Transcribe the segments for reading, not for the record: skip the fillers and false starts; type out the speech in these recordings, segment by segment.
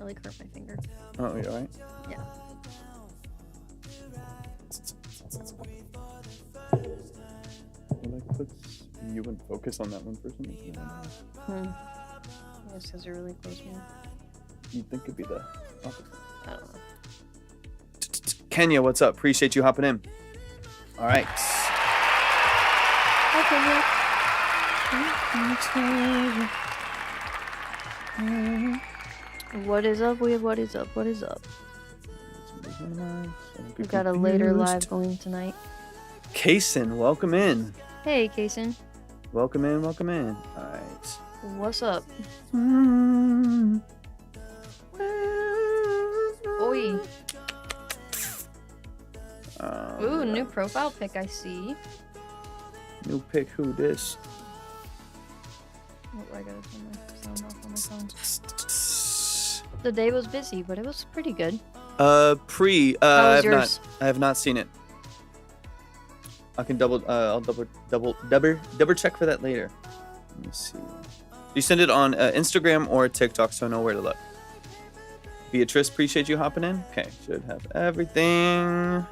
It like hurt my finger. Oh, you alright? Yeah. Like puts you in focus on that one for some reason. I guess because you're really close to me. You'd think it'd be the opposite. I don't know. Kenya, what's up? Appreciate you hopping in. All right. What is up? What is up? What is up? We've got a later live going tonight. Kason, welcome in. Hey, Kason. Welcome in, welcome in. All right. What's up? Oi. Ooh, new profile pic I see. New pic, who this? Oh, I gotta turn my sound off on my phone. The day was busy, but it was pretty good. How was yours? I have not seen it. I can I'll double check for that later. Let me see. You send it on Instagram or TikTok, so I know where to look. Beatrice, appreciate you hopping in. Okay, should have everything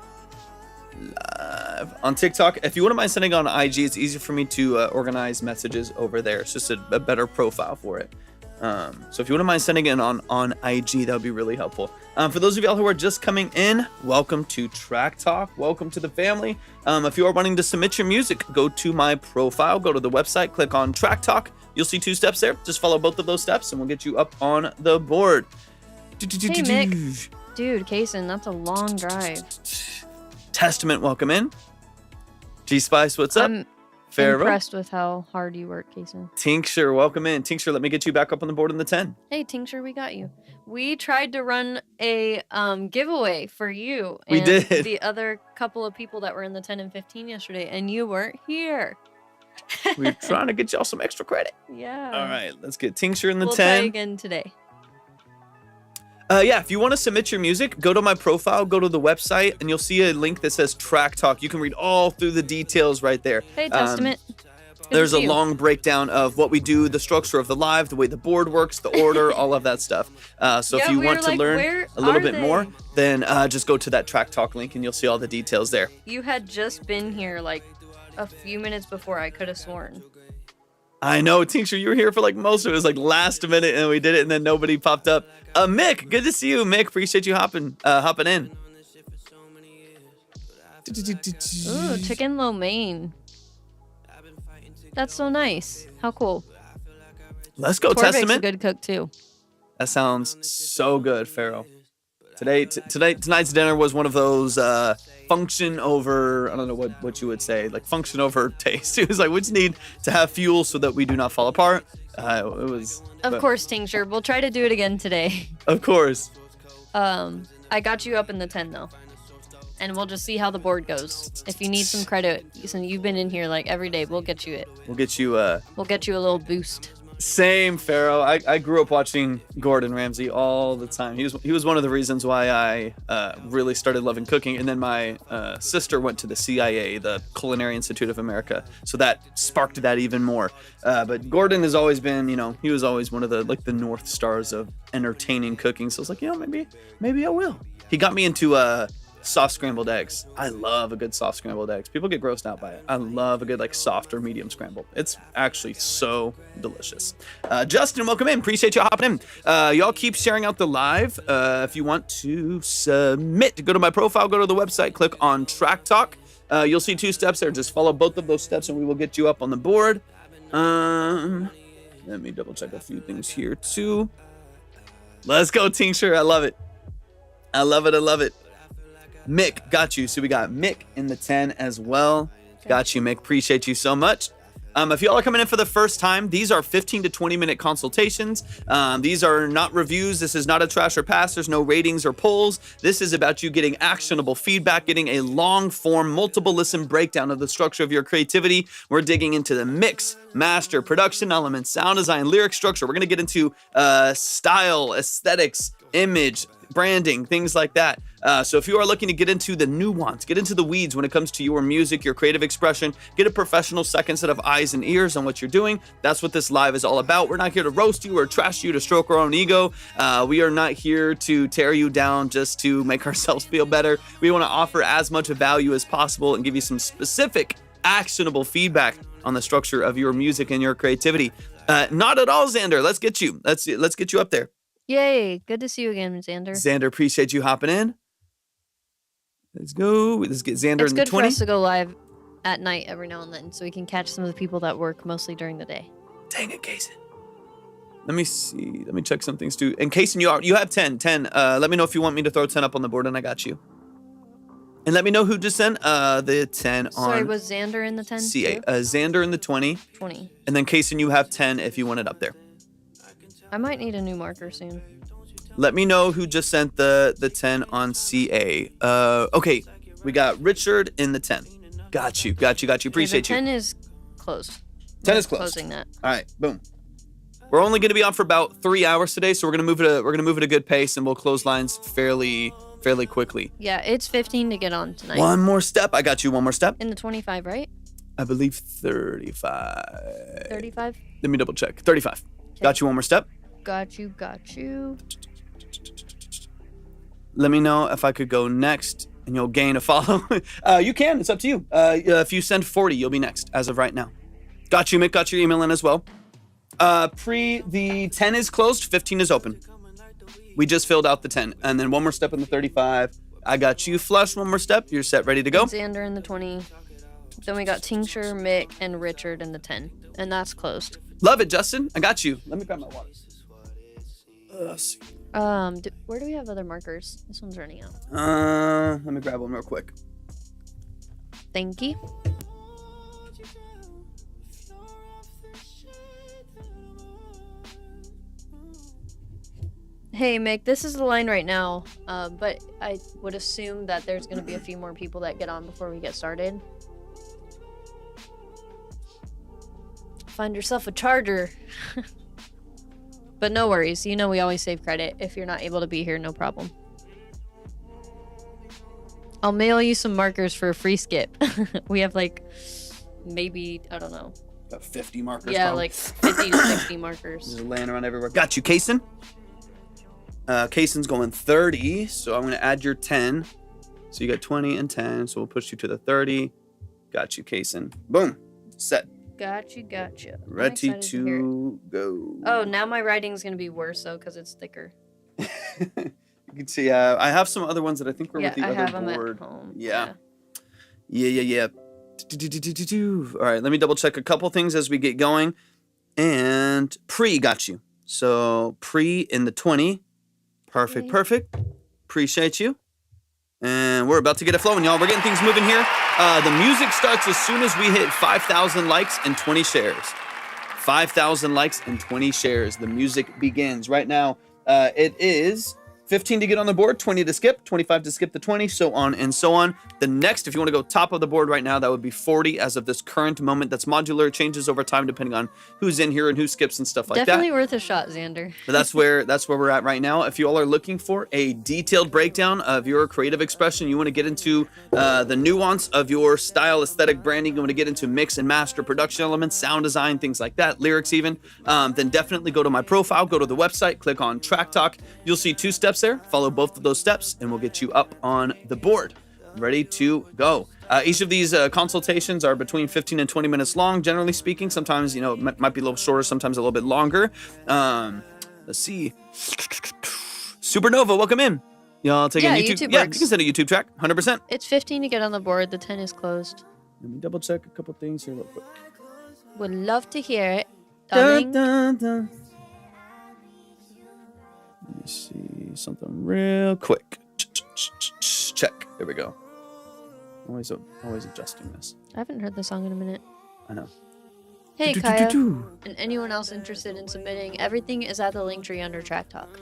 live on TikTok. If you wouldn't mind sending on IG, it's easier for me to organize messages over there. It's just a better profile for it. So if you wouldn't mind sending it on IG, that would be really helpful. For those of y'all who are just coming in, welcome to Track Talk. Welcome to the family. If you are wanting to submit your music, go to my profile, go to the website, click on Track Talk. You'll see 2 steps there. Just follow both of those steps and we'll get you up on the board. Hey, Mick. Dude, Kason, that's a long drive. Testament, welcome in. G-Spice, what's up? I'm impressed with how hard you work, Kason. Tincture, welcome in. Tincture, let me get you back up on the board in the 10. Hey, Tincture, we got you. We tried to run a giveaway for you We and did. the other couple of people that were in the 10 and 15 yesterday, and you weren't here. We're trying to get y'all some extra credit. Yeah. All right, let's get Tincture in the we'll 10. try again today. Yeah, if you want to submit your music, go to my profile, go to the website, and you'll see a link that says Track Talk. You can read all through the details right there. Hey, Testament. There's a long breakdown of what we do, the structure of the live, the way the board works, the order, all of that stuff. So if you want to learn a little bit more, then just go to that Track Talk link and you'll see all the details there. You had just been here like a few minutes before, I could have sworn. I know, Tincture, you were here for like most of it. It was like last minute and we did it and then nobody popped up. Mick, good to see you. Mick, appreciate you hopping in. Ooh, chicken lo mein. That's so nice. How cool. Let's go, Torvik's Testament. a good cook too. That sounds so good, Pharaoh. Tonight's dinner was one of those function over, I don't know what you would say, like function over taste. It was like, we just need to have fuel so that we do not fall apart. Of course, Tincture. We'll try to do it again today. Of course. I got you up in the 10 though. And we'll just see how the board goes. If you need some credit, since you've been in here like every day, we'll get you it. We'll get you a little boost. Same, Pharaoh. I grew up watching Gordon Ramsay all the time. He was one of the reasons why I really started loving cooking. And then my sister went to the CIA, the Culinary Institute of America, so that sparked that even more. But Gordon has always been, he was always one of the North Stars of entertaining cooking. So I was like, maybe I will. He got me into soft scrambled eggs. I love a good soft scrambled eggs. People get grossed out by it. I love a good soft or medium scrambled. It's actually so delicious. Justin, welcome in. Appreciate y'all hopping in. Y'all keep sharing out the live. If you want to submit, go to my profile, go to the website, click on Track Talk. You'll see 2 steps there. Just follow both of those steps and we will get you up on the board. Let me double check a few things here too. Let's go, Tincture. I love it. I love it. Mick, got you. So we got Mick in the 10 as well. Got you, Mick. Appreciate you so much. If y'all are coming in for the first time, these are 15 to 20 minute consultations. These are not reviews. This is not a trash or pass. There's no ratings or polls. This is about you getting actionable feedback, getting a long form, multiple listen breakdown of the structure of your creativity. We're digging into the mix, master, production elements, sound design, lyric structure. We're going to get into style, aesthetics, image, branding, things like that. So if you are looking to get into the nuance, get into the weeds when it comes to your music, your creative expression, get a professional second set of eyes and ears on what you're doing, that's what this live is all about. We're not here to roast you or trash you to stroke our own ego. We are not here to tear you down just to make ourselves feel better. We want to offer as much value as possible and give you some specific, actionable feedback on the structure of your music and your creativity. Not at all, Xander. Let's get you. Let's get you up there. Yay! Good to see you again, Xander. Xander, appreciate you hopping in. Let's go. Let's get Xander It's in the good 20. for us to go live at night every now and then, so we can catch some of the people that work mostly during the day. Dang it, Kaysen. Let me see. Let me check some things too. And Kaysen, you have 10. 10. Let me know if you want me to throw 10 up on the board, and I got you. And let me know who just sent the 10 on. Sorry, was Xander in the 10? CA. Too? Xander in the 20. 20. And then Kaysen, you have 10 if you want it up there. I might need a new marker soon. Let me know who just sent the 10 on CA. Okay, we got Richard in the 10. Got you. Appreciate the 10 you. is closed. 10 We're is closed. Closing that. All right, boom. We're only going to be on for about 3 hours today, so we're gonna move at a good pace, and we'll close lines fairly quickly. Yeah, it's 15 to get on tonight. One more step. I got you. One more step. In the 25, right? I believe 35. 35? Let me double check. 35. Okay. Got you. One more step. Got you. Let me know if I could go next, and you'll gain a follow. You can. It's up to you. If you send 40, you'll be next as of right now. Got you, Mick. Got your email in as well. The 10 is closed. 15 is open. We just filled out the 10. And then one more step in the 35. I got you, Flush. One more step. You're set, ready to go. Xander in the 20. Then we got Tincture, Mick, and Richard in the 10. And that's closed. Love it, Justin. I got you. Let me grab my water. Let's see. Where do we have other markers? This one's running out. Let me grab one real quick. Thank you. Hey, Mick, this is the line right now, but I would assume that there's going to be a few more people that get on before we get started. Find yourself a charger. But no worries. You know we always save credit. If you're not able to be here, no problem. I'll mail you some markers for a free skip. We have like, maybe, I don't know. About 50 markers. Yeah, probably. like 50 to 60 markers. Just laying around everywhere. Got you, Kaysen. Kaysen's going 30, so I'm going to add your 10. So you got 20 and 10, so we'll push you to the 30. Got you, Kaysen. Boom. Set. Gotcha. Ready to go. Oh, now my writing's going to be worse, though, because it's thicker. You can see, I have some other ones that I think were with the I other have them board. at home. Yeah. All right, let me double check a couple things as we get going. And Pre got you. So Pre in the 20. Perfect. Appreciate you. And we're about to get it flowing, y'all. We're getting things moving here. The music starts as soon as we hit 5,000 likes and 20 shares. 5,000 likes and 20 shares. The music begins right now. It is 15 to get on the board, 20 to skip, 25 to skip the 20, so on and so on. The next, if you want to go top of the board right now, that would be 40 as of this current moment. That's modular. It changes over time depending on who's in here and who skips and stuff like Definitely that. worth a shot, Xander. But that's where we're at right now. If you all are looking for a detailed breakdown of your creative expression, you want to get into the nuance of your style, aesthetic, branding, you want to get into mix and master, production elements, sound design, things like that, lyrics even, then definitely go to my profile, go to the website, click on Track Talk. You'll see 2 steps there. Follow both of those steps, and we'll get you up on the board. Ready to go. Each of these consultations are between 15 and 20 minutes long, generally speaking. Sometimes, it might be a little shorter, sometimes a little bit longer. Let's see. Supernova, welcome in. Y'all taking YouTube? Yeah, you can send a YouTube track, 100%. It's 15 to get on the board. The 10 is closed. Let me double check a couple things here real quick. Would love to hear it. Darling. Let me see something real quick. Check. There we go. Always adjusting this. I haven't heard the song in a minute. I know. Hey, Kaya. And anyone else interested in submitting, everything is at the link tree under Track Talk.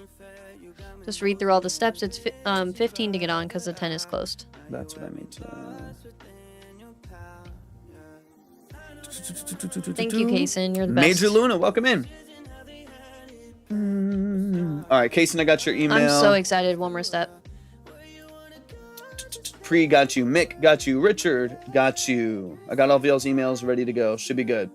Just read through all the steps. It's 15 to get on because the 10 is closed. That's what I mean. Thank you, Kaysen. You're the best. Major Luna, welcome in. All right, Kaysen, I got your email. I'm so excited. One more step. Pre got you. Mick got you. Richard got you. I got all of y'all's emails ready to go. Should be good.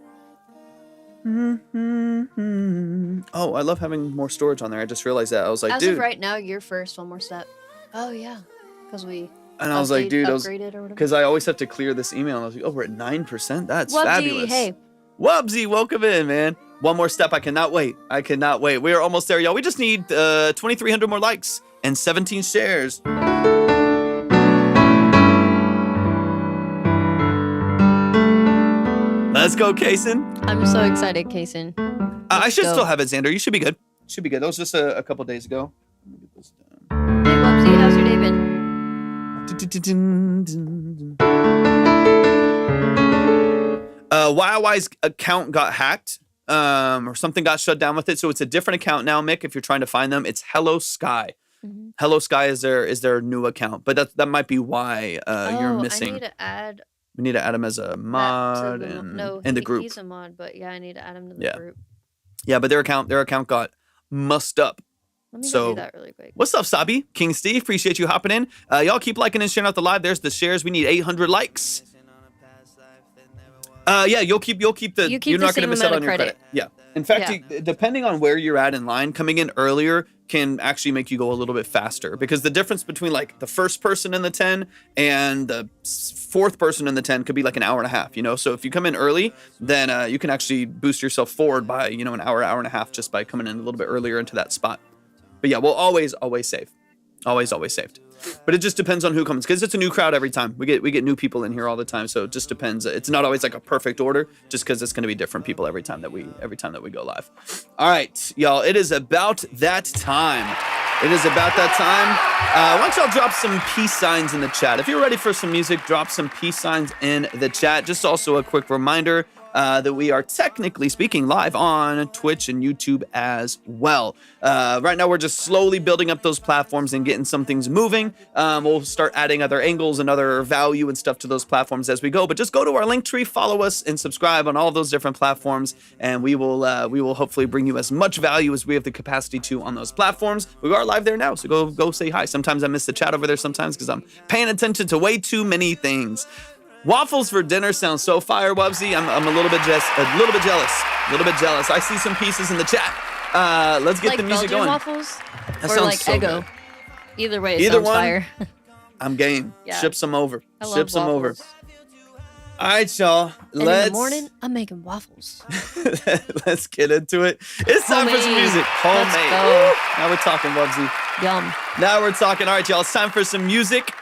Oh, I love having more storage on there. I just realized that. I was like, As dude. of right now, you're first. One more step. Oh, yeah. Because we And I was like, dude, upgraded or whatever. because I always have to clear this email. And I was like, oh, we're at 9%? That's Wubsy, fabulous. hey. Wubsy, welcome in, man. One more step. I cannot wait. I cannot wait. We are almost there, y'all. We just need 2,300 more likes and 17 shares. Let's go, Kaysen. I'm so excited, Kaysen. I should still have it, Xander. You should be good. Should be good. That was just a couple days ago. Let me get this down. Hey, Wubsy, how's your day been? YY's account got hacked, or something got shut down with it. So it's a different account now, Mick, if you're trying to find them. It's Hello Sky. Mm-hmm. Hello Sky is their new account, but that might be why you're missing. We need to add him as a mod in the group. He's a mod, but yeah, I need to add him to the group. Yeah, but their account got mussed up. Let me go do that really quick. What's up, Sabi? King Steve, appreciate you hopping in. Y'all keep liking and sharing out the live. There's the shares. We need 800 likes. Yeah, you'll keep the. You're not going to miss out on your credit. Yeah. In fact, depending on where you're at in line, coming in earlier can actually make you go a little bit faster, because the difference between like the first person in the 10 and the fourth person in the 10 could be like an hour and a half, you know? So if you come in early, then you can actually boost yourself forward by, you know, an hour and a half just by coming in a little bit earlier into that spot. But yeah, we'll always save. Always saved. But it just depends on who comes, because it's a new crowd every time. We get new people in here all the time, so it just depends. It's not always like a perfect order, just because it's going to be different people every time that we go live. All right, y'all, it is about that time. It is about that time. Why don't y'all drop some peace signs in the chat? If you're ready for some music, drop some peace signs in the chat. Just also a quick reminder that we are technically speaking live on Twitch and YouTube as well. Right now, we're just slowly building up those platforms and getting some things moving. We'll start adding other angles and other value and stuff to those platforms as we go. But just go to our link tree, follow us, and subscribe on all of those different platforms, and we will hopefully bring you as much value as we have the capacity to on those platforms. We are live there now, so go say hi. Sometimes I miss the chat over there sometimes because I'm paying attention to way too many things. Waffles for dinner sounds so fire, Wubsy. I'm a little bit jealous. I see some pieces in the chat. Let's get the music going. Waffles? That or sounds like so Eggo. good. Either way, it sounds fire. I'm game. Yeah. Ship some over. Ship some over. All right, y'all. In the morning, I'm making waffles. Let's get into it. It's time for some music. Homemade. Let's go. Now we're talking, Wubsy. Yum. Now we're talking. All right, y'all. It's time for some music.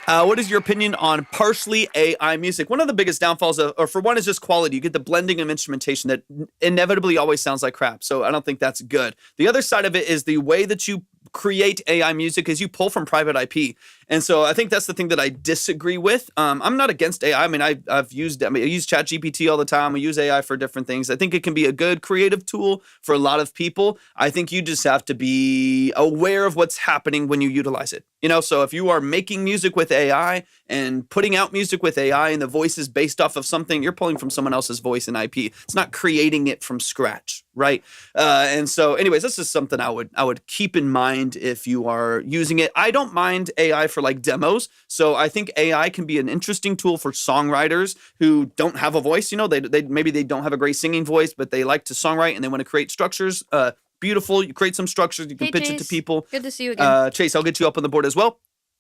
What is your opinion on partially AI music? One of the biggest downfalls, or for one, is just quality. You get the blending of instrumentation that inevitably always sounds like crap. So I don't think that's good. The other side of it is the way that you create AI music is you pull from private IP. And so I think that's the thing that I disagree with. I'm not against AI. I mean, I use ChatGPT all the time. We use AI for different things. I think it can be a good creative tool for a lot of people. I think you just have to be aware of what's happening when you utilize it. You know, so if you are making music with AI and putting out music with AI and the voice is based off of something, you're pulling from someone else's voice and IP. It's not creating it from scratch, right? And so anyways, this is something I would keep in mind if you are using it. I don't mind AI for like demos. So I think AI can be an interesting tool for songwriters who don't have a voice. You know, maybe they don't have a great singing voice, but they like to songwrite and they want to create structures. Beautiful. You create some structures. You can pitch it to people. Good to see you again. Chase, I'll get you up on the board as well.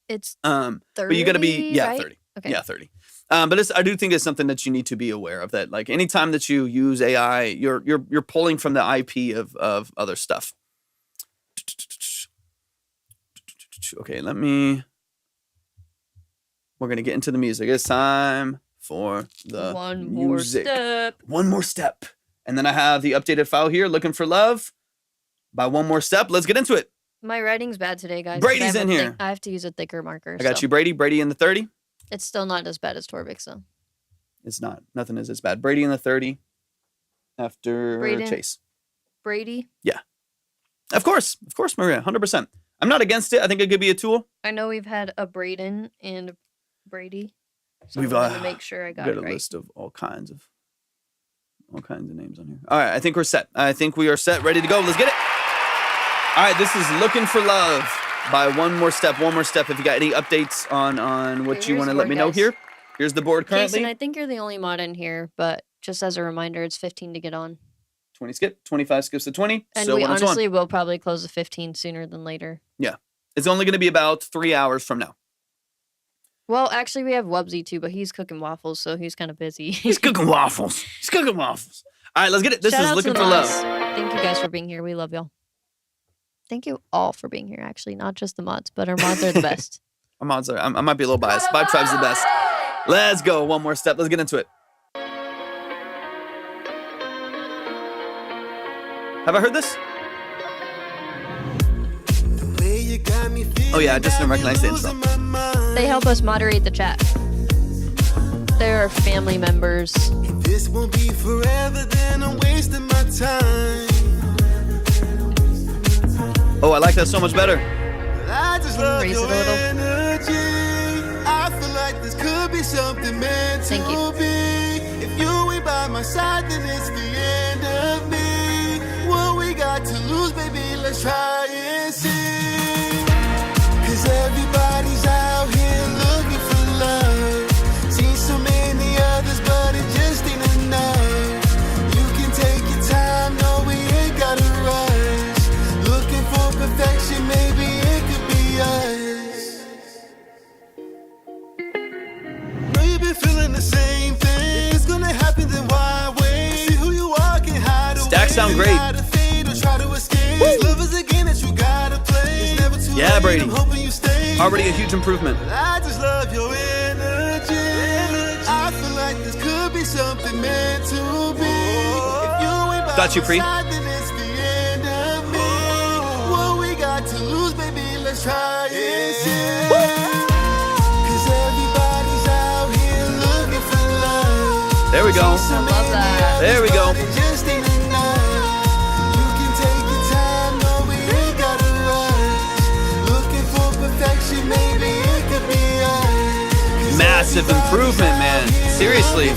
It's 30, but you got to be right? 30. Okay. Yeah, 30. But I do think it's something that you need to be aware of, that like anytime that you use AI, you're pulling from the IP of other stuff. Okay, we're going to get into the music. It's time for the music. One more step. And then I have the updated file here, Looking for Love by One More Step. Let's get into it. My writing's bad today, guys. Brady's in here. I have to use a thicker marker. I got you, Brady. Brady in the 30. It's still not as bad as Torvik, so. It's not. Nothing is as bad. Brady in the 30 after Chase. Brady? Yeah. Of course, Maria, 100%. I'm not against it. I think it could be a tool. I know we've had a Braden and Brady. So We've I'm to make sure I got it a right. list of all kinds of names on here. All right, I think we're set. I think we are set, ready to go. Let's get it. All right, this is Looking for Love by one more step. If you got any updates on what you want to let me know here. Here's the board currently. Jason, I think you're the only mod in here, but just as a reminder, it's 15 to get on. 20 skip, 25 skips to 20. And we honestly will probably close the 15 sooner than later. Yeah. It's only going to be about 3 hours from now. Well, actually, we have Wubsy too, but he's cooking waffles, so he's kind of busy. He's cooking waffles. All right, let's get it. This is Looking for Love. Thank you guys for being here. We love y'all. Thank you all for being here, actually. Not just the mods, but our mods are the best. Our mods are, I might be a little biased. Vibe Tribe's the best. Let's go. One more step. Let's get into it. Have I heard this? Oh yeah, I just didn't recognize the intro. They help us moderate the chat. They're family members. This won't be forever, then I'm wasting my time. Oh, I like that so much better. I just love your energy. I feel like this could be something meant to be. If you ain't by my side, then it's the end of me. What we got to lose, baby, let's try and see. Cause everybody's out here looking for love. Seen so many others, but it just ain't enough. You can take your time, no, we ain't gotta rush. Looking for perfection, maybe it could be us. Know you've been feeling the same thing. If it's gonna happen, then why wait? See who you are, can hide away. Stacks sound great. Yeah, Brady. Already a huge improvement. I just love your energy. I feel like this could be something meant to be. If you ain't by Got you, Pre. my side, then it's the end of me. What we got to lose, baby, let's try it. Cause everybody's out here looking for love. There we go. I love that. There we go. Massive improvement, man. Seriously.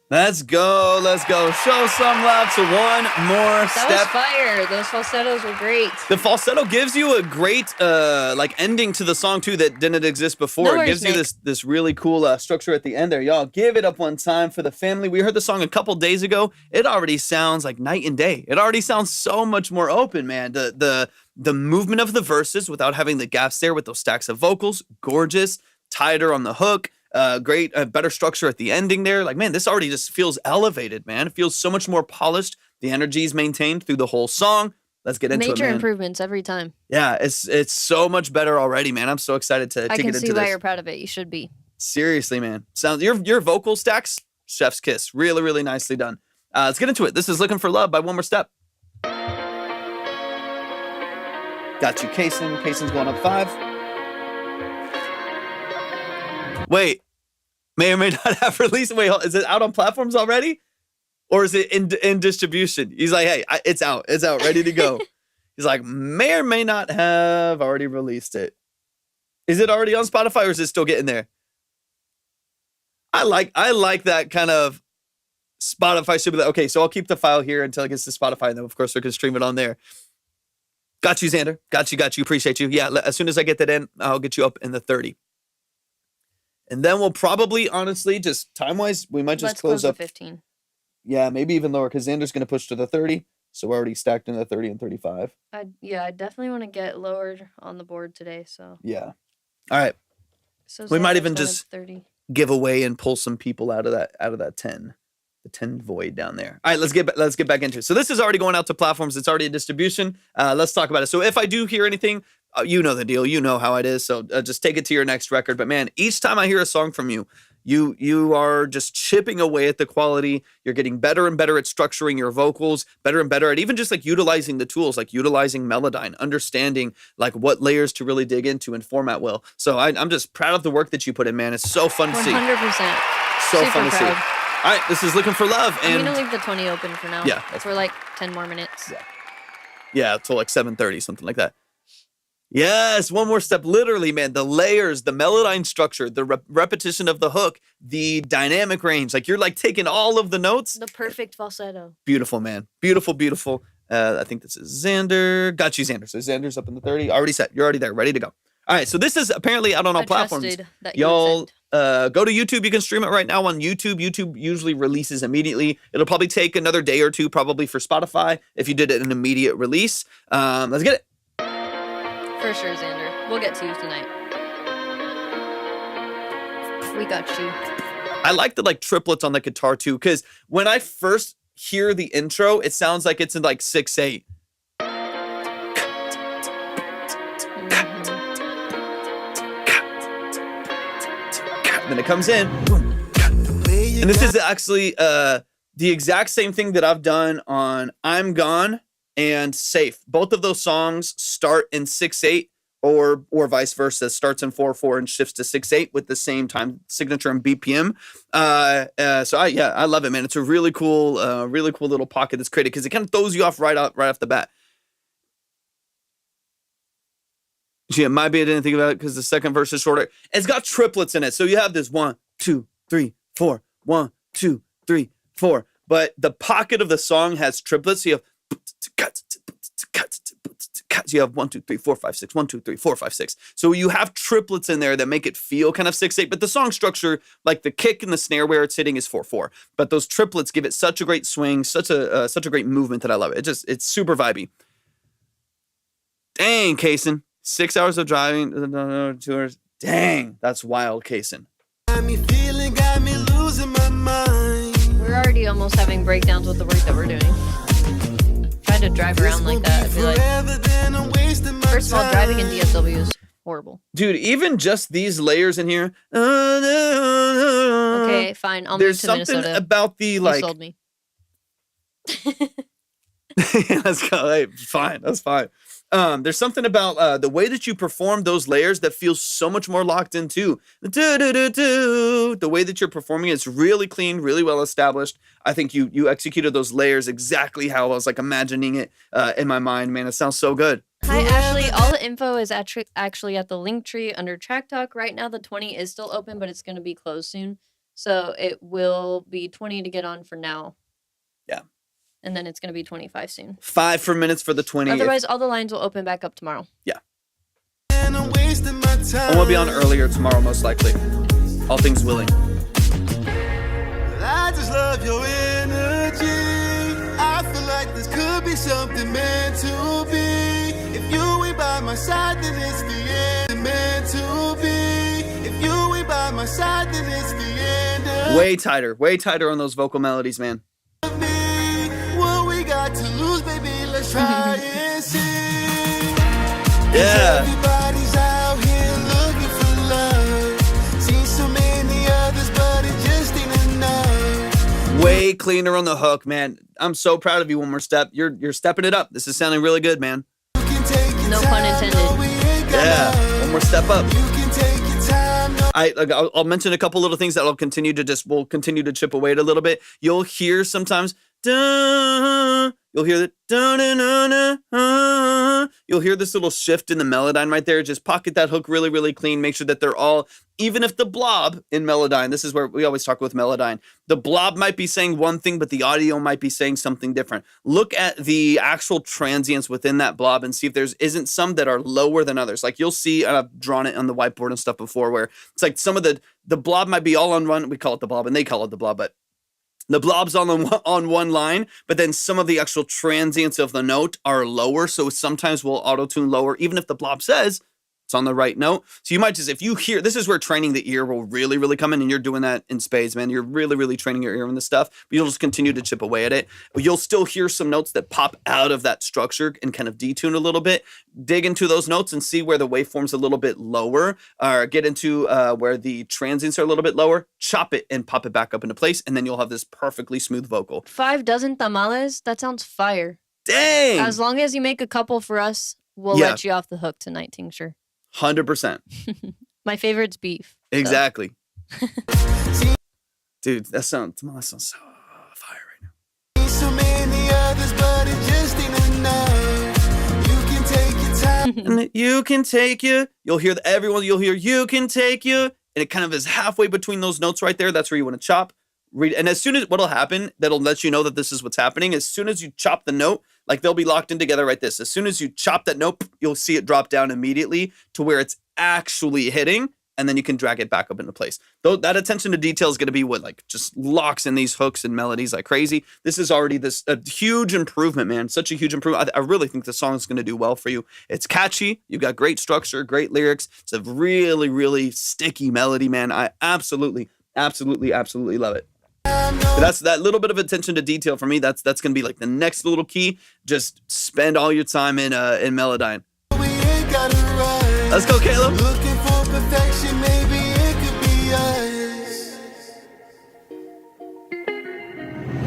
Let's go. Show some love to one more step. That was fire. Those falsettos were great. The falsetto gives you a great ending to the song too that didn't exist before. No it worries, gives you this really cool structure at the end there. Y'all give it up one time for the family. We heard the song a couple days ago. It already sounds like night and day. It already sounds so much more open, man. The movement of the verses without having the gaps there with those stacks of vocals, gorgeous, tighter on the hook. Great, better structure at the ending there. Like, man, this already just feels elevated, man. It feels so much more polished. The energy is maintained through the whole song. Let's get into it, man. Major improvements every time. Yeah, it's so much better already, man. I'm so excited to get into this. I can see why you're proud of it. You should be. Seriously, man. Sounds your vocal stacks, chef's kiss. Really, really nicely done. Let's get into it. This is Looking for Love by One More Step. Got you, Kaysen. Kaysen's going up 5. Wait, may or may not have released. Wait, is it out on platforms already? Or is it in distribution? He's like, hey, it's out, ready to go. He's like, may or may not have already released it. Is it already on Spotify or is it still getting there? I like that kind of Spotify should be like, okay, so I'll keep the file here until it gets to Spotify, and then of course we can stream it on there. Got you, Xander. Got you. Appreciate you. Yeah, as soon as I get that in, I'll get you up in the 30. And then we'll probably, honestly, just time-wise, we might just Let's close up. 15. Yeah, maybe even lower, because Xander's going to push to the 30. So we're already stacked in the 30 and 35. I definitely want to get lowered on the board today. So yeah. All right. So we might even just 30. give away and pull some people out of that 10. The 10 void down there. All right, let's get back into it. So this is already going out to platforms. It's already in distribution. Let's talk about it. So if I do hear anything, you know the deal. You know how it is. So just take it to your next record. But man, each time I hear a song from you, you are just chipping away at the quality. You're getting better and better at structuring your vocals, better and better at even just like utilizing the tools, like utilizing Melodyne, understanding like what layers to really dig into and format well. So I'm just proud of the work that you put in, man. It's so fun to see. 100%. So Super fun to proud. see. All right, this is Looking for Love. And I'm going to leave the 20 open for now. Yeah. For like 10 more minutes. Yeah, till like 7:30, something like that. Yes, one more step. Literally, man, the layers, the melodyne structure, the repetition of the hook, the dynamic range. Like you're like taking all of the notes. The perfect falsetto. Beautiful, man. Beautiful, beautiful. I think this is Xander. Got you, Xander. So Xander's up in the 30. Already set. You're already there. Ready to go. All right. So this is apparently out on all platforms. Y'all go to YouTube. You can stream it right now on YouTube. YouTube usually releases immediately. It'll probably take another day or two probably for Spotify if you did it an immediate release. Let's get it. For sure, Xander. We'll get to you tonight. We got you. I like the like triplets on the guitar too, because when I first hear the intro, it sounds like it's in like 6/8. Then it comes in. And this is actually the exact same thing that I've done on I'm Gone and Safe. Both of those songs start in 6/8 or vice versa. Starts in 4/4 and shifts to 6/8 with the same time signature and BPM. So I love it, man. It's a really cool little pocket that's created because it kind of throws you off right off the bat. Yeah, might be I didn't think about it because the second verse is shorter. It's got triplets in it. So you have this 1, 2, 3, 4, 1, 2, 3, 4. But the pocket of the song has triplets. So you have 1, 2, 3, 4, 5, 6, 1, 2, 3, 4, 5, 6. So you have triplets in there that make it feel kind of 6/8. But the song structure, like the kick and the snare where it's hitting, is 4/4. But those triplets give it such a great swing, such a great movement that I love it. It's super vibey. Dang, Kaysen. 6 hours of driving, 2 hours. Dang, that's wild, Kaysen. Got me losing my mind. We're already almost having breakdowns with the work that we're doing. Trying to drive around like that, I feel like. First of all, driving in DFW is horrible. Dude, even just these layers in here. Okay, fine. I'll move to Minnesota. There's something about the like. You sold me. Let's go. Hey, fine. That's fine. There's something about the way that you perform those layers that feels so much more locked in too. The way that you're performing it's really clean, really well established. I think you executed those layers exactly how I was like imagining it in my mind. Man, it sounds so good. Hi, Ashley. All the info is actually at the link tree under Track Talk. Right now, the 20 is still open, but it's going to be closed soon. So it will be 20 to get on for now. Yeah. And then it's going to be 25 soon. 5 minutes for the 20. Otherwise, all the lines will open back up tomorrow. Yeah. I'm going to be on earlier tomorrow, most likely. All things willing. I just love your energy. I feel like this could be something meant to be. If you ain't by my side, then it's the end. Meant to be. If you ain't by my side, then it's the end. Way tighter on those vocal melodies, man. To lose, baby, let's try and see. Yeah. Everybody's out here looking for love. Seen so many others, but it just ain't enough. Way cleaner on the hook, man. I'm so proud of you. One more step. You're stepping it up. This is sounding really good, man. No pun intended. Yeah. One more step up. I'll mention a couple little things that will continue to chip away at a little bit. You'll hear sometimes. You'll hear that. You'll hear this little shift in the melodyne right there. Just pocket that hook really, really clean. Make sure that they're all, even if the blob in melodyne, this is where we always talk with melodyne, the blob might be saying one thing, but the audio might be saying something different. Look at the actual transients within that blob and see if isn't some that are lower than others. Like you'll see, and I've drawn it on the whiteboard and stuff before, where it's like some of the blob might be all on one. We call it the blob, and they call it the blob, but the blob's on one line, but then some of the actual transients of the note are lower. So sometimes we'll auto-tune lower, even if the blob says it's on the right note. So you might just, if you hear, this is where training the ear will really, really come in, and you're doing that in spades, man. You're really, really training your ear on this stuff, but you'll just continue to chip away at it. But you'll still hear some notes that pop out of that structure and kind of detune a little bit. Dig into those notes and see where the waveform's a little bit lower, or get into where the transients are a little bit lower, chop it and pop it back up into place, and then you'll have this perfectly smooth vocal. 5 dozen tamales? That sounds fire. Dang! As long as you make a couple for us, we'll let you off the hook tonight, Tincture. 100%. My favorite's beef. Exactly. Dude, that sounds so fire right now. So many others, but it just ain't enough. You can take your time. And you can take you. You'll hear you'll hear you can take you. And it kind of is halfway between those notes right there. That's where you want to chop. And as soon as what'll happen, that'll let you know that this is what's happening. As soon as you chop the note, like they'll be locked in together right this. As soon as you chop that note, you'll see it drop down immediately to where it's actually hitting. And then you can drag it back up into place. Though that attention to detail is going to be what like just locks in these hooks and melodies like crazy. This is already a huge improvement, man. Such a huge improvement. I really think the song is going to do well for you. It's catchy. You've got great structure, great lyrics. It's a really, really sticky melody, man. I absolutely love it. But that's that little bit of attention to detail for me. That's going to be like the next little key. Just spend all your time in Melodyne. Let's go, Caleb. Looking for perfection, maybe it could be us.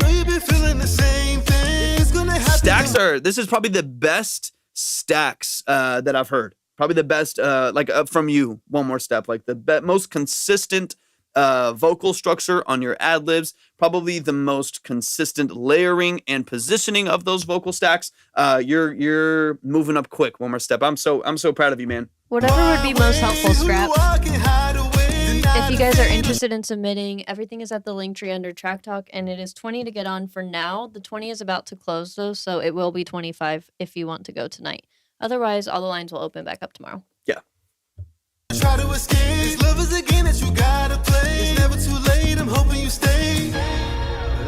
Know you've been feeling the same thing. It's gonna happen. This is probably the best stacks that I've heard. Probably the best, from you. One More Step, like the most consistent vocal structure on your ad libs. Probably the most consistent layering and positioning of those vocal stacks. You're moving up quick. One More Step. I'm so proud of you, man. Whatever would be most helpful, Scrap. If you guys are interested in submitting, everything is at the link tree under Track Talk, and it is 20 to get on for now. The 20 is about to close, though, so it will be 25 if you want to go tonight. Otherwise, all the lines will open back up tomorrow. Yeah. Try to escape. This love is a game that you gotta play. It's never too late. I'm hoping you stay.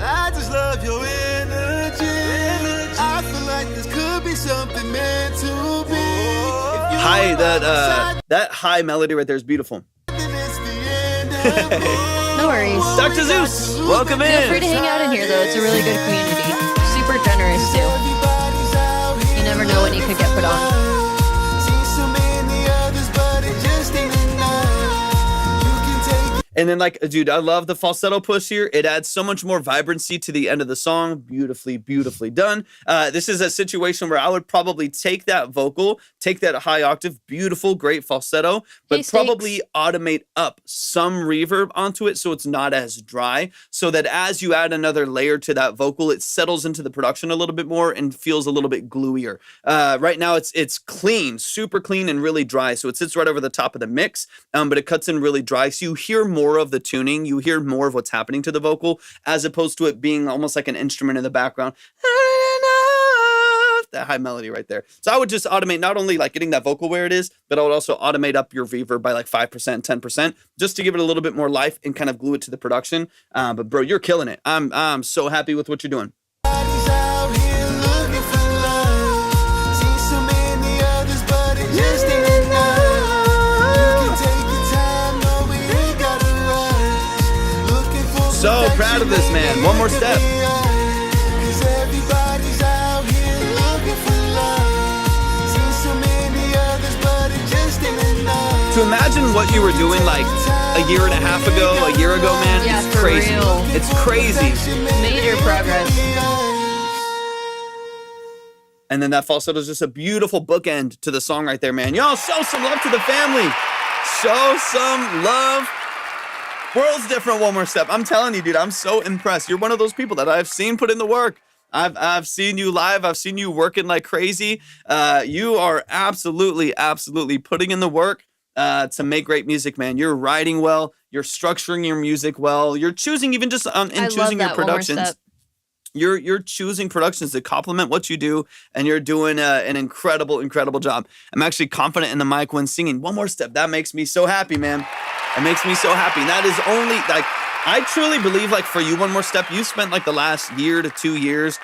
I just love your energy. I feel like this could be something meant to be. Hi, that high melody right there is beautiful. No worries. Dr. Zeus, welcome in. Feel free to hang out in here, though. It's a really good community. Super generous, too. You never know when you could get put on. And then, like, dude, I love the falsetto push here. It adds so much more vibrancy to the end of the song. Beautifully done. This is a situation where I would probably take that vocal, take that high octave, beautiful, great falsetto, but probably automate up some reverb onto it so it's not as dry, so that as you add another layer to that vocal, it settles into the production a little bit more and feels a little bit gluier. Right now, it's clean, super clean and really dry, so it sits right over the top of the mix, but it cuts in really dry, so you hear more of the tuning, you hear more of what's happening to the vocal, as opposed to it being almost like an instrument in the background. That high melody right there. So I would just automate not only like getting that vocal where it is, but I would also automate up your reverb by like 5%, 10%, just to give it a little bit more life and kind of glue it to the production. But bro, you're killing it. I'm so happy with what you're doing. So proud of this man. One More Step. To imagine what you were doing like a year and a half ago, a year ago, man, yeah, it's crazy. Real. It's crazy. Major progress. And then that falsetto is just a beautiful bookend to the song right there, man. Y'all show some love to the family. Show some love. World's different. One More Step. I'm telling you, dude, I'm so impressed. You're one of those people that I've seen put in the work. I've seen you live. I've seen you working like crazy. You are absolutely putting in the work to make great music, man. You're writing well. You're structuring your music well. You're choosing even just in choosing your productions. You're choosing productions that complement what you do, and you're doing an incredible job. I'm actually confident in the mic when singing. One More Step. That makes me so happy, man. It makes me so happy. And that is only like, I truly believe like for you, One More Step, you spent like the last year to 2 years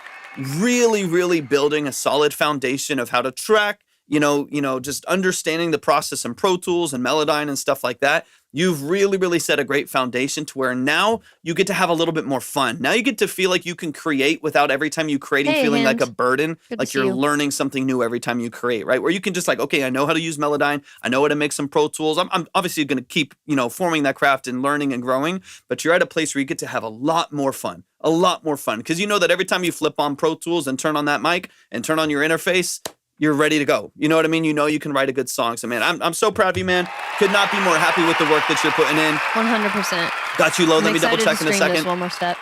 really building a solid foundation of how to track, just understanding the process in Pro Tools and Melodyne and stuff like that. You've really set a great foundation to where now you get to have a little bit more fun. Now you get to feel like you can create without every time you creating feeling like a burden, like you're learning something new every time you create, right? Where you can just like, okay, I know how to use Melodyne. I know how to make some Pro Tools. I'm obviously going to keep, forming that craft and learning and growing, but you're at a place where you get to have a lot more fun. Because you know that every time you flip on Pro Tools and turn on that mic and turn on your interface, you're ready to go. You know what I mean? You know you can write a good song. So, man, I'm so proud of you, man. Could not be more happy with the work that you're putting in. 100%. Got you low. Let me double check in a second. One More Step.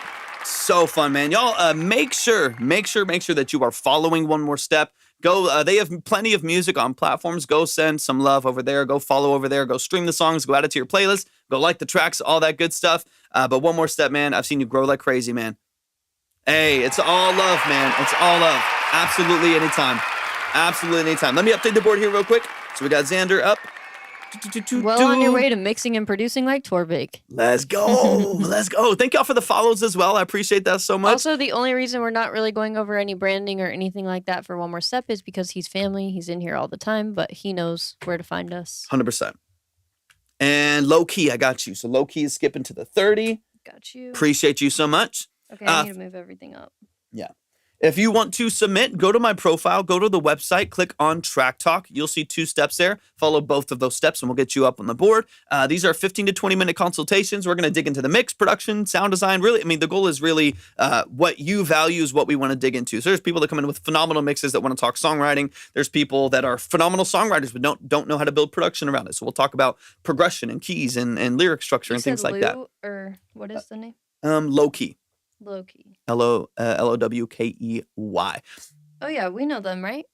So fun, man. Y'all, make sure that you are following One More Step. Go. They have plenty of music on platforms. Go send some love over there. Go follow over there. Go stream the songs. Go add it to your playlist. Go like the tracks. All that good stuff. But one more step, man. I've seen you grow like crazy, man. Hey, it's all love, man. It's all love. Absolutely anytime. Absolutely anytime. Let me update the board here real quick. So we got Xander up. Well on your way to mixing and producing like Torvik. Let's go. Let's go. Thank y'all for the follows as well. I appreciate that so much. Also, the only reason we're not really going over any branding or anything like that for One More Step is because he's family. He's in here all the time, but he knows where to find us. 100%. And low key, I got you. So low key is skipping to the 30. Got you. Appreciate you so much. Okay, I need to move everything up. Yeah. If you want to submit, go to my profile, go to the website, click on Track Talk. You'll see 2 steps there. Follow both of those steps and we'll get you up on the board. These are 15 to 20-minute consultations. We're going to dig into the mix, production, sound design. Really, I mean, the goal is really what you value is what we want to dig into. So there's people that come in with phenomenal mixes that want to talk songwriting. There's people that are phenomenal songwriters but don't know how to build production around it. So we'll talk about progression and keys and lyric structure and things like that. Or what is the name? Low key. Low key. Lowkey. Oh yeah, we know them, right?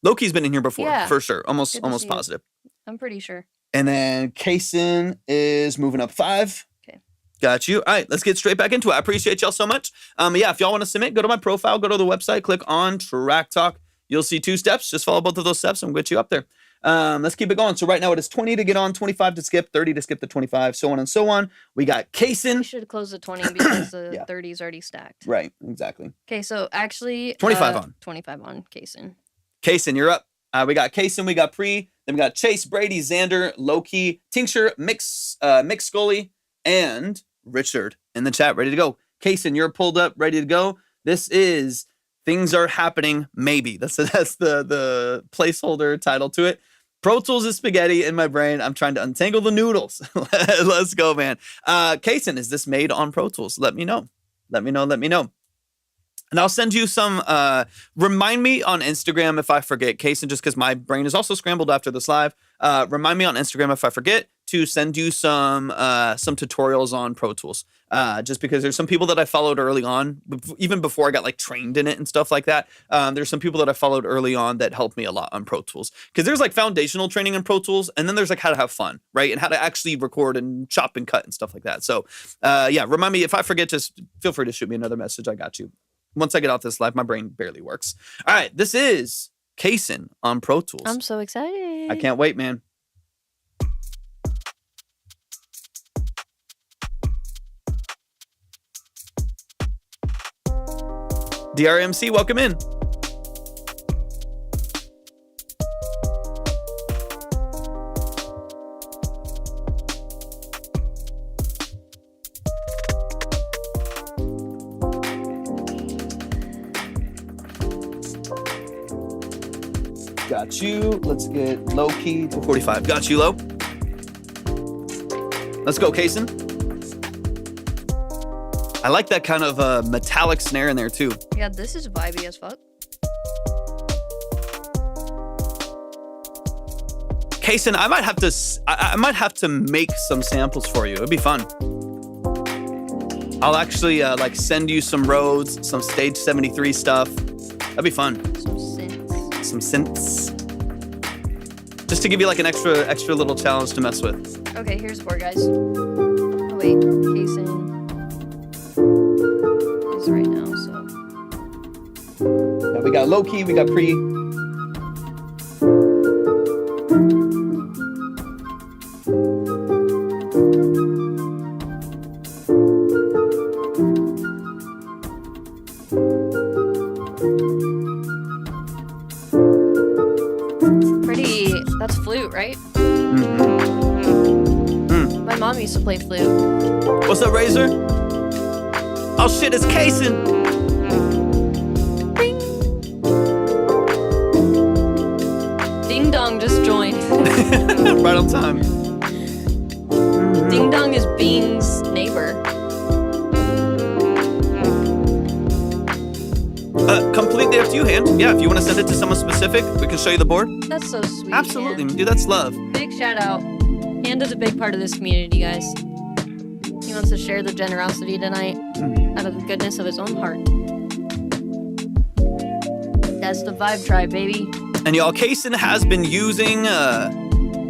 Low key's been in here before, Yeah. for sure. Almost see positive. I'm pretty sure. And then Kaysen is moving up 5. Okay. Got you. All right, let's get straight back into it. I appreciate y'all so much. Yeah, if y'all want to submit, go to my profile, go to the website, click on Track Talk. You'll see 2 steps. Just follow both of those steps and we'll get you up there. Let's keep it going. So right now it is 20 to get on, 25 to skip, 30 to skip the 25, so on and so on. We got Kaysen. We should close the 20 because the 30 is already stacked. Right, exactly. Okay, so actually 25 on. 25 on Kaysen. Kaysen, you're up. We got Kaysen, we got Pre, then we got Chase, Brady, Xander, Loki, Tincture, Mix Scully, and Richard in the chat, ready to go. Kaysen, you're pulled up, ready to go. This is Things Are Happening, Maybe. That's the placeholder title to it. Pro Tools is spaghetti in my brain. I'm trying to untangle the noodles. Let's go, man. Kaysen, is this made on Pro Tools? Let me know. Let me know. And I'll send you some, remind me on Instagram if I forget, Kaysen, just because my brain is also scrambled after this live. Remind me on Instagram if I forget to send you some tutorials on Pro Tools. Just because there's some people that I followed early on, even before I got like trained in it and stuff like that. There's some people that I followed early on that helped me a lot on Pro Tools. Because there's like foundational training in Pro Tools, and then there's like how to have fun, right? And how to actually record and chop and cut and stuff like that. So yeah, remind me if I forget, just feel free to shoot me another message. I got you. Once I get off this live, my brain barely works. All right, this is Kaysen on Pro Tools. I'm so excited. I can't wait, man. DRMC, welcome in. Got you. Let's get low key to 45. Got you, low. Let's go, Kaysen. I like that kind of metallic snare in there too. Yeah, this is vibey as fuck. Kaysen, I might have to make some samples for you. It'd be fun. I'll actually like send you some Rhodes, some Stage 73 stuff. That'd be fun. Some synths. Just to give you like an extra little challenge to mess with. Okay, here's 4 guys. Oh wait, Kaysen is right now, so. Yeah, we got low key, we got pre. That's flute, right? Mm-hmm. My mom used to play flute. What's up, Razor? Oh shit, it's Kaysen. Bing. Ding Dong just joined. Right on time. Ding Dong is Bing's neighbor. Completely up to you, Hand. Yeah, if you want to send it to someone specific, we can show you the board. That's so sweet. Absolutely, Hand. dude, that's love. Big shout out. Hand is a big part of this community, guys. He wants to share the generosity tonight out of the goodness of his own heart. That's the Vibe Tribe, baby. And y'all, Kaysen has been using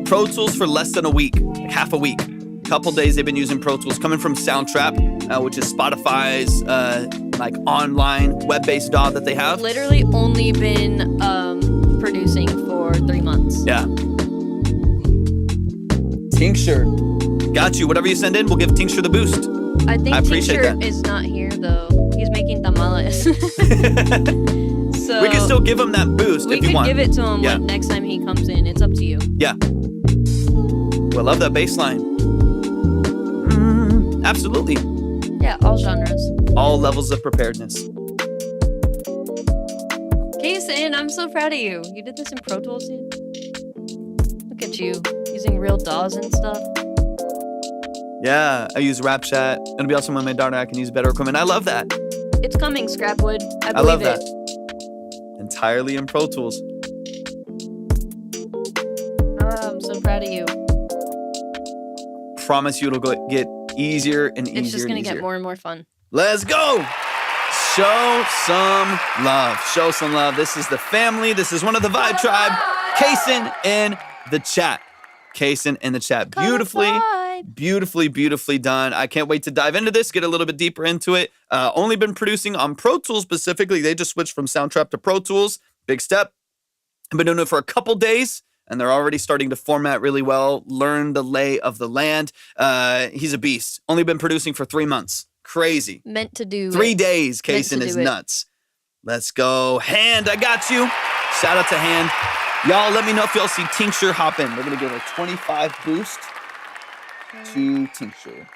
Pro Tools for less than a week, like half a week. Couple days they've been using Pro Tools, coming from Soundtrap, which is Spotify's like online web-based DAW that they have. Literally only been producing for 3 months. Yeah. Tincture, got you. Whatever you send in, we'll give Tincture the boost. I think appreciate Tincture that. is not here though. He's making tamales. So We can still give him that boost we if you could want. give it to him Yeah. like next time he comes in. It's up to you. Yeah. Well, I love that bass line. Absolutely. Yeah, all genres. All levels of preparedness. Kaysen, I'm so proud of you. You did this in Pro Tools, dude. Look at you, using real DAWs and stuff. Yeah, I use Rap Chat. It'll be awesome when my daughter I can use better equipment. I love that. It's coming, Scrapwood. I I believe love it. that. Entirely in Pro Tools. I'm so proud of you. Promise you it'll get easier and easier. It's just gonna and easier. get more and more fun. Let's go. Show some love. Show some love. This is the family. This is one of the Vibe Tribe. Kaysen in the chat. Kaysen in the chat. Beautifully done. I can't wait to dive into this, get a little bit deeper into it. Only been producing on Pro Tools specifically. They just switched from Soundtrap to Pro Tools. Big step. I've been doing it for a couple days, and they're already starting to format really well, learn the lay of the land. He's a beast. Only been producing for 3 months. Crazy. Meant to do 3 it. days, Meant to Kaysen is do it. nuts. Let's go. Hand, I got you. Shout out to Hand. Y'all, let me know if y'all see Tincture hop in. We're going to give a 25 boost to Tincture.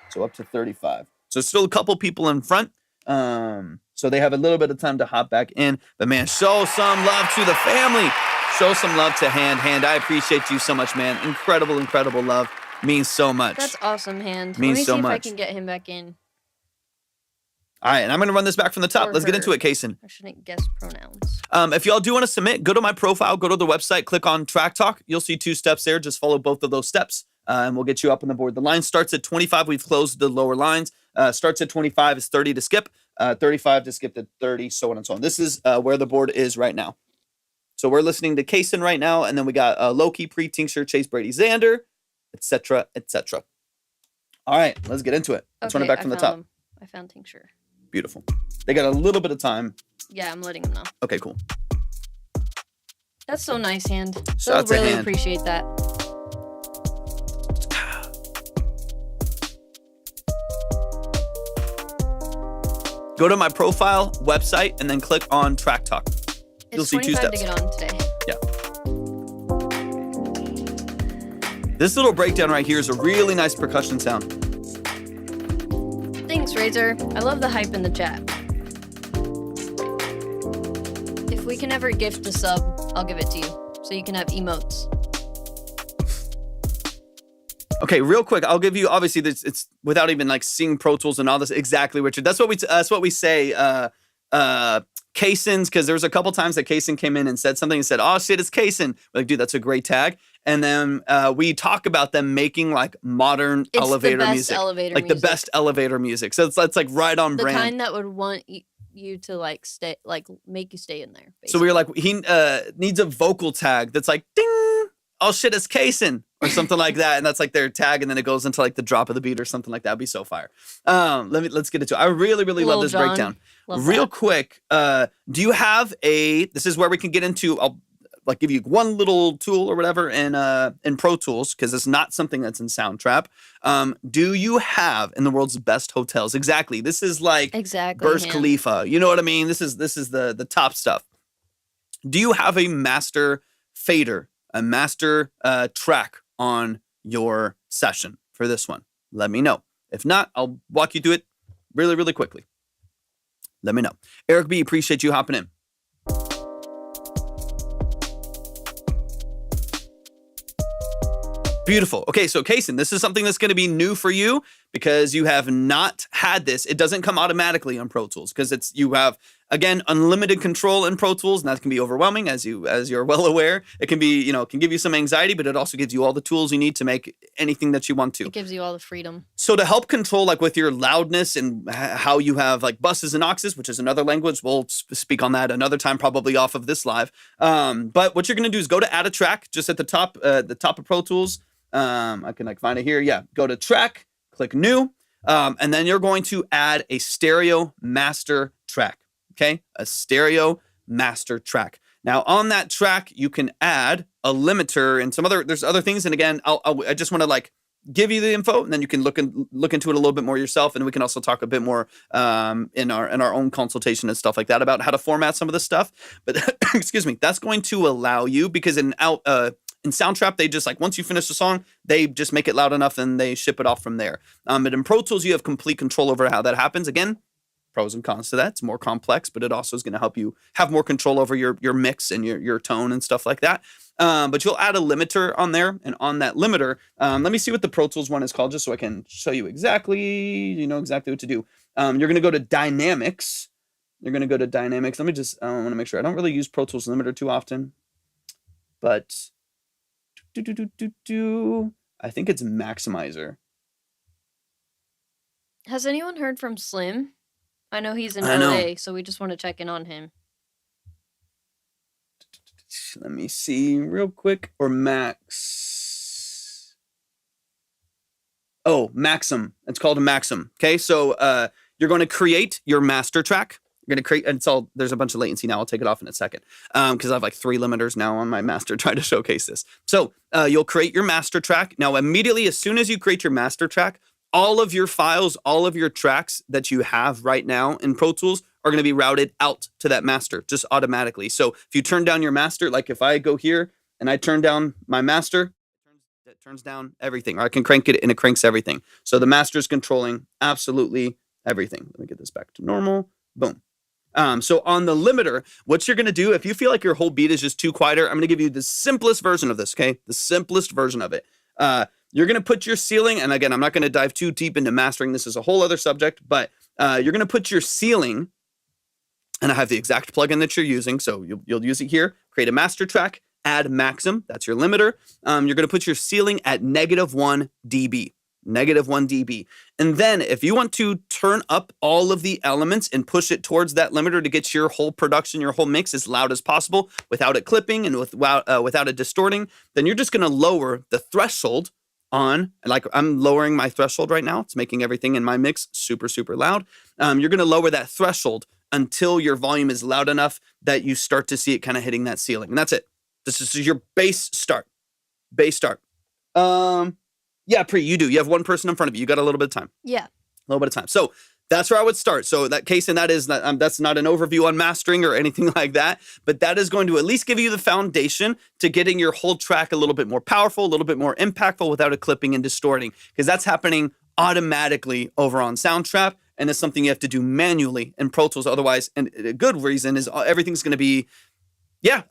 So up to 35. So still a couple people in front. So they have a little bit of time to hop back in. But man, show some love to the family. Show some love to Hand. Hand, I appreciate you so much, man. Incredible love. Means so much. That's awesome, Hand. Means Let me so see if I much. can get him back in. All right, and I'm going to run this back from the top. Or Let's get her. into it, Kaysen. I shouldn't guess pronouns. If y'all do want to submit, go to my profile, go to the website, click on Track Talk. You'll see 2 steps there. Just follow both of those steps, and we'll get you up on the board. The line starts at 25. We've closed the lower lines. Starts at 25 is 30 to skip, 35 to skip to 30, so on and so on. This is where the board is right now. So we're listening to Kaysen right now, and then we got Loki, Pre-Tincture, Chase Brady, Xander, etc., etc. All right, let's get into it. Let's run it back from the top. I found Tincture. Beautiful. They got a little bit of time. Yeah, I'm letting him know. Okay, cool. That's so nice, Hand. Shout out to really Hand. appreciate that. Go to my profile, website, and then click on Track Talk. You'll It's see 2 25 steps. to get on today. This little breakdown right here is a really nice percussion sound. Thanks, Razor. I love the hype in the chat. If we can ever gift a sub, I'll give it to you. So you can have emotes. Okay, real quick, I'll give you, obviously, this, it's without even like seeing Pro Tools and all this, exactly, Richard. That's what we say, Kaysen's, because there was a couple times that Kaysen came in and said something and said, oh shit, it's Kaysen. We're like, dude, that's a great tag. And then we talk about them making like modern elevator the best music. elevator like music. the best elevator music. So it's like right on The brand. kind that would want you to like stay, like make you stay in there. So we were like, he needs a vocal tag that's like, ding, oh shit, it's Kaysen, or something like that. And that's like their tag. And then it goes into like the drop of the beat or something like that. It'd be so fire. Let's get into it. I really love Lil this Jon. breakdown. Love Real that. quick, do you have this is where we can get into, I'll like give you one little tool or whatever in Pro Tools, because it's not something that's in Soundtrap. Do you have in the world's best hotels? Exactly. This is like Exactly. Burj Hand. Khalifa. You know what I mean? This is the top stuff. Do you have a master fader, a master track on your session for this one? Let me know. If not, I'll walk you through it really quickly. Let me know. Eric B, appreciate you hopping in. Beautiful. Okay, so Kaysen, this is something that's going to be new for you, because you have not had this. It doesn't come automatically on Pro Tools because you have, again, unlimited control in Pro Tools, and that can be overwhelming, as you're well aware. It can be, it can give you some anxiety, but it also gives you all the tools you need to make anything that you want to. It gives you all the freedom. So to help control, like with your loudness and how you have like buses and auxes, which is another language, we'll speak on that another time, probably off of this live. But what you're gonna do is go to add a track, just at the top of Pro Tools. I can like find it here. Yeah, go to track, click new, and then you're going to add a stereo master track. Okay, a stereo master track. Now on that track, you can add a limiter and there's other things. And again, I just want to like give you the info, and then you can look into it a little bit more yourself. And we can also talk a bit more in our own consultation and stuff like that about how to format some of this stuff. But excuse me, that's going to allow you, because in Soundtrap, they just like, once you finish the song, they just make it loud enough and they ship it off from there. But in Pro Tools, you have complete control over how that happens. Again, pros and cons to that. It's more complex, but it also is going to help you have more control over your mix and your tone and stuff like that. But you'll add a limiter on there, and on that limiter, let me see what the Pro Tools one is called, just so I can show you exactly, exactly what to do. You're going to go to Dynamics. Let me just, I want to make sure. I don't really use Pro Tools limiter too often, but I think it's Maximizer. Has anyone heard from Slim? I know he's in LA, so we just want to check in on him. Let me see real quick. Or Max. Oh, Maxim. It's called a Maxim. Okay, so you're going to create your master track. You're going to create, and there's a bunch of latency now. I'll take it off in a second because I have like 3 limiters now on my master trying to showcase this. So you'll create your master track. Now, immediately, as soon as you create your master track, all of your files, all of your tracks that you have right now in Pro Tools are going to be routed out to that master just automatically. So if you turn down your master, like if I go here and I turn down my master, it turns down everything. Or I can crank it and it cranks everything. So the master is controlling absolutely everything. Let me get this back to normal. Boom. So on the limiter, what you're going to do, if you feel like your whole beat is just too quieter, I'm going to give you the simplest version of this, okay? The simplest version of it. You're going to put your ceiling, and again, I'm not going to dive too deep into mastering. This is a whole other subject, but you're going to put your ceiling, and I have the exact plugin that you're using, so you'll use it here. Create a master track, add Maxim, that's your limiter. You're going to put your ceiling at -1 dB. -1 dB. And then if you want to turn up all of the elements and push it towards that limiter to get your whole production, your whole mix as loud as possible without it clipping and without it distorting, then you're just going to lower the threshold on, like I'm lowering my threshold right now. It's making everything in my mix super, super loud. You're going to lower that threshold until your volume is loud enough that you start to see it kind of hitting that ceiling. And that's it. This is your bass start. Yeah, Pri, you do. You have one person in front of you. You got a little bit of time. Yeah. A little bit of time. So that's where I would start. So that's not an overview on mastering or anything like that, but that is going to at least give you the foundation to getting your whole track a little bit more powerful, a little bit more impactful without it clipping and distorting, because that's happening automatically over on Soundtrap, and it's something you have to do manually in Pro Tools. Otherwise, and a good reason is everything's going to be, yeah,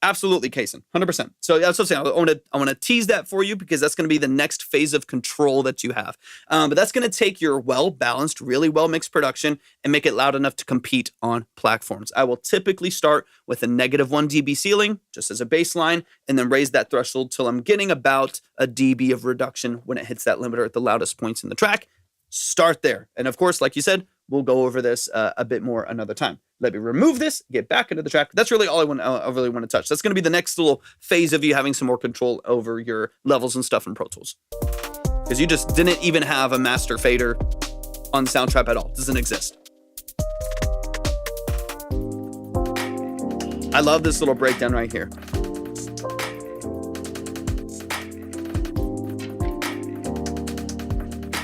absolutely, Kason, 100%. So that's what I'm saying. I want to tease that for you because that's going to be the next phase of control that you have. But that's going to take your well-balanced, really well-mixed production and make it loud enough to compete on platforms. I will typically start with a -1 dB ceiling, just as a baseline, and then raise that threshold till I'm getting about a dB of reduction when it hits that limiter at the loudest points in the track. Start there. And of course, like you said, we'll go over this a bit more another time. Let me remove this, get back into the track. That's really all I really want to touch. That's going to be the next little phase of you having some more control over your levels and stuff in Pro Tools. Because you just didn't even have a master fader on Soundtrap at all. It doesn't exist. I love this little breakdown right here.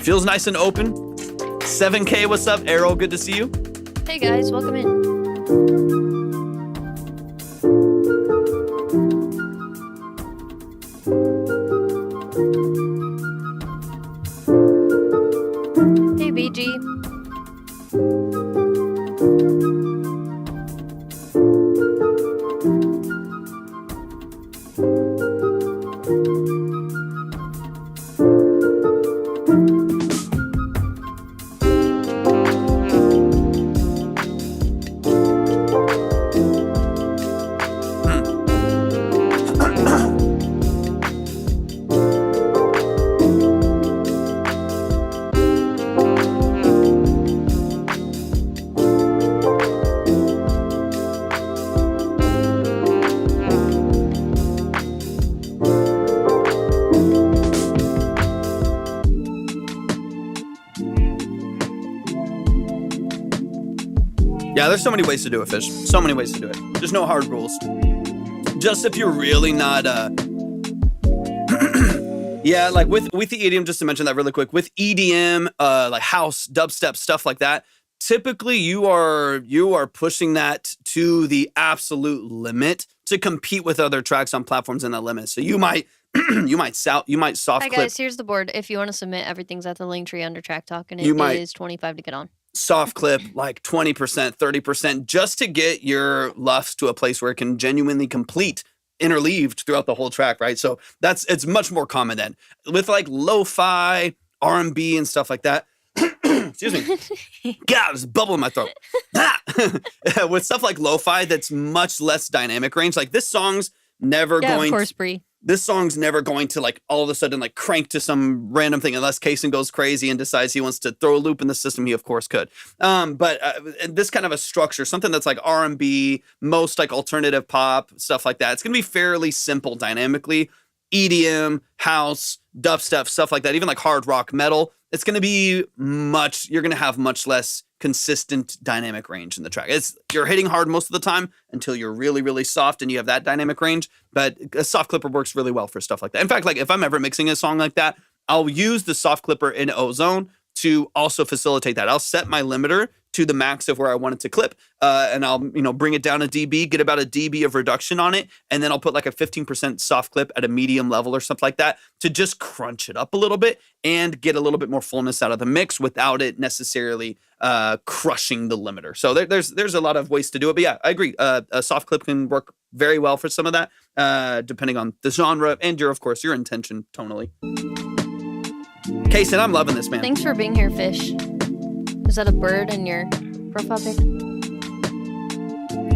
Feels nice and open. 7K, what's up? Arrow, good to see you. Hey guys, welcome in. Hey BG. Yeah, there's so many ways to do it, Fish. So many ways to do it. There's no hard rules. Just if you're really not, yeah, like with the EDM, just to mention that really quick, with EDM, like house, dubstep, stuff like that, typically you are pushing that to the absolute limit to compete with other tracks on platforms in that limit. So you might soft Hi clip. guys, here's the board. If you want to submit, everything's at the link tree under Track Talk, and it is $25 to get on. Soft clip like 20%, 30%, just to get your LUFs to a place where it can genuinely complete interleaved throughout the whole track, right? So it's much more common then. With like lo-fi, R&B and stuff like that. Excuse me. God, there's a bubble in my throat. With stuff like lo-fi that's much less dynamic range, like this song's never going... of course, Bree. This song's never going to like all of a sudden like crank to some random thing unless Kaysen goes crazy and decides he wants to throw a loop in the system. He of course could. But this kind of a structure, something that's like R&B, most like alternative pop, stuff like that. It's going to be fairly simple dynamically. EDM, house, dubstep, stuff like that. Even like hard rock, metal. It's going to be you're going to have much less consistent dynamic range in the track. You're hitting hard most of the time until you're really, really soft and you have that dynamic range. But a soft clipper works really well for stuff like that. In fact, like if I'm ever mixing a song like that, I'll use the soft clipper in Ozone to also facilitate that. I'll set my limiter to the max of where I want it to clip, and I'll bring it down a dB, get about a dB of reduction on it, and then I'll put like a 15% soft clip at a medium level or something like that to just crunch it up a little bit and get a little bit more fullness out of the mix without it necessarily crushing the limiter. So there's a lot of ways to do it, but yeah, I agree. A soft clip can work very well for some of that, depending on the genre and of course your intention tonally. Kaysen, I'm loving this, man. Thanks for being here, Fish. Is that a bird in your profile pic?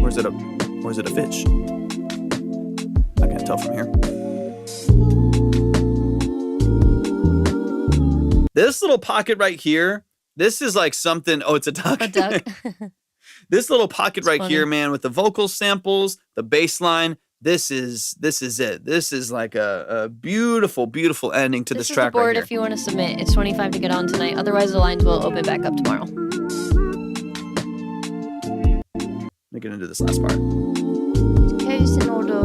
Or is it a fish? I can't tell from here. This little pocket right here, this is like something. Oh, it's a duck. A duck. This little pocket right funny. here, man, with the vocal samples, the bass line. This is it. This is like a beautiful, beautiful ending to this track This is the board right here. if you want to submit. It's $25 to get on tonight. Otherwise, the lines will open back up tomorrow. Let me get into this last part.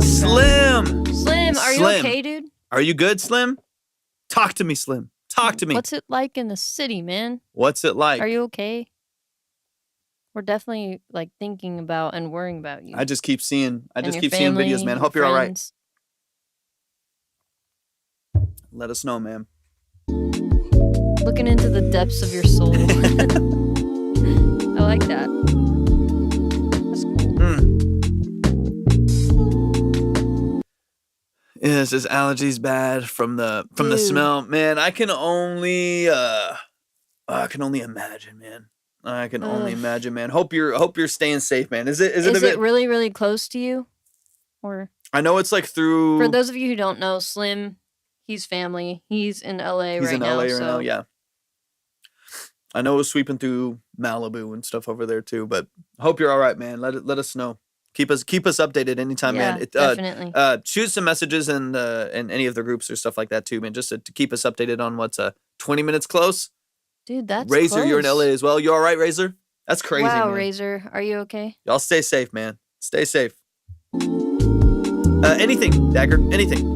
Slim, Slim! are you Slim. okay, dude? Are you good, Slim? Talk to me, Slim. Talk to me. What's it like in the city, man? What's it like? Are you okay? We're definitely like thinking about and worrying about you. I just keep seeing and your seeing family, videos, man. your Hope you're all right. friends. Let us know, man. Looking into the depths of your soul. I like that. That's cool. Yes, his allergies bad from the smell. Man, I can only imagine, man. I can only imagine, man. Hope you're staying safe, man. Is it really, really close to you? Or I know it's like through. For those of you who don't know, Slim, he's family. He's in LA right now. He's in LA right now, yeah. I know it was sweeping through Malibu and stuff over there too, but hope you're all right, man. Let us know. Keep us updated anytime, yeah, man. Definitely. Shoot some messages in any of the groups or stuff like that too, man. Just to keep us updated on what's 20 minutes close. Dude, that's Razor, close. you're in LA as well. You all right, Razor? That's crazy, wow, man. Razor, are you okay? Y'all stay safe, man. Stay safe. Anything, Dagger, anything.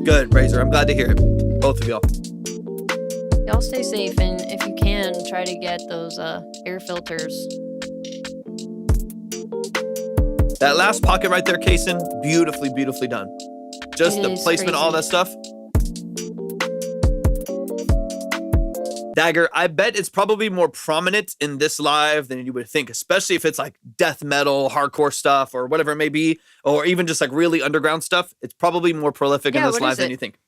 Good, Razor. I'm glad to hear it. Both of y'all. Y'all stay safe, and if you can, try to get those air filters. That last pocket right there, Kaysen, beautifully, beautifully done. Just the placement, all that stuff. Dagger, I bet it's probably more prominent in this live than you would think, especially if it's like death metal, hardcore stuff, or whatever it may be, or even just like really underground stuff. It's probably more prolific in this live than you think.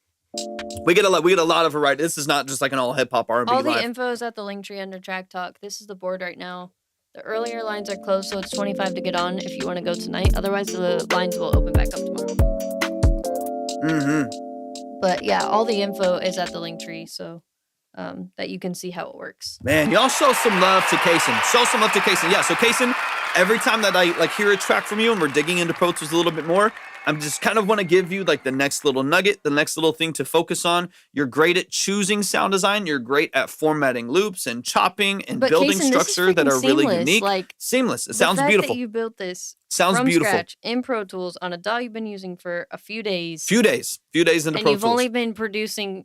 We get a lot of variety. This is not just like an all hip hop R&B All the live. info is at the link tree under Track Talk. This is the board right now. The earlier lines are closed, so it's $25 to get on if you want to go tonight. Otherwise, the lines will open back up tomorrow. Mm-hmm. But yeah, all the info is at the link tree, so that you can see how it works. Man, y'all show some love to Kaysen. Show some love to Kaysen. Yeah, so Kaysen, every time that I like hear a track from you and we're digging into Pro Tools a little bit more, I'm just kind of want to give you like the next little nugget, the next little thing to focus on. You're great at choosing sound design. You're great at formatting loops and chopping and building structure that are really unique. Like, seamless. It sounds beautiful. That you built this sounds from beautiful. Scratch in Pro Tools on a DAW you've been using for a few days. Few days into Pro Tools. And you've only been producing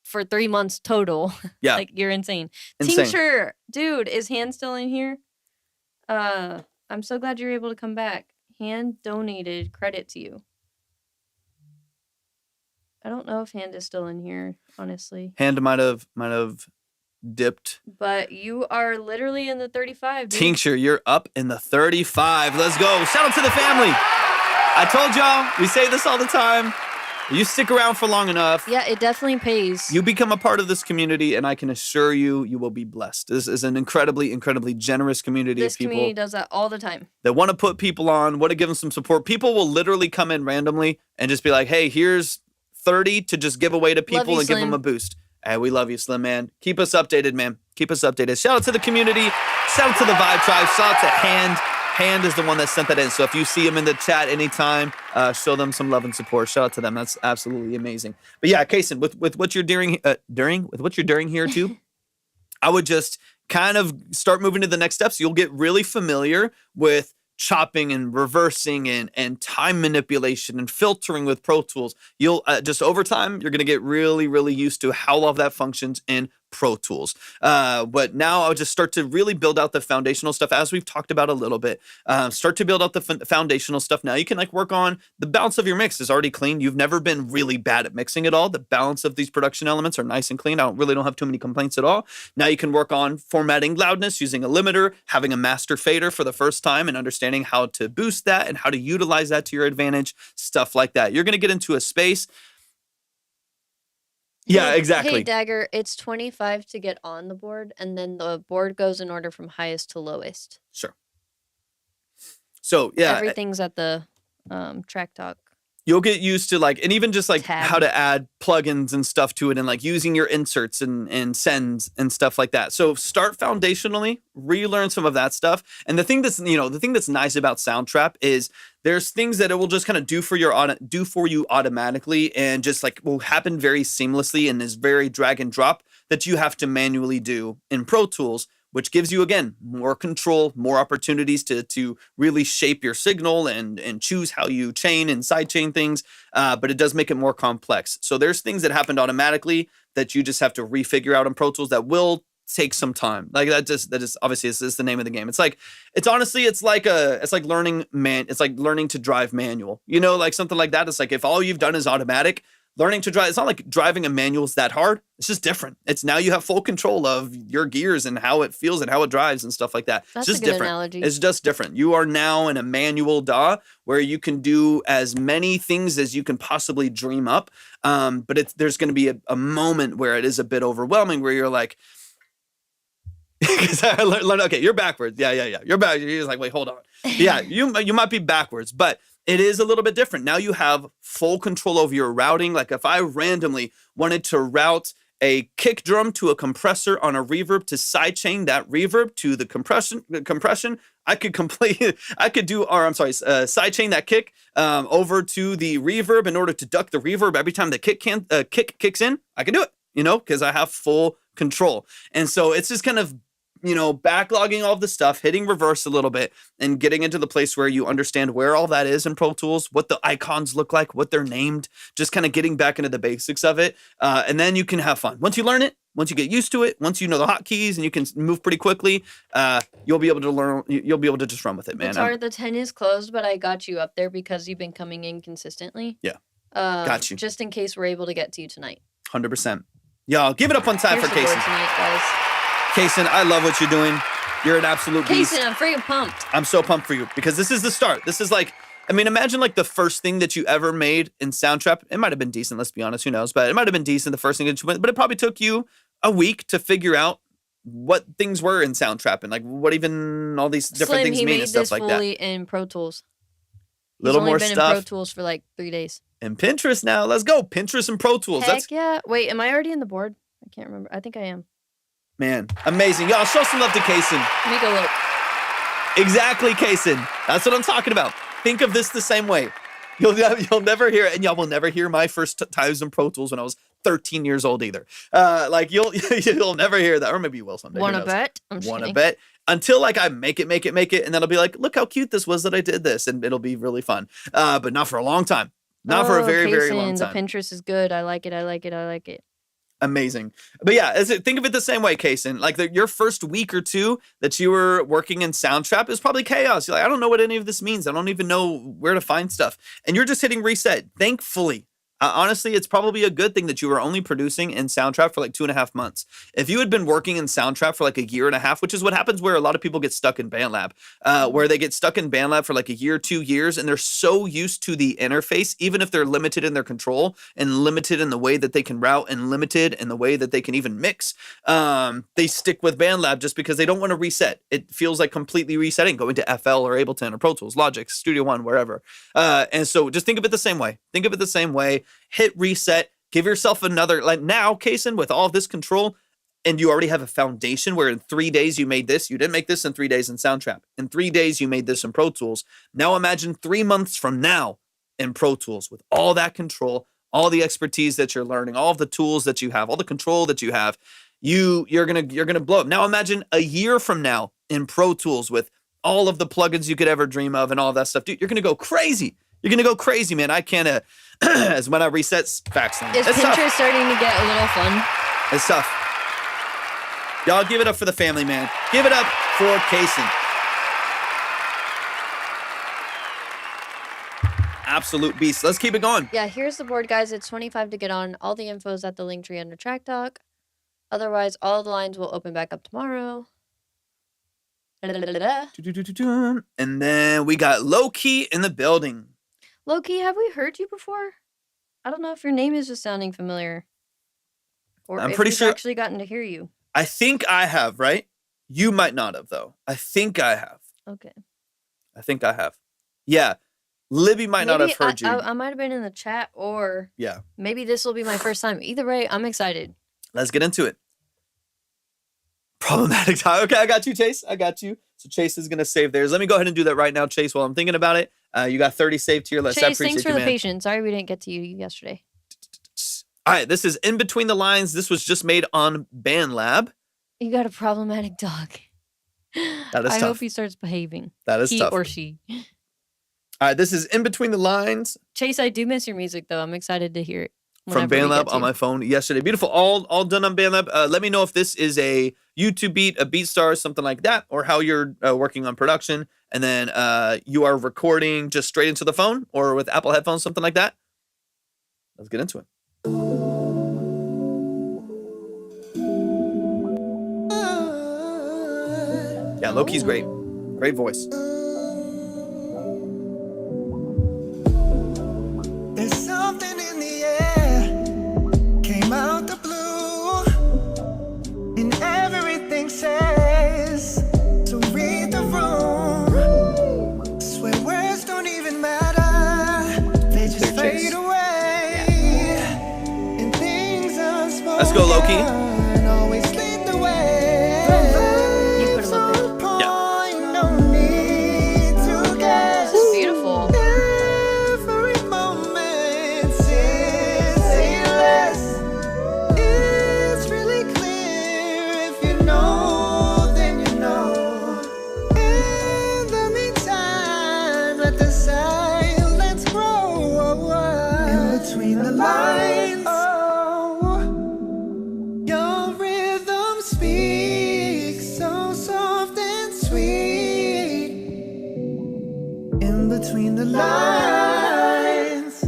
for 3 months total. Yeah. Like, you're insane. Tincture, dude, is Han still in here? I'm so glad you're able to come back. Han donated credit to you. I don't know if Hand is still in here, honestly. Hand might have dipped. But you are literally in the 35, dude. Tincture, you're up in the 35. Let's go. Shout out to the family. I told y'all, we say this all the time. You stick around for long enough. Yeah, it definitely pays. You become a part of this community, and I can assure you, you will be blessed. This is an incredibly, incredibly generous community of people. This community does that all the time. That want to put people on, want to give them some support. People will literally come in randomly and just be like, hey, here's 30 to just give away to people and give them a boost. Hey, we love you, Slim, man. Keep us updated, man. Keep us updated. Shout out to the community. Shout out to the Vibe Tribe. Shout out to Hand. Hand is the one that sent that in. So if you see him in the chat anytime, show them some love and support. Shout out to them. That's absolutely amazing. But yeah, Kaysen, with what you're doing here too, I would just kind of start moving to the next steps. You'll get really familiar with chopping and reversing and time manipulation and filtering with Pro Tools. You'll just over time, you're going to get really, really used to how all of that functions in Pro Tools. But now I'll just start to really build out the foundational stuff as we've talked about a little bit. Start to build out the foundational stuff. Now you can like work on the balance of your mix is already clean. You've never been really bad at mixing at all. The balance of these production elements are nice and clean. I don't have too many complaints at all. Now you can work on formatting loudness using a limiter, having a master fader for the first time and understanding how to boost that and how to utilize that to your advantage, stuff like that. You're going to get into a space. Yeah, exactly. Hey, Dagger, it's 25 to get on the board, and then the board goes in order from highest to lowest. Sure. So, yeah. Everything's at the track talk. You'll get used to like, and even just like tab. how to add plugins and stuff to it and like using your inserts and sends and stuff like that. So start foundationally, relearn some of that stuff. And the thing that's nice about Soundtrap is there's things that it will just kind of do for you automatically and just like will happen very seamlessly and is very drag and drop that you have to manually do in Pro Tools, which gives you, again, more control, more opportunities to really shape your signal and choose how you chain and sidechain things, but it does make it more complex. So there's things that happened automatically that you just have to refigure out in Pro Tools that will take some time. Like that is obviously this is the name of the game. It's like learning to drive manual. You know, like something like that. It's like if all you've done is automatic, learning to drive, it's not like driving a manual is that hard. It's just different. It's now you have full control of your gears and how it feels and how it drives and stuff like that. That's it's just a good different. Analogy. It's just different. You are now in a manual DAW where you can do as many things as you can possibly dream up. But there's going to be a moment where it is a bit overwhelming where you're like, because I learned, okay, you're backwards. Yeah. You're back. You're like, wait, hold on. Yeah, you might be backwards, but it is a little bit different. Now you have full control over your routing. Like if I randomly wanted to route a kick drum to a compressor on a reverb to sidechain that reverb to the compression, I could sidechain that kick over to the reverb in order to duck the reverb every time the kick kicks in. I can do it, because I have full control. And so it's just kind of backlogging all of the stuff, hitting reverse a little bit, and getting into the place where you understand where all that is in Pro Tools, what the icons look like, what they're named, just kind of getting back into the basics of it. And then you can have fun. Once you learn it, once you get used to it, once you know the hotkeys and you can move pretty quickly, you'll be able to just run with it, man. Sorry, the 10 is closed, but I got you up there because you've been coming in consistently. Yeah. Got you. Just in case we're able to get to you tonight. 100%. Y'all, give it up on time for Kaysen. Tonight, guys. Kaysen, I love what you're doing. You're an absolute beast. Kaysen, I'm freaking pumped. I'm so pumped for you because this is the start. This is like, imagine like the first thing that you ever made in Soundtrap. It might have been decent, let's be honest, who knows, but it might have been decent, the first thing that you made, but it probably took you a week to figure out what things were in Soundtrap and like what even all these different things mean and stuff like that. He made this fully in Pro Tools. He's only been in Pro Tools for like 3 days. And Pinterest now, let's go. Pinterest and Pro Tools. Heck yeah. Wait, am I already in the board? I can't remember. I think I am. Man, amazing. Y'all, show some love to Kaysen. Let me go look. Exactly, Kason. That's what I'm talking about. Think of this the same way. You'll never hear it, and y'all will never hear my first times in Pro Tools when I was 13 years old either. Like you'll never hear that, or maybe you will someday. Wanna bet? Wanna bet? Until like I make it, and then I'll be like, look how cute this was that I did this, and it'll be really fun. But not for a long time. Not for a very, very long time. The Pinterest is good. I like it. Amazing. But yeah, think of it the same way, Kason. Like your first week or two that you were working in Soundtrap is probably chaos. You're like, I don't know what any of this means. I don't even know where to find stuff. And you're just hitting reset. Thankfully. Honestly, it's probably a good thing that you were only producing in Soundtrap for like 2.5 months. If you had been working in Soundtrap for like 1.5 years, which is what happens where a lot of people get stuck in BandLab, where they get stuck in BandLab for like 1 year, 2 years, and they're so used to the interface, even if they're limited in their control and limited in the way that they can route and limited in the way that they can even mix, they stick with BandLab just because they don't want to reset. It feels like completely resetting, going to FL or Ableton or Pro Tools, Logic, Studio One, wherever. And so just think of it the same way. Hit reset, give yourself another, like now, Kason, with all this control, and you already have a foundation where in 3 days you made this. You didn't make this in 3 days in Soundtrap. In 3 days, you made this in Pro Tools. Now imagine 3 months from now in Pro Tools with all that control, all the expertise that you're learning, all of the tools that you have, all the control that you have. You're gonna blow up. Now imagine a year from now in Pro Tools with all of the plugins you could ever dream of and all that stuff. Dude, you're gonna go crazy. You're gonna go crazy, man. I can't. As when I reset facts. Is Pinterest starting to get a little fun? It's tough. Y'all give it up for the family, man. Give it up for Kason. Absolute beast. Let's keep it going. Yeah, here's the board, guys. It's 25 to get on. All the info is at the link tree under Track Talk. Otherwise, all the lines will open back up tomorrow. And then we got Low Key in the building. Low-key, have we heard you before? I don't know if your name is just sounding familiar. Or I'm if pretty we've sure actually gotten to hear you. I think I have, right? You might not have, though. I think I have. Okay. I think I have. Yeah. Libby might not have heard you. I might have been in the chat, or maybe this will be my first time. Either way, I'm excited. Let's get into it. Problematic time. Okay, I got you, Chase. I got you. So Chase is going to save theirs. Let me go ahead and do that right now, Chase, while I'm thinking about it. You got 30 saved here. Chase, thanks for the patience. Sorry we didn't get to you yesterday. All right, this is In Between the Lines. This was just made on BandLab. You got a problematic dog. That is tough. I hope he starts behaving. That is tough. He or she. All right, this is In Between the Lines. Chase, I do miss your music, though. I'm excited to hear it. From BandLab on my phone yesterday. Beautiful. All done on BandLab. Let me know if this is a YouTube beat, a BeatStar, something like that, or how you're working on production. And then you are recording just straight into the phone or with Apple headphones, something like that. Let's get into it. Yeah, Loki's great. Great voice. There's something in the air, came out the blue, and everything says to read the room. Swear words don't even matter, they just fade away, and things are spoken. Let's go, Loki. Always lead the way. Between the lines,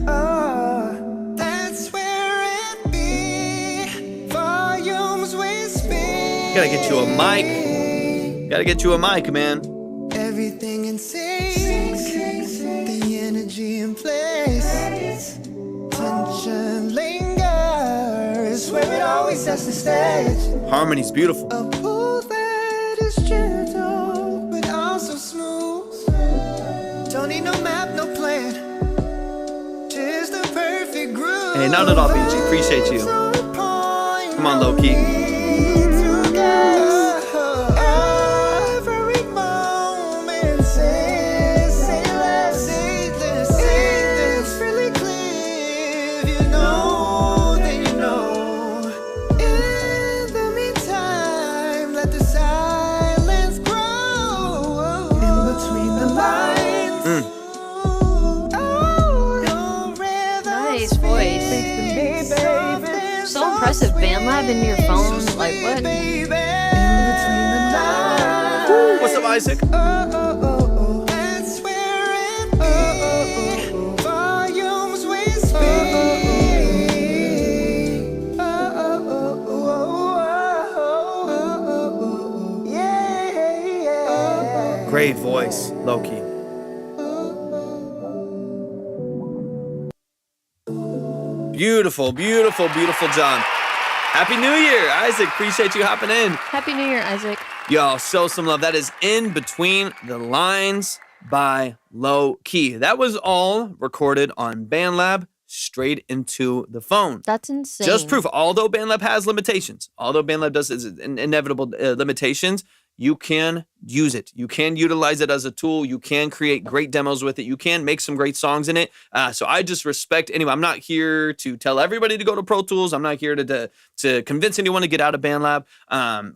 that's where it be. Volumes we speak. Gotta get you a mic. Gotta get you a mic, man. Everything in sync. The energy in place. Tension lingers where it always sets the stage. Harmony's beautiful. A pool that is gentle but also smooth. Don't need no map, no plan. Just the perfect groove. Hey, not at all, BG. Appreciate you. Come on, Loki. impressive. BandLab into your phone, like what? What's up, Isaac? Great voice, low-key. Beautiful, beautiful, beautiful, John. Happy New Year, Isaac. Appreciate you hopping in. Happy New Year, Isaac. Y'all, show some love. That is In Between the Lines by Low Key. That was all recorded on BandLab straight into the phone. That's insane. Just proof. Although BandLab has limitations, although BandLab does inevitable limitations, you can use it. You can utilize it as a tool. You can create great demos with it. You can make some great songs in it. So I just respect, anyway, I'm not here to tell everybody to go to Pro Tools. I'm not here to convince anyone to get out of BandLab.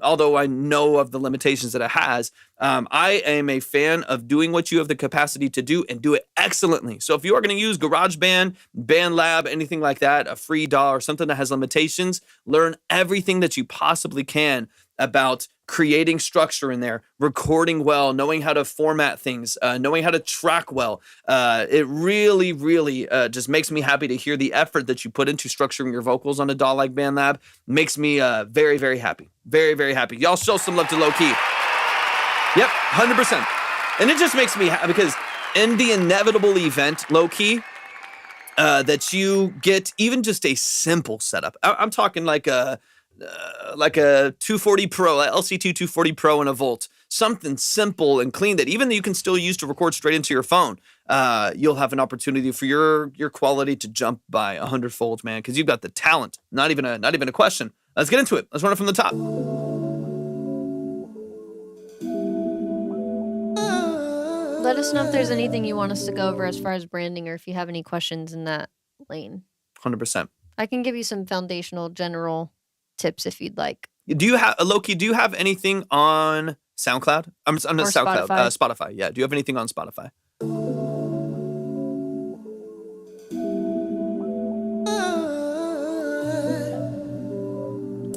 Although I know of the limitations that it has, I am a fan of doing what you have the capacity to do and do it excellently. So if you are going to use GarageBand, BandLab, anything like that, a free DAW or something that has limitations, learn everything that you possibly can about creating structure in there, recording well, knowing how to format things, knowing how to track well. It really, really just makes me happy to hear the effort that you put into structuring your vocals on a DAW like BandLab. Makes me very, very happy. Very, very happy. Y'all show some love to Low Key. Yep, 100%. And it just makes me happy because in the inevitable event, Low Key, that you get even just a simple setup. I'm talking like a 240 Pro, LC2 240 Pro and a Volt. Something simple and clean that even you can still use to record straight into your phone. You'll have an opportunity for your quality to jump by 100-fold, man, because you've got the talent. Not even a question. Let's get into it. Let's run it from the top. Let us know if there's anything you want us to go over as far as branding or if you have any questions in that lane. 100%. I can give you some foundational general tips if you'd like. Do you have Loki? Do you have anything on SoundCloud? I'm not SoundCloud. Spotify. Yeah. Do you have anything on Spotify?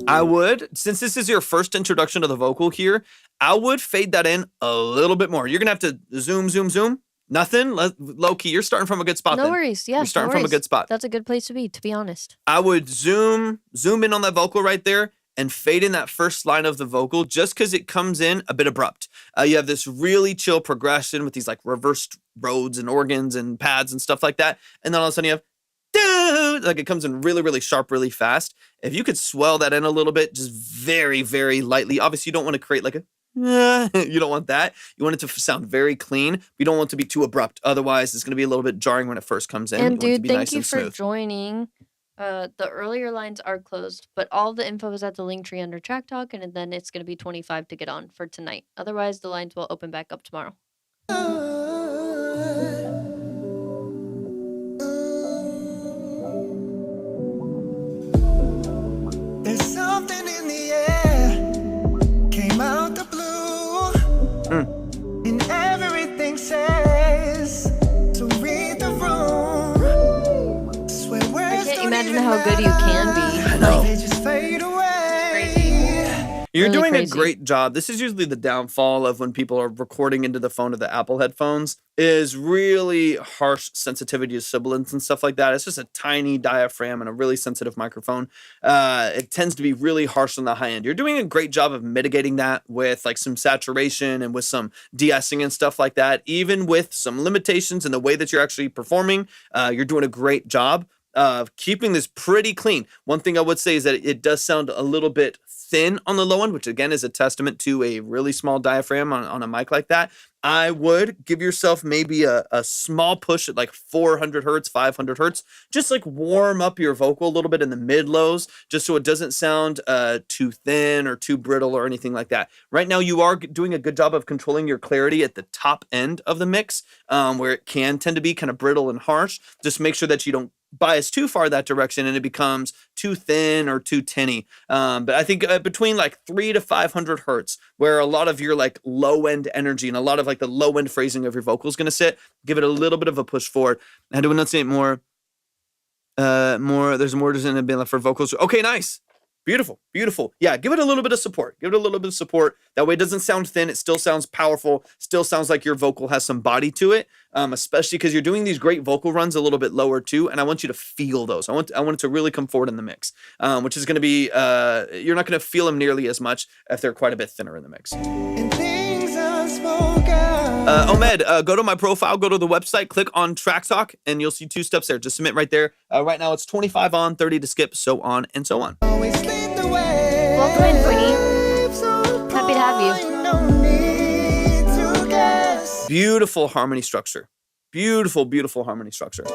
I would, since this is your first introduction to the vocal here, I would fade that in a little bit more. You're gonna have to zoom. Nothing. Low key. You're starting from a good spot. No worries. Yeah. You're starting from a good spot. That's a good place to be honest. I would zoom in on that vocal right there and fade in that first line of the vocal just because it comes in a bit abrupt. You have this really chill progression with these like reversed Rhodes and organs and pads and stuff like that. And then all of a sudden you have like it comes in really, really sharp, really fast. If you could swell that in a little bit, just very, very lightly. Obviously, you don't want to create like a you don't want that. You want it to sound very clean. You don't want it to be too abrupt. Otherwise, it's going to be a little bit jarring when it first comes in. And dude, thank you for joining. The earlier lines are closed, but all the info is at the link tree under Track Talk, and then it's going to be 25 to get on for tonight. Otherwise, the lines will open back up tomorrow. There's something in the air, came out the blue, and everything says to read the room. Swear words I can't imagine how good you can be. I know. they just fade away. You're Really doing crazy. a great job. This is usually the downfall of when people are recording into the phone of the Apple headphones is really harsh sensitivity to sibilance and stuff like that. It's just a tiny diaphragm and a really sensitive microphone. It tends to be really harsh on the high end. You're doing a great job of mitigating that with like some saturation and with some de-essing and stuff like that. Even with some limitations in the way that you're actually performing, you're doing a great job of keeping this pretty clean. One thing I would say is that it does sound a little bit thin on the low end, which again is a testament to a really small diaphragm on a mic like that. I would give yourself maybe a small push at like 400 hertz, 500 hertz, just like warm up your vocal a little bit in the mid lows, just so it doesn't sound too thin or too brittle or anything like that. Right now, you are doing a good job of controlling your clarity at the top end of the mix, where it can tend to be kind of brittle and harsh. Just make sure that you don't bias too far that direction and it becomes too thin or too tinny. But I think between like 300 to 500 hertz, where a lot of your like low end energy and a lot of like the low end phrasing of your vocal is going to sit, give it a little bit of a push forward. I had to enunciate more. There's more in the band for vocals. Okay, nice. Beautiful, beautiful. Yeah, give it a little bit of support. Give it a little bit of support. That way it doesn't sound thin. It still sounds powerful. Still sounds like your vocal has some body to it, especially because you're doing these great vocal runs a little bit lower too, and I want you to feel those. I want it to really come forward in the mix, which is going to be, you're not going to feel them nearly as much if they're quite a bit thinner in the mix. Omed, go to my profile, go to the website, click on Track Talk, and you'll see 2 steps there. Just submit right there. Right now it's 25 on, 30 to skip, so on and so on. Welcome in, Queenie. Happy to have you. Beautiful harmony structure. Beautiful, beautiful harmony structure.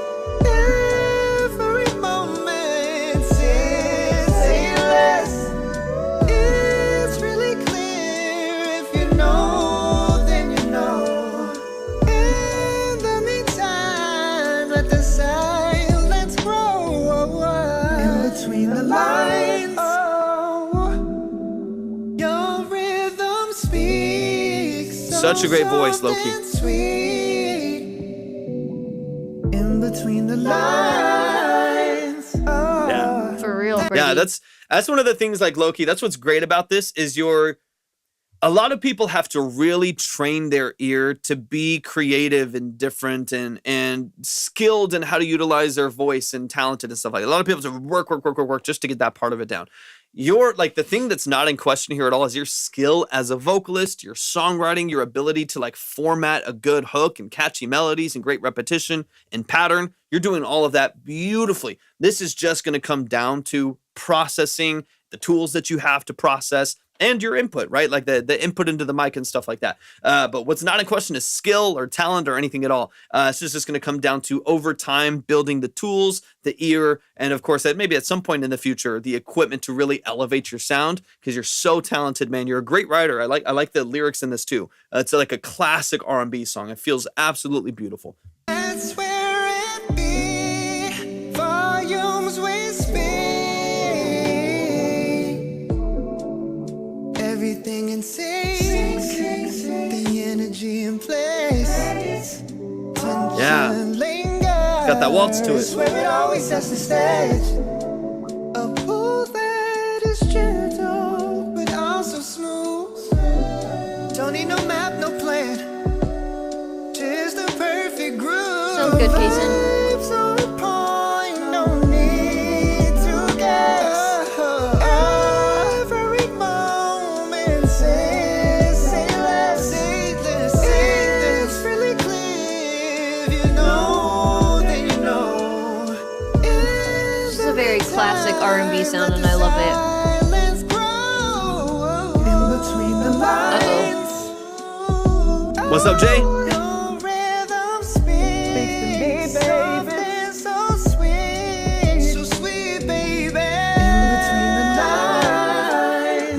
Such a great voice, Loki. In between the lines. Yeah. For real, Brady. Yeah, that's one of the things like Loki. That's what's great about this is a lot of people have to really train their ear to be creative and different and skilled in how to utilize their voice and talented and stuff like that. A lot of people have to work just to get that part of it down. The thing that's not in question here at all is your skill as a vocalist, your songwriting, your ability to like format a good hook and catchy melodies and great repetition and pattern. You're doing all of that beautifully. This is just going to come down to processing the tools that you have to process and your input, right? Like the input into the mic and stuff like that. But what's not in question is skill or talent or anything at all. It's just going to come down to over time building the tools, the ear, and of course, maybe at some point in the future, the equipment to really elevate your sound because you're so talented, man. You're a great writer. I like the lyrics in this too. It's like a classic R&B song. It feels absolutely beautiful. That's where it be. Volumes we speak. Everything in sync, the energy in place. Yeah, got that waltz to it. Where it always sets the stage. A pool that is gentle, but also smooth. Don't need no map, no plan. Just the perfect groove. So good, Jason. Classic R&B sound, and I love it. Uh-oh. What's up, Jay?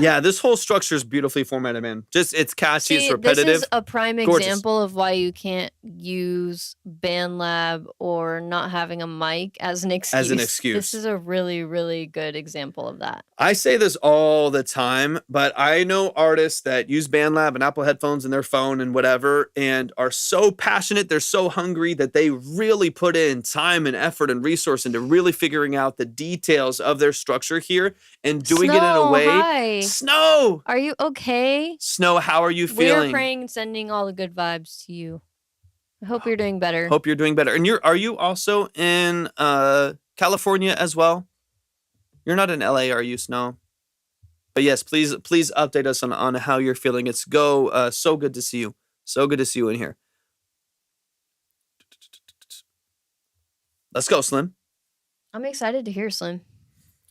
Yeah, this whole structure is beautifully formatted, man. It's catchy, it's repetitive. This is a prime example of why you can't use BandLab or not having a mic as an excuse. This is a really, really good example of that. I say this all the time, but I know artists that use BandLab and Apple headphones and their phone and whatever, and are so passionate, they're so hungry that they really put in time and effort and resource into really figuring out the details of their structure here and doing it in a way. Hi. Snow! Are you okay? Snow, how are you feeling? We're praying and sending all the good vibes to you. I hope you're doing better. Hope you're doing better. And are you also in California as well? You're not in LA, are you, Snow? But yes, please update us on how you're feeling. It's so good to see you. So good to see you in here. Let's go, Slim. I'm excited to hear Slim.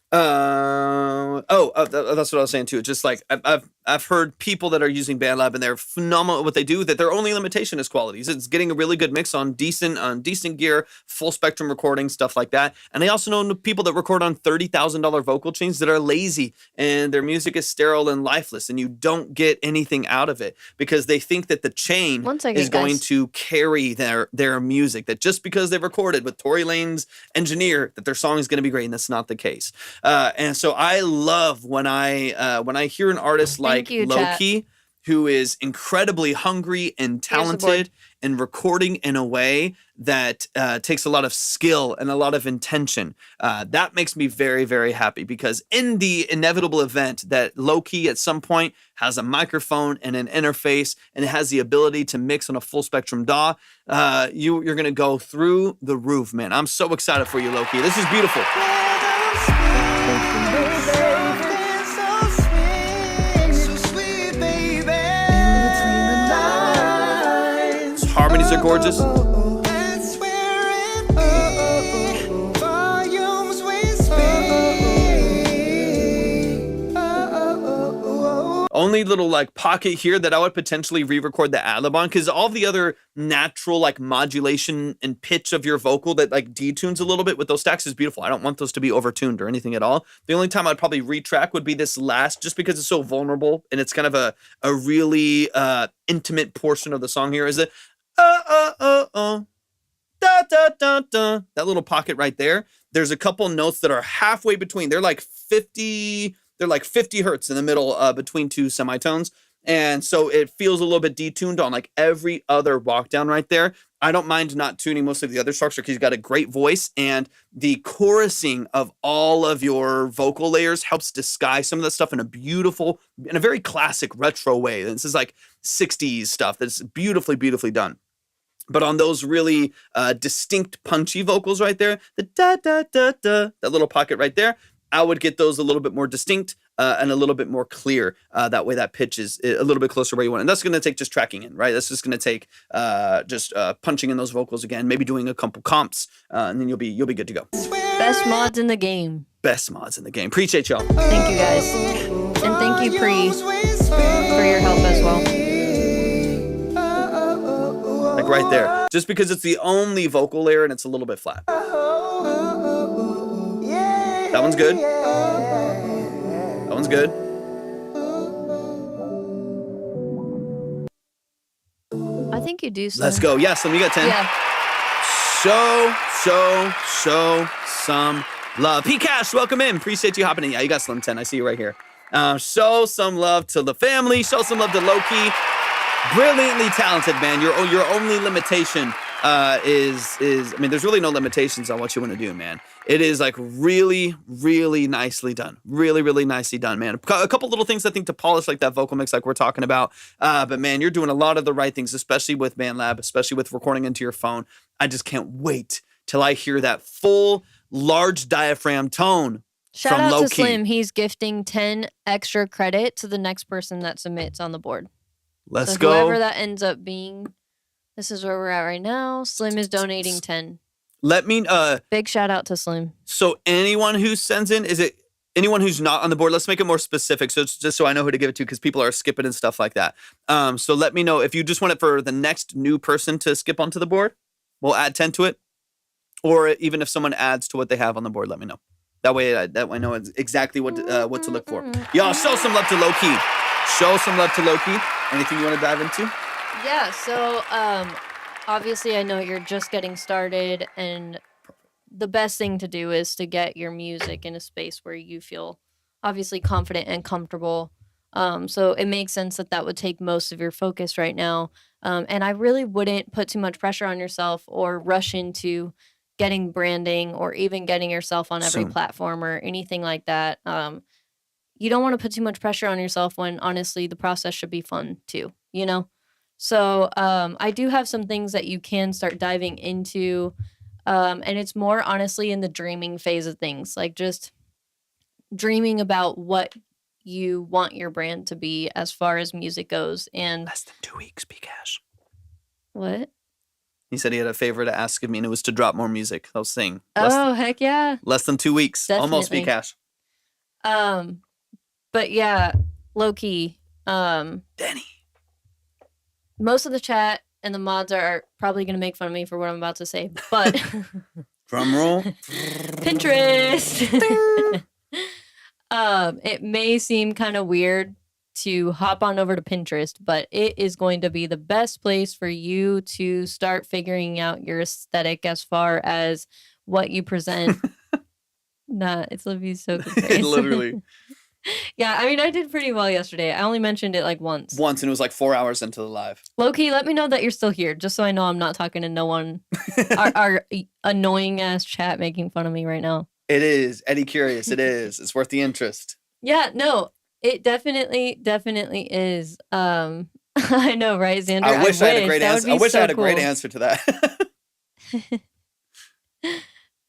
That's what I was saying too. Just like I've heard people that are using BandLab and they're phenomenal at what they do, that their only limitation is quality. It's getting a really good mix on decent gear, full spectrum recording, stuff like that. And I also know people that record on $30,000 vocal chains that are lazy and their music is sterile and lifeless and you don't get anything out of it because they think that the chain is going to carry their music, that just because they've recorded with Tory Lane's engineer that their song is going to be great, and that's not the case. And so I love when I hear an artist like Loki who is incredibly hungry and talented and recording in a way that takes a lot of skill and a lot of intention. That makes me very, very happy, because in the inevitable event that Low-Key at some point has a microphone and an interface and it has the ability to mix on a full spectrum DAW, you're going to go through the roof, man. I'm so excited for you, Low-Key. This is beautiful. Harmonies are gorgeous. Only little like pocket here that I would potentially re-record the ad-lib on, because all the other natural like modulation and pitch of your vocal that like detunes a little bit with those stacks is beautiful. I don't want those to be overtuned or anything at all. The only time I'd probably retrack would be this last, just because it's so vulnerable and it's kind of a really intimate portion of the song here. Is it da da da da, that little pocket right there? There's a couple notes that are halfway between. They're like 50 hertz in the middle between two semitones. And so it feels a little bit detuned on like every other walk down right there. I don't mind not tuning most of the other structure because he's got a great voice, and the chorusing of all of your vocal layers helps disguise some of that stuff in a very classic retro way. This is like 60s stuff that's beautifully, beautifully done. But on those really distinct punchy vocals right there, the da da da da, that little pocket right there, I would get those a little bit more distinct and a little bit more clear. That way that pitch is a little bit closer where you want. And that's going to take just tracking in, right? That's just going to take just punching in those vocals again, maybe doing a couple comps, and then you'll be good to go. Best mods in the game. Best mods in the game. Appreciate y'all. Thank you guys. And thank you, Pri, for your help as well. Like right there. Just because it's the only vocal layer and it's a little bit flat. That one's good. That one's good. I think you do, Slim. Let's go. Yeah, Slim, you got 10. Yeah. Show some love. P-Cash, welcome in. Appreciate you hopping in. Yeah, you got Slim 10. I see you right here. Show some love to the family. Show some love to Low-Key. Brilliantly talented, man. Your only limitation is I mean, there's really no limitations on what you want to do, man. It is like really, really nicely done. Really, really nicely done, man. A couple little things I think to polish, like that vocal mix, like we're talking about. But man, you're doing a lot of the right things, especially with BandLab, especially with recording into your phone. I just can't wait till I hear that full, large diaphragm tone. Shout out to Slim. He's gifting 10 extra credit to the next person that submits on the board. Let's so go. Whoever that ends up being, this is where we're at right now. Slim is donating 10. Let me big shout out to Slim. So anyone who sends in, is it anyone who's not on the board? Let's make it more specific, so it's just so I know who to give it to, because people are skipping and stuff like that. So let me know if you just want it for the next new person to skip onto the board. We'll add 10 to it, or even if someone adds to what they have on the board, let me know. That way I know exactly what to look for. Y'all, show some love to Low-Key. Show some love to Low-Key. Anything you want to dive into? Yeah, so obviously I know you're just getting started, and the best thing to do is to get your music in a space where you feel obviously confident and comfortable. So it makes sense that would take most of your focus right now. And I really wouldn't put too much pressure on yourself or rush into getting branding or even getting yourself on every platform or anything like that. You don't want to put too much pressure on yourself when honestly the process should be fun too, you know? So I do have some things that you can start diving into. And it's more honestly in the dreaming phase of things, like just dreaming about what you want your brand to be as far as music goes. And less than 2 weeks, P-Cash. What? He said he had a favor to ask of me, and it was to drop more music. I was saying. Heck yeah. Less than 2 weeks. Definitely. Almost, P-Cash. But yeah, Low-Key. Danny. Most of the chat and the mods are probably going to make fun of me for what I'm about to say, but drum roll. Pinterest. It may seem kind of weird to hop on over to Pinterest, but it is going to be the best place for you to start figuring out your aesthetic as far as what you present. It's literally so good. Literally. Yeah, I mean, I did pretty well yesterday. I only mentioned it like once. Once, and it was like 4 hours into the live. Low-key, let me know that you're still here, just so I know I'm not talking to no one. our annoying ass chat making fun of me right now. It is. Eddie Curious, it is. It's worth the interest. Yeah, no, it definitely is. I know, right, Xander? I wish I had a great answer. I wish I had a great cool. answer to that.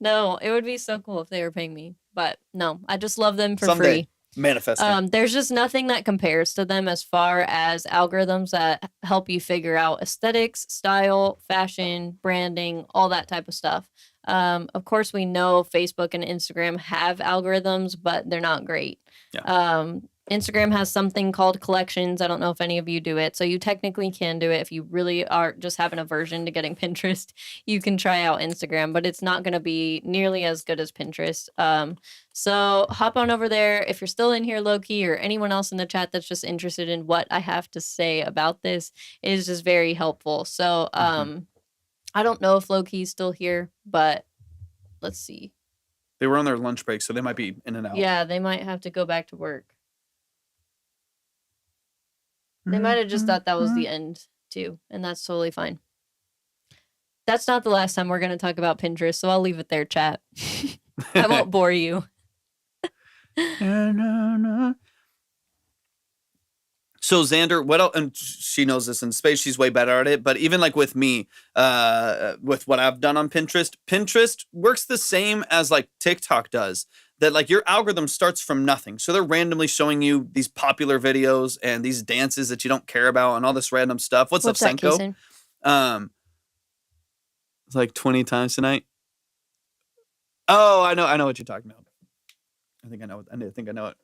No, it would be so cool if they were paying me. But no, I just love them for Someday. free. Manifesting. There's just nothing that compares to them as far as algorithms that help you figure out aesthetics, style, fashion, branding, all that type of stuff. Of course, we know Facebook and Instagram have algorithms, but they're not great. Yeah. Instagram has something called collections. I don't know if any of you do it. So you technically can do it. If you really are just have an aversion to getting Pinterest, you can try out Instagram, but it's not going to be nearly as good as Pinterest. So hop on over there. If you're still in here, Loki, or anyone else in the chat that's just interested in what I have to say about this, it is just very helpful. So I don't know if Loki's still here, but let's see. They were on their lunch break, so they might be in and out. Yeah, they might have to go back to work. They might have just thought that was the end, too, and that's totally fine. That's not the last time we're going to talk about Pinterest, so I'll leave it there, chat. I won't bore you. So Xander, what else? And she knows this in space. She's way better at it. But even like with me, with what I've done on Pinterest, Pinterest works the same as like TikTok does. That like your algorithm starts from nothing. So they're randomly showing you these popular videos and these dances that you don't care about and all this random stuff. What's up, Senko? It's like 20 times tonight. Oh, I know what you're talking about. I think I know it.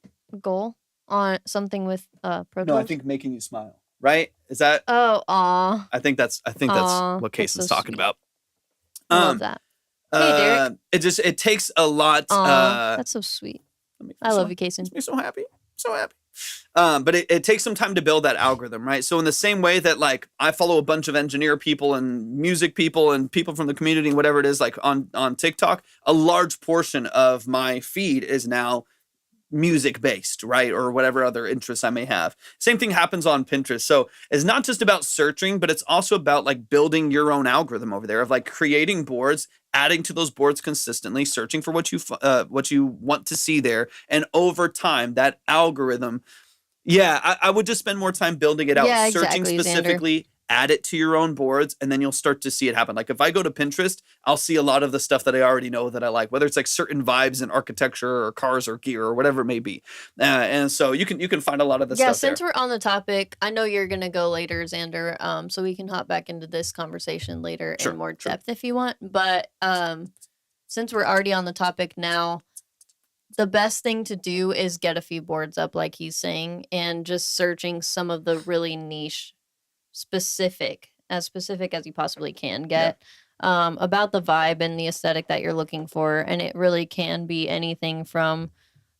Goal on something with Pro Tools? No, I think making you smile. Right? Is that? Oh, aw. I think that's what Cason's so talking about. I love that. Hey, Derek. It takes a lot. That's so sweet. I love you, Kason. Makes me so happy. So happy. But it takes some time to build that algorithm, right? So in the same way that like I follow a bunch of engineer people and music people and people from the community and whatever it is, like on TikTok, a large portion of my feed is now music based, right? Or whatever other interests I may have. Same thing happens on Pinterest. So it's not just about searching, but it's also about like building your own algorithm over there of like creating boards, adding to those boards consistently, searching for what you want to see there. And over time, that algorithm, I would just spend more time building it out, searching specifically, Xander. Add it to your own boards, and then you'll start to see it happen. Like if I go to Pinterest, I'll see a lot of the stuff that I already know that I like, whether it's like certain vibes in architecture or cars or gear or whatever it may be. And so you can find a lot of the stuff. Yeah, since we're on the topic, I know you're gonna go later, Xander. So we can hop back into this conversation later in more depth if you want. But since we're already on the topic now, the best thing to do is get a few boards up, like he's saying, and just searching some of the really niche, specific as you possibly can get about the vibe and the aesthetic that you're looking for. And it really can be anything from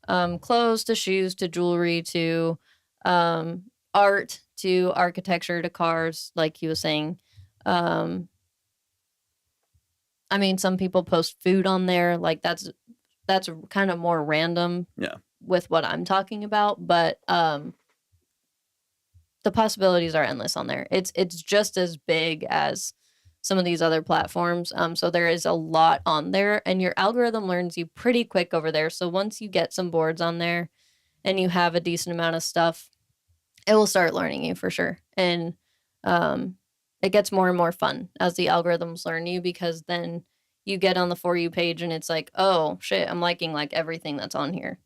clothes to shoes to jewelry to art to architecture to cars, like he was saying. I mean, some people post food on there, like that's kind of more random with what I'm talking about, but the possibilities are endless on there. It's just as big as some of these other platforms. So there is a lot on there, and your algorithm learns you pretty quick over there. So once you get some boards on there and you have a decent amount of stuff, it will start learning you for sure. And it gets more and more fun as the algorithms learn you, because then you get on the For You page and it's like, oh shit, I'm liking like everything that's on here.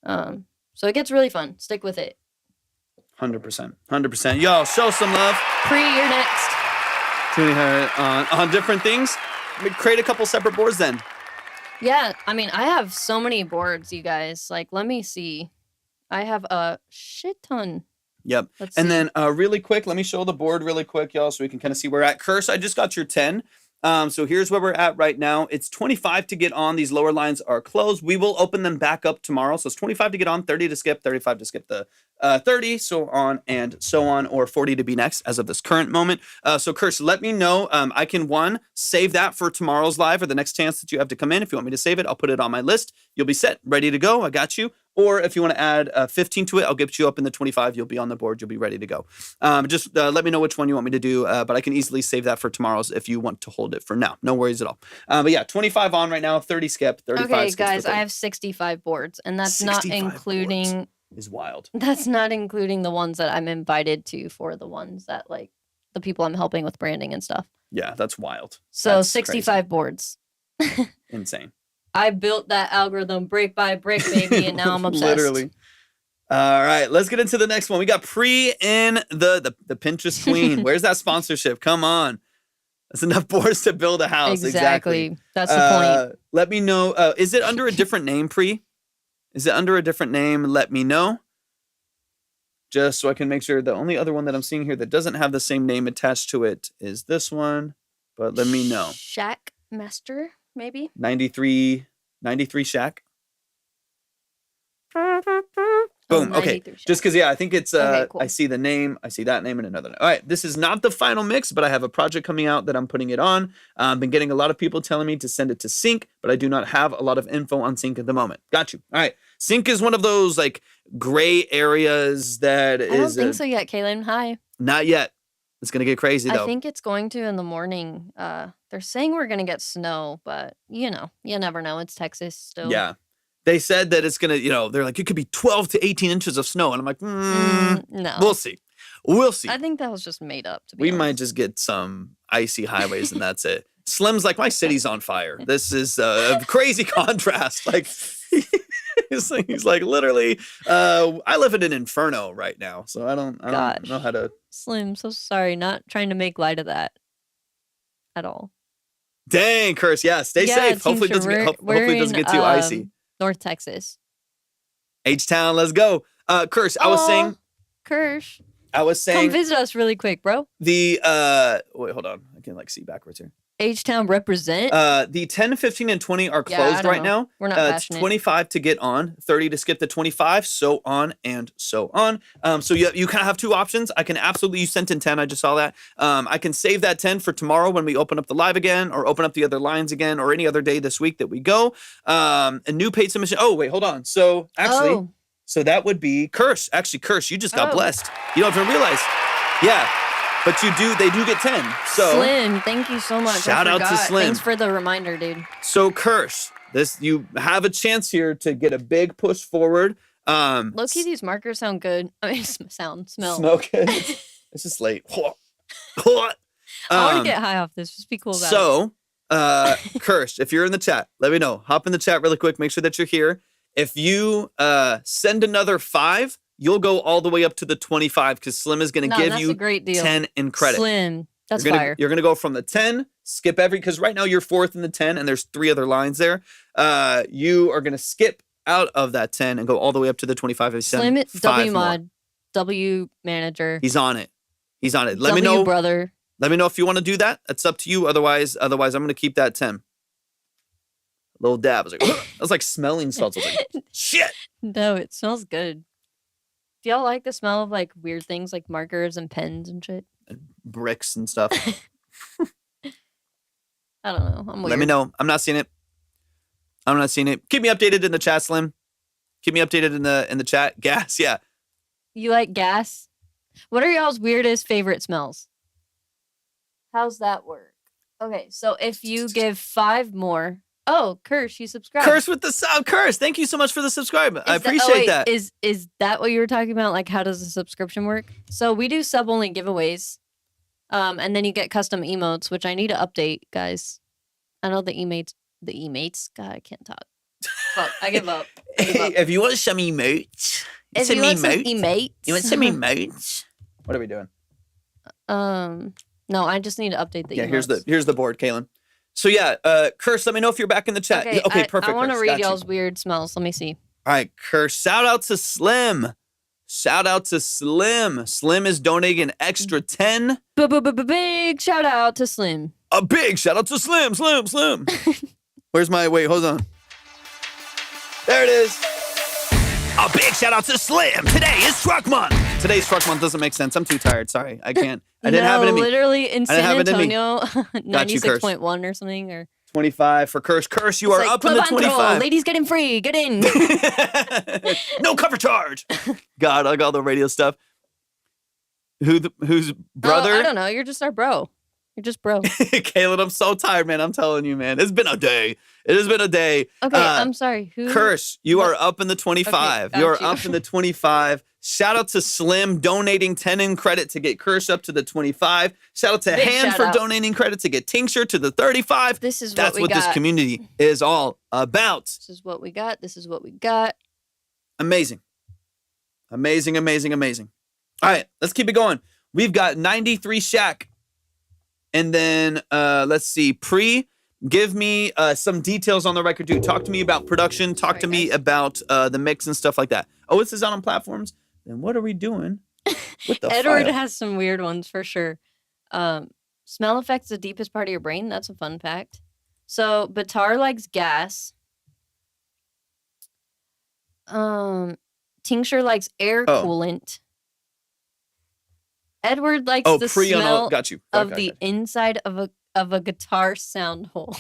So it gets really fun. Stick with it. 100%. Y'all show some love. You're next. Tuning her on different things. Create a couple separate boards then. Yeah, I mean, I have so many boards, you guys. Like, let me see. I have a shit ton. Yep. And then really quick, let me show the board really quick, y'all, so we can kind of see where we're at. Curse, I just got your 10. So here's where we're at right now. It's 25 to get on. These lower lines are closed. We will open them back up tomorrow. So it's 25 to get on, 30 to skip, 35 to skip the 30, so on and so on, or 40 to be next as of this current moment. So Curse, let me know. I can save that for tomorrow's live or the next chance that you have to come in. If you want me to save it, I'll put it on my list. You'll be set, ready to go. I got you. Or if you want to add 15 to it, I'll get you up in the 25. You'll be on the board. You'll be ready to go. Just let me know which one you want me to do, but I can easily save that for tomorrow's if you want to hold it for now. No worries at all. But yeah, 25 on right now, 30 skip, 35 Okay, skips guys, I have 65 boards, and that's not including... boards is wild. That's not including the ones that I'm invited to for the ones that, like, the people I'm helping with branding and stuff. Yeah, that's wild. So that's 65 crazy. Boards. Insane. I built that algorithm brick by brick, baby, and now I'm obsessed. Literally. All right, let's get into the next one. We got Pre in the Pinterest Queen. Where's that sponsorship? Come on. That's enough boards to build a house. Exactly. That's the point. Let me know. Is it under a different name, Pre? Is it under a different name? Let me know. Just so I can make sure. The only other one that I'm seeing here that doesn't have the same name attached to it is this one. But let me know. Shack Master, maybe? 93 Shack. Boom. Okay. Just because, yeah, I think it's, Okay, cool. I see the name. I see that name and another name. All right. This is not the final mix, but I have a project coming out that I'm putting it on. Been getting a lot of people telling me to send it to Sync, but I do not have a lot of info on Sync at the moment. Got you. All right. Sync is one of those like gray areas that I don't think so yet, Kaylin. Hi. Not yet. It's going to get crazy, though. I think it's going to in the morning. They're saying we're going to get snow, but, you know, you never know. It's Texas still. Yeah. They said that it's going to, they're like, it could be 12 to 18 inches of snow. And I'm like, no. We'll see. We'll see. I think that was just made up, to be We honest. might just get some icy highways and that's it. Slim's like, my city's on fire. This is a crazy contrast. Like, he's like, literally, I live in an inferno right now. So I don't know how to. Slim, so sorry. Not trying to make light of that at all. Dang, Curse. Yeah, stay safe. Hopefully it doesn't get too icy. North Texas. H-Town, let's go. Curse, I was saying. Kirsch. I was saying. Come visit us really quick, bro. Wait, hold on. I can see backwards here. H-Town represent. The 10, 15, and 20 are closed right now. We're not passionate. It's 25 to get on, 30 to skip the 25, so on and so on. So you kind of have two options. I can absolutely, you sent in 10, I just saw that. I can save that 10 for tomorrow when we open up the live again, or open up the other lines again, or any other day this week that we go. A new paid submission. Oh, wait, hold on. So actually, so that would be Curse. Actually, Curse, you just got blessed. You don't even realize. Yeah. But they do get 10. So Slim, thank you so much. Shout out to Slim. Thanks for the reminder, dude. So Curse, you have a chance here to get a big push forward. Low-key, these markers sound good. I mean, smell. Smell good. It's just late. I want to get high off this. Just be cool about it. Curse, if you're in the chat, let me know. Hop in the chat really quick. Make sure that you're here. If you send another 5, you'll go all the way up to the 25 because Slim is going to give you 10 in credit. Slim, that's fire. You're going to go from the 10, skip because right now you're 4th in the 10 and there's 3 other lines there. You are going to skip out of that 10 and go all the way up to the 25. Slim, W mod, W manager. He's on it. Let me know, brother. Let me know if you want to do that. It's up to you. Otherwise, I'm going to keep that 10. Little dab. I was like, that was like smelling salts. I was like, shit. No, it smells good. Do y'all like the smell of like weird things like markers and pens and shit? Bricks and stuff. I don't know. I'm weird. Let me know. I'm not seeing it. Keep me updated in the chat, Slim. Keep me updated in the chat. Gas, yeah. You like gas? What are y'all's weirdest favorite smells? How's that work? Okay, so if you give 5 more. Oh, Curse, you subscribed. Curse with the sub. Curse, thank you so much for the subscribe. I appreciate that. Is that what you were talking about? Like, how does the subscription work? So we do sub-only giveaways. And then you get custom emotes, which I need to update, guys. I know the emotes. God, I can't talk. Fuck, I give up. If you want some emotes, you want some emotes? What are we doing? No, I just need to update the emotes. Yeah, here's the board, Kaylin. So yeah, Curse, let me know if you're back in the chat. Okay, perfect. I want to read y'all's weird smells. Let me see. All right, Curse, shout out to Slim. Slim is donating an extra 10. Big shout out to Slim. A big shout out to Slim. Where's my, wait, hold on. There it is. A big shout out to Slim. Today is Truck Month. Today's Truck Month doesn't make sense. I'm too tired. Sorry. I can't. I didn't have it in me. Literally in San Antonio, 96.1 or something. Or 25 for Kirsch. Kirsch, you It's are like, up in the 25. Ladies get in free. Get in. No cover charge. God, I got all the radio stuff. Whose brother? I don't know. You're just our bro. You're just bro. Caleb, I'm so tired, man. I'm telling you, man. It's been a day. It has been a day. Okay, I'm sorry. Who? Kirsch, you are up in the 25. Okay, you are got you. up in the 25. Shout out to Slim donating 10 in credit to get Kirsch up to the 25. Shout out to Big Han shout for out. donating credit to get Tincture to the 35. This is That's what we what got. this community is all about. This is what we got. This is what we got. Amazing. Amazing, amazing, amazing. All right, let's keep it going. We've got 93 Shaq. And then, let's see, give me some details on the record, dude. Talk to me about production. Talk to me about the mix and stuff like that. Oh, this is out on platforms? Then what are we doing with the Edward file? has some weird ones for sure. Smell effects the deepest part of your brain. That's a fun fact. So, Batar likes gas. Tincture likes air coolant. Edward likes the smell got you. of the inside of a guitar sound hole.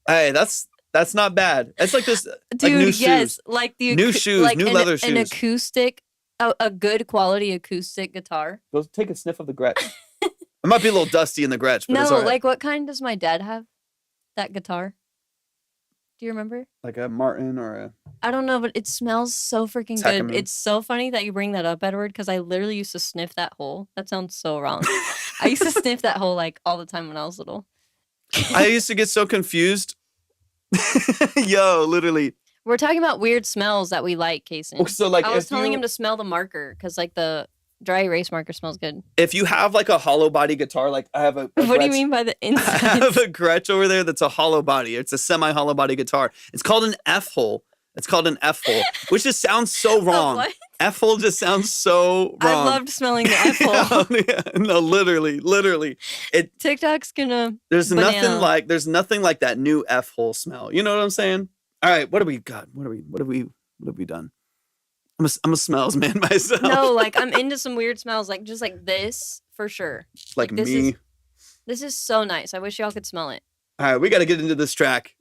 Hey, that's not bad. It's like this, Dude, like new yes, shoes. like the New shoes, like new leather shoes. an acoustic, a good quality acoustic guitar. Go take a sniff of the Gretsch. It might be a little dusty in the Gretsch, but No, it's all right. like what kind does my dad have? That guitar. Do you remember? Like a Martin or a... I don't know, but it smells so freaking good. Takamine. It's so funny that you bring that up, Edward, because I literally used to sniff that hole. That sounds so wrong. I used to sniff that hole like all the time when I was little. I used to get so confused. Yo, literally. We're talking about weird smells that we like, Kason. So like I was if telling you, him to smell the marker because like the dry erase marker smells good. if you have like a hollow body guitar, like I have a What do you Gretsch- mean by the I inside? have a Gretsch over there that's a hollow body. It's a semi-hollow body guitar. It's called an F-hole. It's called an F-hole, which just sounds so wrong. What? F-hole just sounds so I wrong. loved smelling the F hole. Yeah, no, literally. TikTok's gonna. There's Banana. nothing like that new F-hole smell. You know what I'm saying? All right, what do we got? What have we done? I'm a smells man myself. No, like I'm into some weird smells, like just like this for sure. like this me. This is so nice. I wish y'all could smell it. All right, we got to get into this track.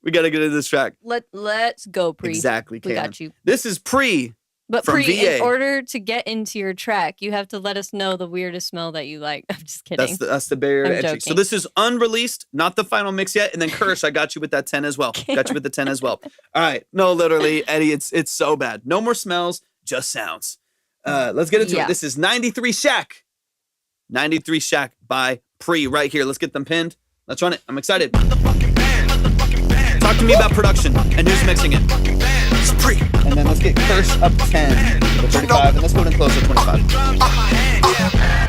Let's go, Pre. Exactly, We Cam. got you. This is Pre. But From Pre, VA. in order to get into your track, you have to let us know the weirdest smell that you like. I'm just kidding. That's the barrier to I'm entry. So joking. this is unreleased, not the final mix yet. And then Kirsch, I got you with that 10 as well. Got you with the 10 as well. All right. No, literally, Eddie, it's so bad. No more smells, just sounds. Let's get into it. Yeah. This is 93 Shaq. 93 Shaq by Pre right here. Let's get them pinned. Let's run it. I'm excited. Talk to me about production and who's mixing it. It's Pre. And then let's get Kirsch up 10 to 35. And let's go in close to 25.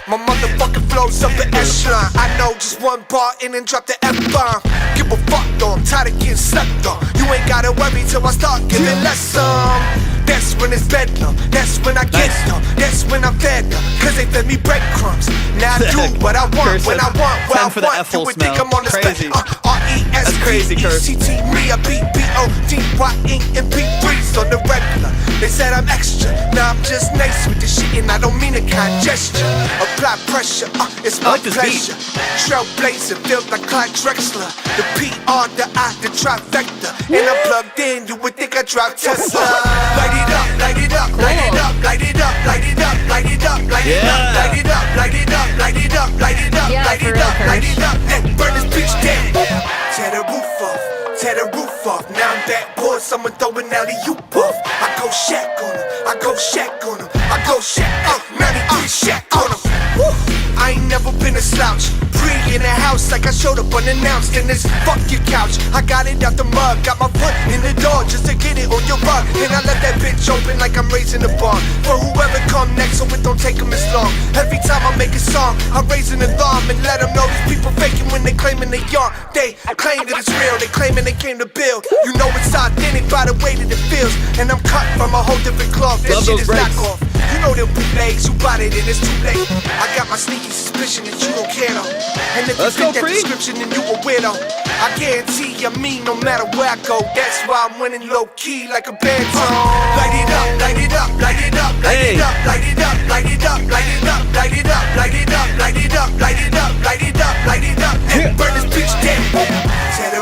My motherfucking flow's up the echelon. I know just one bar in and drop the F-bomb. Give a fuck though, I'm tired of getting slept on. You ain't gotta worry till I start giving less That's when it's bedtime. That's when I get them. That's when I'm fed them. Cause they fed me breadcrumbs. Now I do what I want, when I want, where I 10 for the want. F-hole You would think smell. I'm on the Crazy. That's crazy, Kurt. R-E-S-P-E-C-T, me, I B-B-O-D-Y-E and B3s on the regular. They said I'm extra. Now I'm just nice with the shit and I don't mean a kind gesture. Apply pressure, it's I my like this beat. pleasure. Trailblazer, built like Clyde Drexler. The P-R, the I, the trifecta. And I'm plugged in, you would think I drive Tesla. Light it up, light it up, light it up, light it up, light it up, light it up, light it up, light it up, light it up, light it up, light it up, Yeah, light for it real, up, light Kirsch. it up, and burn this bitch down. Tear the roof off, tear the roof off. Now I'm that boy, someone throwing alley-oop off. I go Shaq on him, I go Shaq on him, I go Shaq up, 93 Shaq on him. Woo. I ain't never been a slouch. Pre in the house like I showed up unannounced. And this fuck your couch. I got it out the mug, got my foot in the door just to get it on your rug. And I let that bitch open like I'm raising a barn. For whoever come next, so it don't take them as long. Every time I make a song, I'm raising an alarm and let them know these people faking when they claiming they aren't. They claim that it's real, they claiming they came to build. You know it's authentic by the way that it feels. And I'm cut from a whole different cloth. That Love shit those is breaks. knockoff. You know them bootlegs, you bought it and it's too late. I got my sneaky suspicion that you don't care though. And if Let's you go, fit that Pre. description, then you a weirdo. I guarantee I mean no matter where I go. That's why I'm winning low key like a bad tone. Light it up, light it up, light it up, light it up, light it up, light it up, light it up, light it up, light it up, light it up, light it up, light it up, light it up, and burn this bitch down. Tear the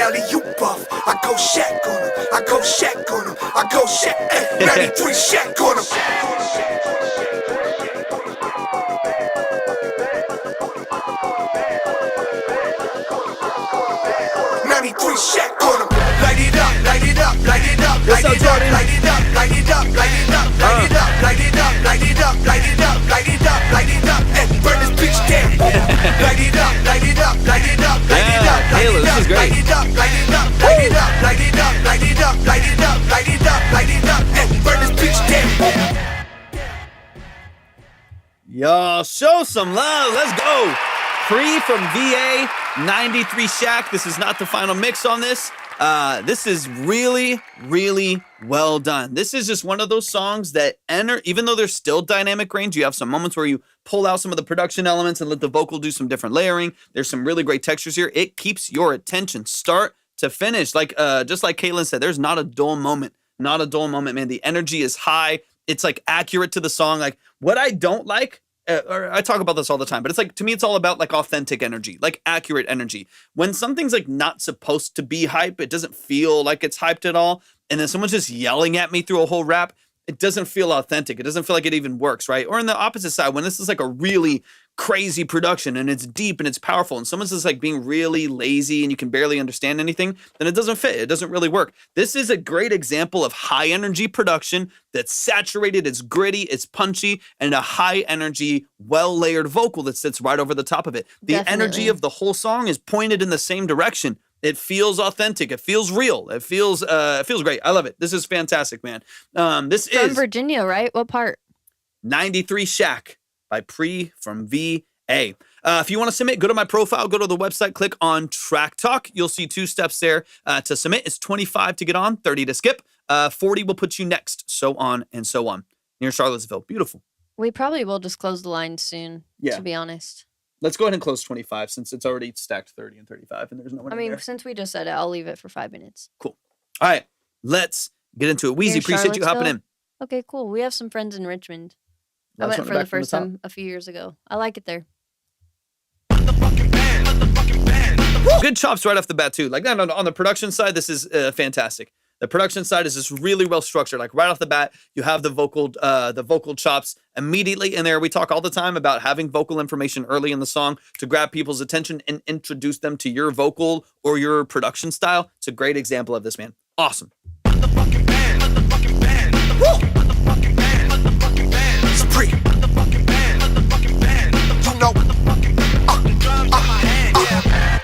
alley you buff. I go Shaq on him. I go Shaq on him. I go Shaq. 93 Shaq on him. 93 Shaq on him. Light it up, light it up, light it up, light it up, light it up, light it up, light it up, light it up, light it up, light it up, light it up, light it up, light it up, and burn this bitch down. Light it up, light it up, light it up, light it up, light it up, light it up, light it up, light it up, light it up, light it up, light it up, light it up, light it up, and burn this bitch down. Y'all show some love. Let's go. Free from VA, 93 Shaq. This is not the final mix on this. This is really, really well done. This is just one of those songs that even though there's still dynamic range, you have some moments where you pull out some of the production elements and let the vocal do some different layering. There's some really great textures here. It keeps your attention start to finish. Like, just like Caitlin said, there's not a dull moment. Not a dull moment, man. The energy is high. It's like accurate to the song. Like, what I don't like, or I talk about this all the time, but it's like, to me, it's all about like authentic energy, like accurate energy. When something's like not supposed to be hype, it doesn't feel like it's hyped at all. And then someone's just yelling at me through a whole rap, it doesn't feel authentic. It doesn't feel like it even works, right? Or on the opposite side, when this is like a really crazy production and it's deep and it's powerful and someone's just like being really lazy and you can barely understand anything, then it doesn't fit. It doesn't really work. This is a great example of high energy production that's saturated, it's gritty, it's punchy, and a high energy, well layered vocal that sits right over the top of it. The energy of the whole song is pointed in the same direction. It feels authentic. It feels real. It feels great. I love it. This is fantastic, man. This is from Virginia, right? What part? 93 Shaq by Pre from VA. If you want to submit, go to my profile, go to the website, click on Track Talk. You'll see 2 steps there to submit. It's 25 to get on, 30 to skip. 40 will put you next, so on and so on. Near Charlottesville. Beautiful. We probably will just close the line soon, to be honest. Let's go ahead and close 25 since it's already stacked 30 and 35 and there's no one in there. Since we just said it, I'll leave it for 5 minutes. Cool. All right, let's get into it. Wheezy, appreciate you hopping in. Okay, cool. We have some friends in Richmond. I went for the first time a few years ago. I like it there. Good chops right off the bat too. Like on the production side, this is fantastic. The production side is just really well structured. Like right off the bat, you have the vocal chops immediately in there. We talk all the time about having vocal information early in the song to grab people's attention and introduce them to your vocal or your production style. It's a great example of this, man. Awesome.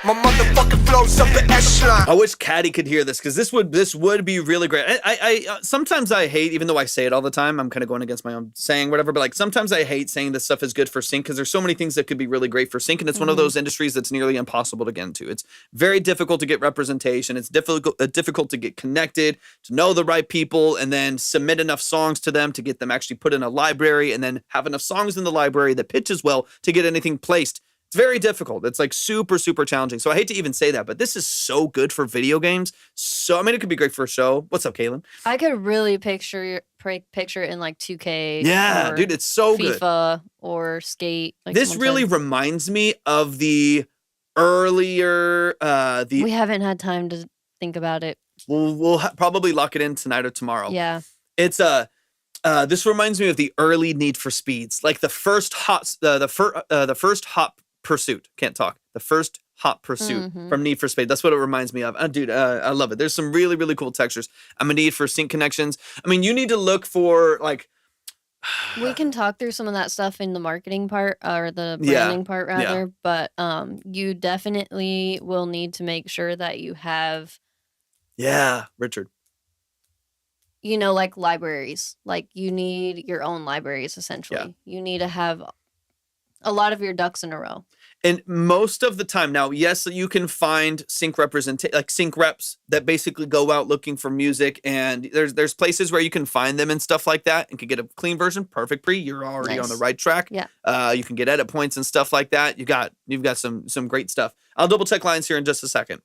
My motherfucking flow's up the echelon. I wish Caddy could hear this because this would be really great. I sometimes I hate, even though I say it all the time, I'm kind of going against my own saying, whatever. But like sometimes I hate saying this stuff is good for sync because there's so many things that could be really great for sync, and it's one of those industries that's nearly impossible to get into. It's very difficult to get representation. It's difficult to get connected, to know the right people, and then submit enough songs to them to get them actually put in a library, and then have enough songs in the library that pitches well to get anything placed. It's very difficult. It's like super, super challenging. So I hate to even say that, but this is so good for video games. So, I mean, it could be great for a show. What's up, Kaylin? I could really picture it in like 2K. Yeah, dude, it's so good. FIFA or Skate. Like this really reminds me of the earlier... We haven't had time to think about it. We'll probably lock it in tonight or tomorrow. Yeah. It's this reminds me of the early Need for Speeds, like the first hot pursuit. Can't talk. The first hot pursuit from Need for Speed. That's what it reminds me of. Dude, I love it. There's some really, really cool textures. I'm gonna need for sync connections. I mean, you need to look for like. We can talk through some of that stuff in the marketing part or the branding part rather, but you definitely will need to make sure that you have. Yeah, Richard. You know, like libraries. Like you need your own libraries essentially. Yeah. You need to have a lot of your ducks in a row. And most of the time now, yes, you can find sync sync reps that basically go out looking for music, and there's places where you can find them and stuff like that and can get a clean version. Perfect pre, you're already on the right track. Yeah. You can get edit points and stuff like that. You've got some great stuff. I'll double check lines here in just a second.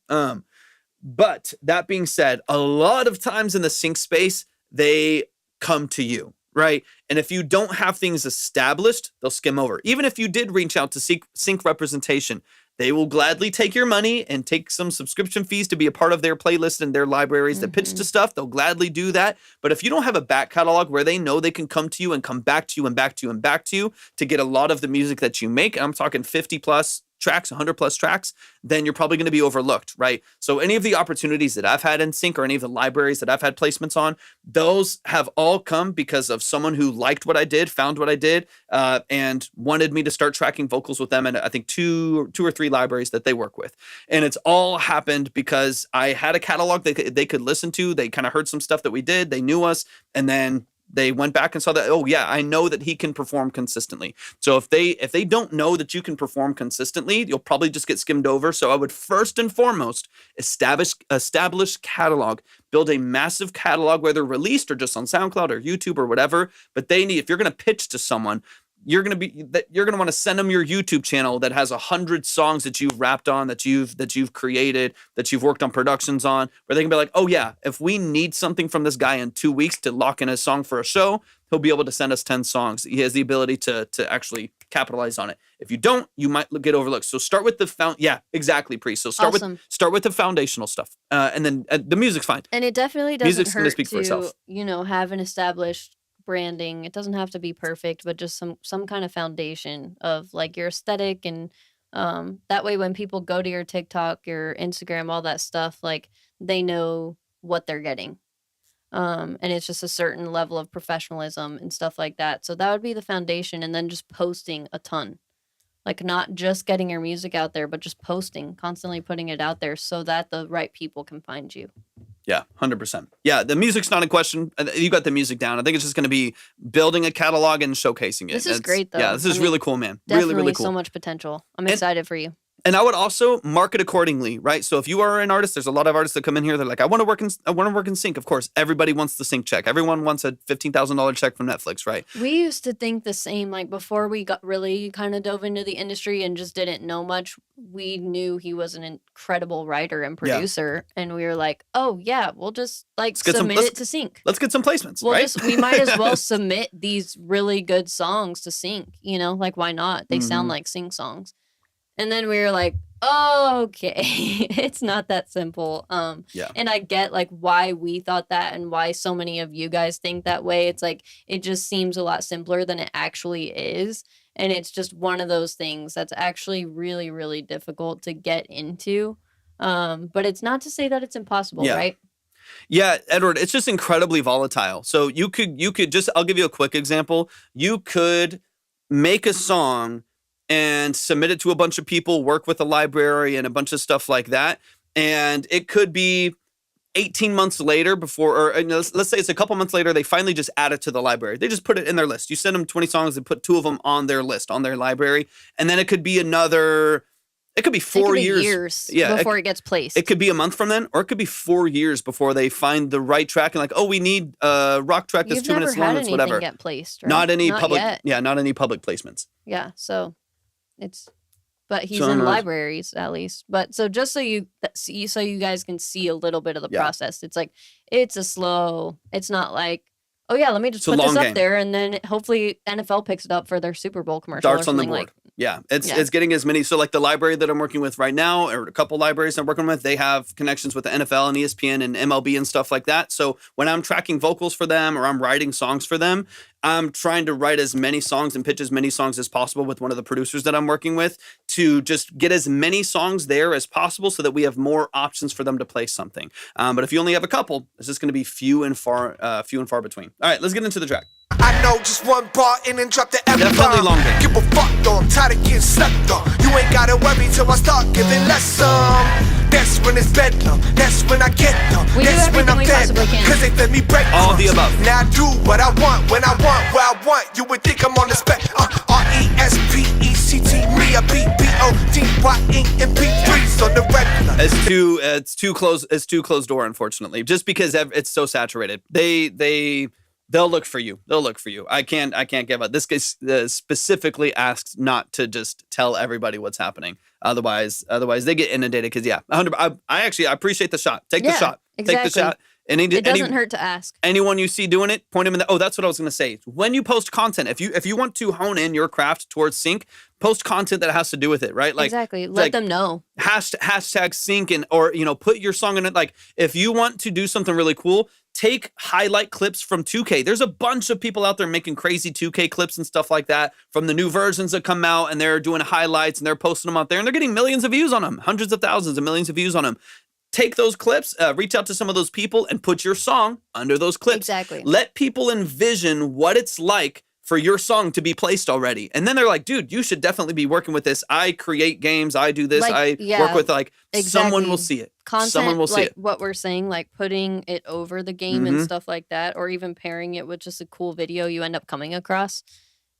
But that being said, a lot of times in the sync space, they come to you. Right. And if you don't have things established, they'll skim over. Even if you did reach out to sync representation, They will gladly take your money and take some subscription fees to be a part of their playlist and their libraries that pitch to stuff. They'll gladly do that. But if you don't have a back catalog where they know they can come to you and come back to you and back to you and back to you to get a lot of the music that you make, I'm talking 50 plus tracks, 100 plus tracks, then you're probably going to be overlooked, right? So any of the opportunities that I've had in sync or any of the libraries that I've had placements on, those have all come because of someone who liked what I did, found what I did, and wanted me to start tracking vocals with them. And I think two or three libraries that they work with. And it's all happened because I had a catalog that they could listen to. They kind of heard some stuff that we did. They knew us. And then they went back and saw that, oh yeah, I know that he can perform consistently. So if they don't know that you can perform consistently, you'll probably just get skimmed over. So I would first and foremost establish catalog, build a massive catalog, whether released or just on SoundCloud or YouTube or whatever. But if you're going to pitch to someone, you're going to want to send them your YouTube channel that has 100 songs that you've rapped on, that you've created, that you've worked on productions on, where they can be like, oh yeah, if we need something from this guy in 2 weeks to lock in a song for a show, he'll be able to send us 10 songs. He has the ability to actually capitalize on it. If you don't, you might get overlooked. So start with yeah, exactly, Priest. So start with the foundational stuff, and then the music's fine. And it definitely doesn't Music's hurt gonna speak for itself. to have an established branding. It doesn't have to be perfect, but just some kind of foundation of like your aesthetic, and that way when people go to your TikTok, your Instagram, all that stuff, like they know what they're getting. And it's just a certain level of professionalism and stuff like that. So that would be the foundation, and then just posting a ton. Like not just getting your music out there, but just posting, constantly putting it out there so that the right people can find you. Yeah, 100%. Yeah, the music's not a question. You got the music down. I think it's just going to be building a catalog and showcasing it. This is great, though. Yeah, this is really cool, man. Definitely really cool. So much potential. I'm excited for you. And I would also market accordingly, right? So if you are an artist, there's a lot of artists that come in here. They're like, I want to work in sync. Of course, everybody wants the sync check. Everyone wants a $15,000 check from Netflix, right? We used to think the same. Like before we got really kind of dove into the industry and just didn't know much, we knew he was an incredible writer and producer, and we were like, oh yeah, we'll just submit it to sync. Let's get some placements. We might as well submit these really good songs to sync. Like why not? They sound like sync songs. And then we were like, oh, okay, it's not that simple. And I get like why we thought that and why so many of you guys think that way. It's like, it just seems a lot simpler than it actually is. And it's just one of those things that's actually really, really difficult to get into. But it's not to say that it's impossible, right? Yeah, Edward, it's just incredibly volatile. So you could just, I'll give you a quick example. You could make a song and submit it to a bunch of people, work with a library and a bunch of stuff like that. And it could be 18 months later let's say it's a couple months later, they finally just add it to the library. They just put it in their list. You send them 20 songs and put 2 of them on their list, on their library. And then it could be 4 years before it gets placed. It could be a month from then, or it could be 4 years before they find the right track and like, oh, we need a rock track that's 2 minutes long. That's whatever. You've never had anything get placed, right? Not any public placements. Yeah, so but he's in libraries at least. But so just so you guys can see a little bit of the process. It's like it's not like, oh yeah, let me just put this up there and then hopefully NFL picks it up for their Super Bowl commercial. Darts on the board. It's getting as many. So like the library that I'm working with right now, or a couple libraries I'm working with, they have connections with the NFL and ESPN and MLB and stuff like that. So when I'm tracking vocals for them or I'm writing songs for them, I'm trying to write as many songs and pitch as many songs as possible with one of the producers that I'm working with to just get as many songs there as possible so that we have more options for them to play something. But if you only have a couple, it's just going to be few and far between. All right, let's get into the track. I know just one bar in and drop the every Definitely time. long game. Give a fuck though, I'm tired of getting slept on. You ain't gotta worry till I start giving less some. That's when it's bedtime. That's when I get them. That's when I'm dead. Cause they let me break all the above. Now I do what I want, when I want, where I want. You would think I'm on the spec. RESPECT, me, I beat BODYNMP3s on the regular. It's too closed door, unfortunately. Just because it's so saturated. They'll look for you. I can't give up. This case specifically asks not to just tell everybody what's happening. Otherwise they get inundated. Because I appreciate the shot. Take the shot. Exactly. Take the shot. It doesn't hurt to ask. Anyone you see doing it, point them in the. Oh, that's what I was going to say. When you post content, if you want to hone in your craft towards sync, post content that has to do with it, right? Like exactly. Let them know. Hashtag sync or put your song in it. Like if you want to do something really cool, take highlight clips from 2K. There's a bunch of people out there making crazy 2K clips and stuff like that from the new versions that come out, and they're doing highlights and they're posting them out there, and they're getting millions of views on them, hundreds of thousands and millions of views on them. Take those clips, reach out to some of those people and put your song under those clips. Exactly. Let people envision what it's like for your song to be placed already. And then they're like, dude, you should definitely be working with this. I create games. I do this. I work with someone will see it. Content, someone will see it. What we're saying, like putting it over the game and stuff like that, or even pairing it with just a cool video you end up coming across.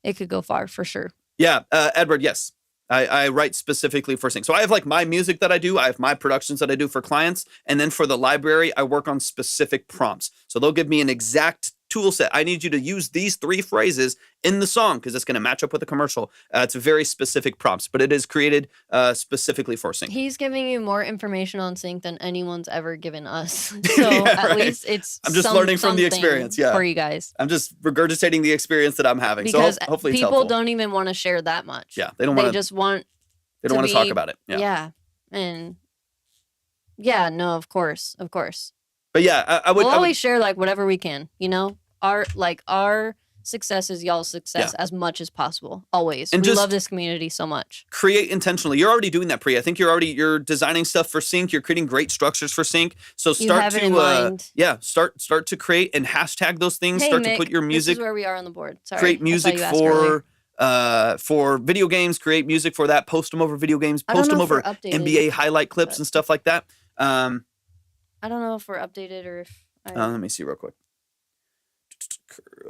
It could go far for sure. Yeah. Edward, yes. I write specifically for sync. So I have like my music that I do. I have my productions that I do for clients. And then for the library, I work on specific prompts. So they'll give me an exact tool set. I need you to use these 3 phrases in the song because it's going to match up with the commercial. It's very specific prompts, but it is created specifically for sync. He's giving you more information on sync than anyone's ever given us. So at least it's I'm just learning from the experience. Yeah, for you guys. I'm just regurgitating the experience that I'm having. Because so hopefully it's people helpful. don't even want to share that much. Yeah, they don't want. They just want. They don't want to talk about it. Yeah. And yeah, no, of course. But yeah, I would always share like whatever we can. Our success is y'all's success as much as possible. Always. And we love this community so much. Create intentionally. You're already doing that, Pri. I think you're designing stuff for sync. You're creating great structures for sync. So start start to create and hashtag those things. Hey, start Mick, to put your music. This is where we are on the board. Sorry. Create music for video games. Create music for that. Post them over video games. Post them over NBA highlight clips and stuff like that. I don't know if we're updated or if. Let me see real quick.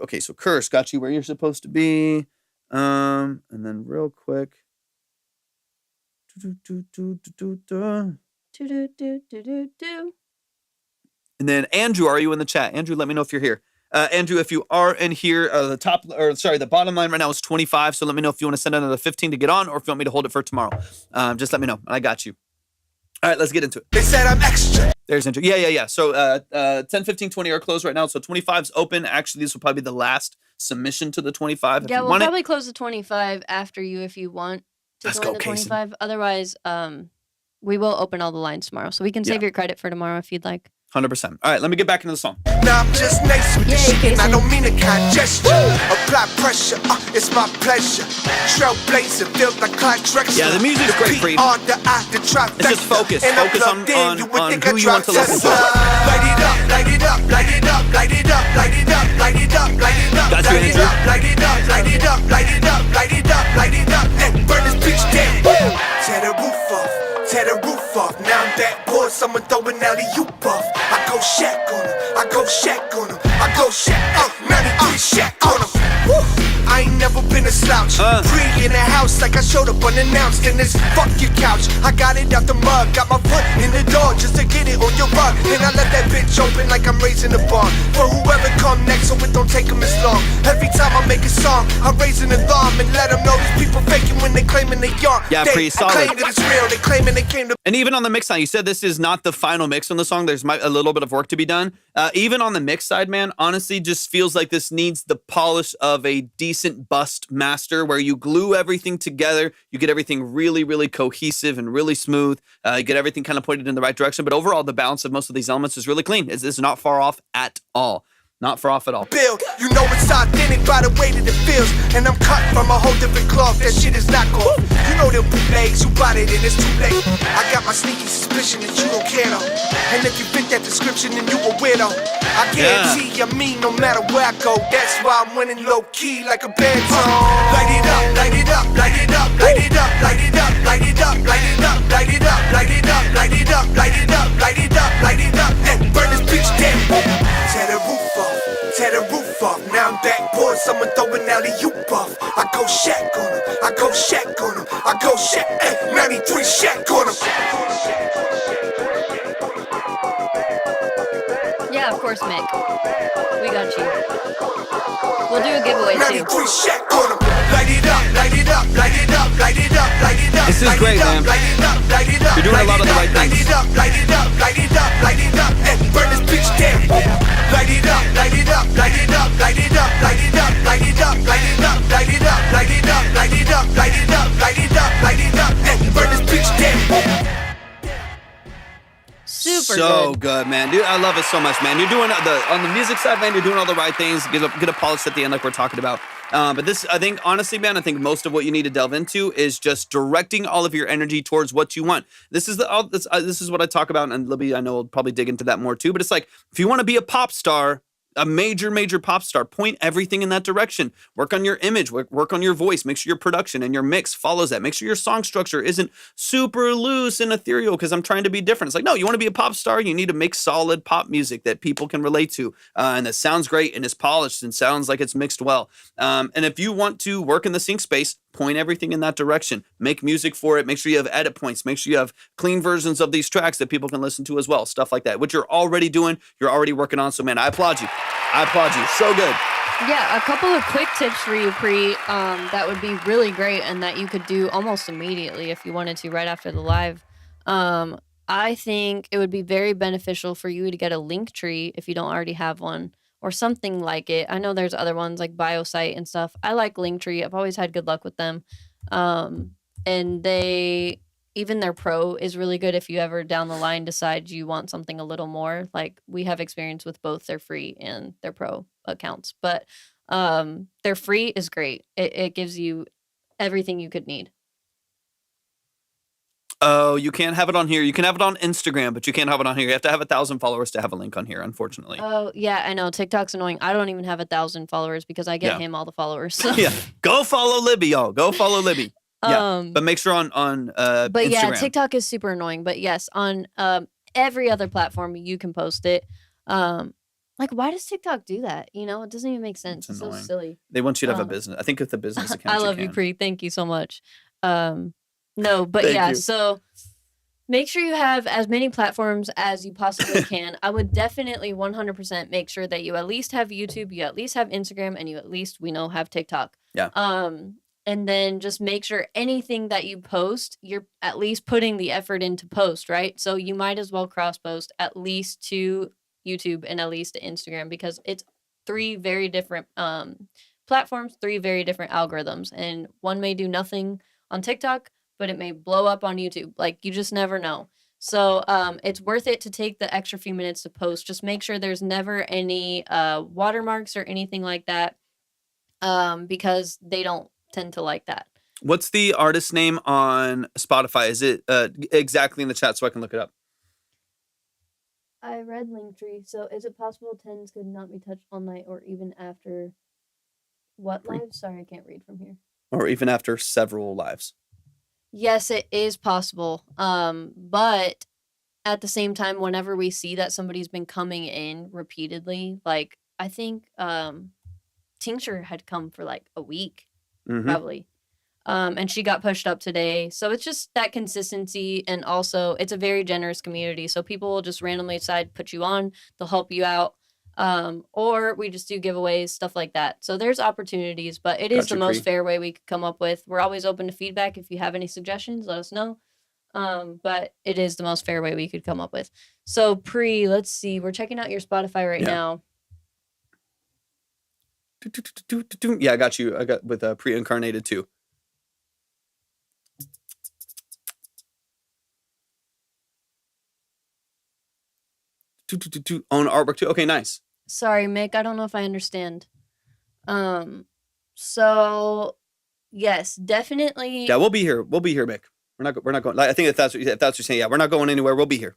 Okay, so Curse got you where you're supposed to be. And then real quick. And then Andrew, are you in the chat? Andrew, let me know if you're here. Andrew, if you are in here, the bottom line right now is 25. So let me know if you want to send another 15 to get on, or if you want me to hold it for tomorrow. Just let me know. I got you. All right, let's get into it. They said I'm extra. There's Andrew. Yeah. So 10, 15, 20 are closed right now. So 25's open. Actually, this will probably be the last submission to the 25. Yeah, we'll probably close the 25 after you if you want to join the 25. Otherwise, we will open all the lines tomorrow. So we can save your credit for tomorrow if you'd like. 100%. All right, let me get back into the song. Now I'm just nice with the shit, and I don't mean a kind gesture. Apply pressure, it's my pleasure. Trailblazer, feels like Clyde Drexler. Yeah, the music's great, Pri. It's just focus. Focus on who you want to listen to. Light it up, light it up, light it up, light it up, light it up, light it up, light it up, got you, Andrew. light it up, light it up, light it up, light it up, light it up, and burn this bitch down. Tear the roof off. Tear the roof off, now I'm backboard, someone throwing alley-oop off. I go Shaq on him, I go Shaq on him, I go Shaq, 93 Shaq on him. Woo. I ain't never been a slouch. Pre in the house like I showed up unannounced in this fuck your couch. I got it out the mug, got my foot in the door just to get it on your rug. Then I let that bitch open like I'm raising a bar for whoever come next, so it don't take them as long. Every time I make a song, I raise an alarm and let them know these people faking when they claiming they are. Yeah, pretty solid. Claim that it's real, they claiming they came to. And even on the mix side, you said this is not the final mix on the song. There's a little bit of work to be done. Even on the mix side, man, honestly, just feels like this needs the polish of a decent bust master where you glue everything together. You get everything really, really cohesive and really smooth. You get everything kind of pointed in the right direction. But overall, the balance of most of these elements is really clean. It's not far off at all. Not far off at all. Build, you know it's authentic by the way that it feels. And I'm cut from a whole different cloth, that shit is not gold. You know them bootlegs, you bought it and it's too late. I got my sneaky suspicion that you don't care though. And if you fit that description, then you a weirdo. I guarantee you mean no matter where I go. That's why I'm winning low key like a bad tone. Light it up, light it up, light it up, light it up, light it up, light it up, light it up, light it up, light it up, light it up, light it up, light it up, light it up, and burn this bitch down. Tear the roof off. Tear the roof off, now I'm backboard, someone throwing alley-oop off. I go Shaq on him, I go Shaq on him, I go Shaq, 93 Shaq on him. Yeah, Yeah, of course, Mick. We got you. We'll do a giveaway too. This is great, man. You're doing a lot of the right things. Super so good, man. Dude, I love it so much, man. You're doing on the music side, man. You're doing all the right things. Get a polish at the end, like we're talking about. But this, I think, honestly, man, I think most of what you need to delve into is just directing all of your energy towards what you want. This is this is what I talk about, and Libby, I know, will probably dig into that more too. But it's like, if you want to be a pop star, a major pop star, point everything in that direction. Work on your image, work on your voice, make sure your production and your mix follows that. Make sure your song structure isn't super loose and ethereal because I'm trying to be different. It's like, no, you want to be a pop star, you need to make solid pop music that people can relate to and that sounds great and is polished and sounds like it's mixed well. And if you want to work in the sync space, point everything in that direction. Make music for it. Make sure you have edit points. Make sure you have clean versions of these tracks that people can listen to as well. Stuff like that, which you're already doing, you're already working on. So, man, I applaud you. So good. Yeah, a couple of quick tips for you, Pri, that would be really great and that you could do almost immediately if you wanted to right after the live. I think it would be very beneficial for you to get a link tree if you don't already have one or something like it. I know there's other ones like BioSite and stuff. I like Linktree. I've always had good luck with them. And even their pro is really good if you ever down the line decide you want something a little more. Like we have experience with both their free and their pro accounts, but their free is great. It gives you everything you could need. Oh, you can't have it on here. You can have it on Instagram, but you can't have it on here. You have to have 1,000 followers to have a link on here, unfortunately. Oh, yeah, I know. TikTok's annoying. I don't even have 1,000 followers because I get him all the followers. So. Yeah, go follow Libby, y'all. Go follow Libby. Yeah, but make sure on But Instagram. Yeah, TikTok is super annoying. But yes, on every other platform, you can post it. Like, why does TikTok do that? You know, it doesn't even make sense. It's so silly. They want you to have a business. I think with the business account, I love you, Pri. Thank you so much. No, but yeah, so make sure you have as many platforms as you possibly can. I would definitely 100% make sure that you at least have YouTube, you at least have Instagram, and you at least, have TikTok. Yeah. And then just make sure anything that you post, you're at least putting the effort into post, right? So you might as well cross post at least to YouTube and at least to Instagram because it's 3 very different platforms, 3 very different algorithms, and one may do nothing on TikTok, but it may blow up on YouTube. Like, you just never know. So it's worth it to take the extra few minutes to post. Just make sure there's never any watermarks or anything like that because they don't tend to like that. What's the artist name on Spotify? Is it exactly in the chat so I can look it up? I read Linktree. So is it possible tens could not be touched all night or even after what live? Sorry, I can't read from here. Or even after several lives. Yes, it is possible. But at the same time, whenever we see that somebody's been coming in repeatedly, like I think Tincture had come for like a week, probably. And she got pushed up today. So it's just that consistency. And also it's a very generous community. So people will just randomly decide, put you on, they'll help you out. Or we just do giveaways, stuff like that. So there's opportunities, but it is the most fair way we could come up with. We're always open to feedback. If you have any suggestions, let us know. But it is the most fair way we could come up with. So Pri, let's see. We're checking out your Spotify right now. Yeah, I got you. I got with pre-incarnated too. Own artwork too. Okay, nice. Sorry, Mick. I don't know if I understand. So yes, definitely. Yeah, we'll be here. We'll be here, Mick. We're not going. Like, I think if that's what you're saying, yeah, we're not going anywhere. We'll be here.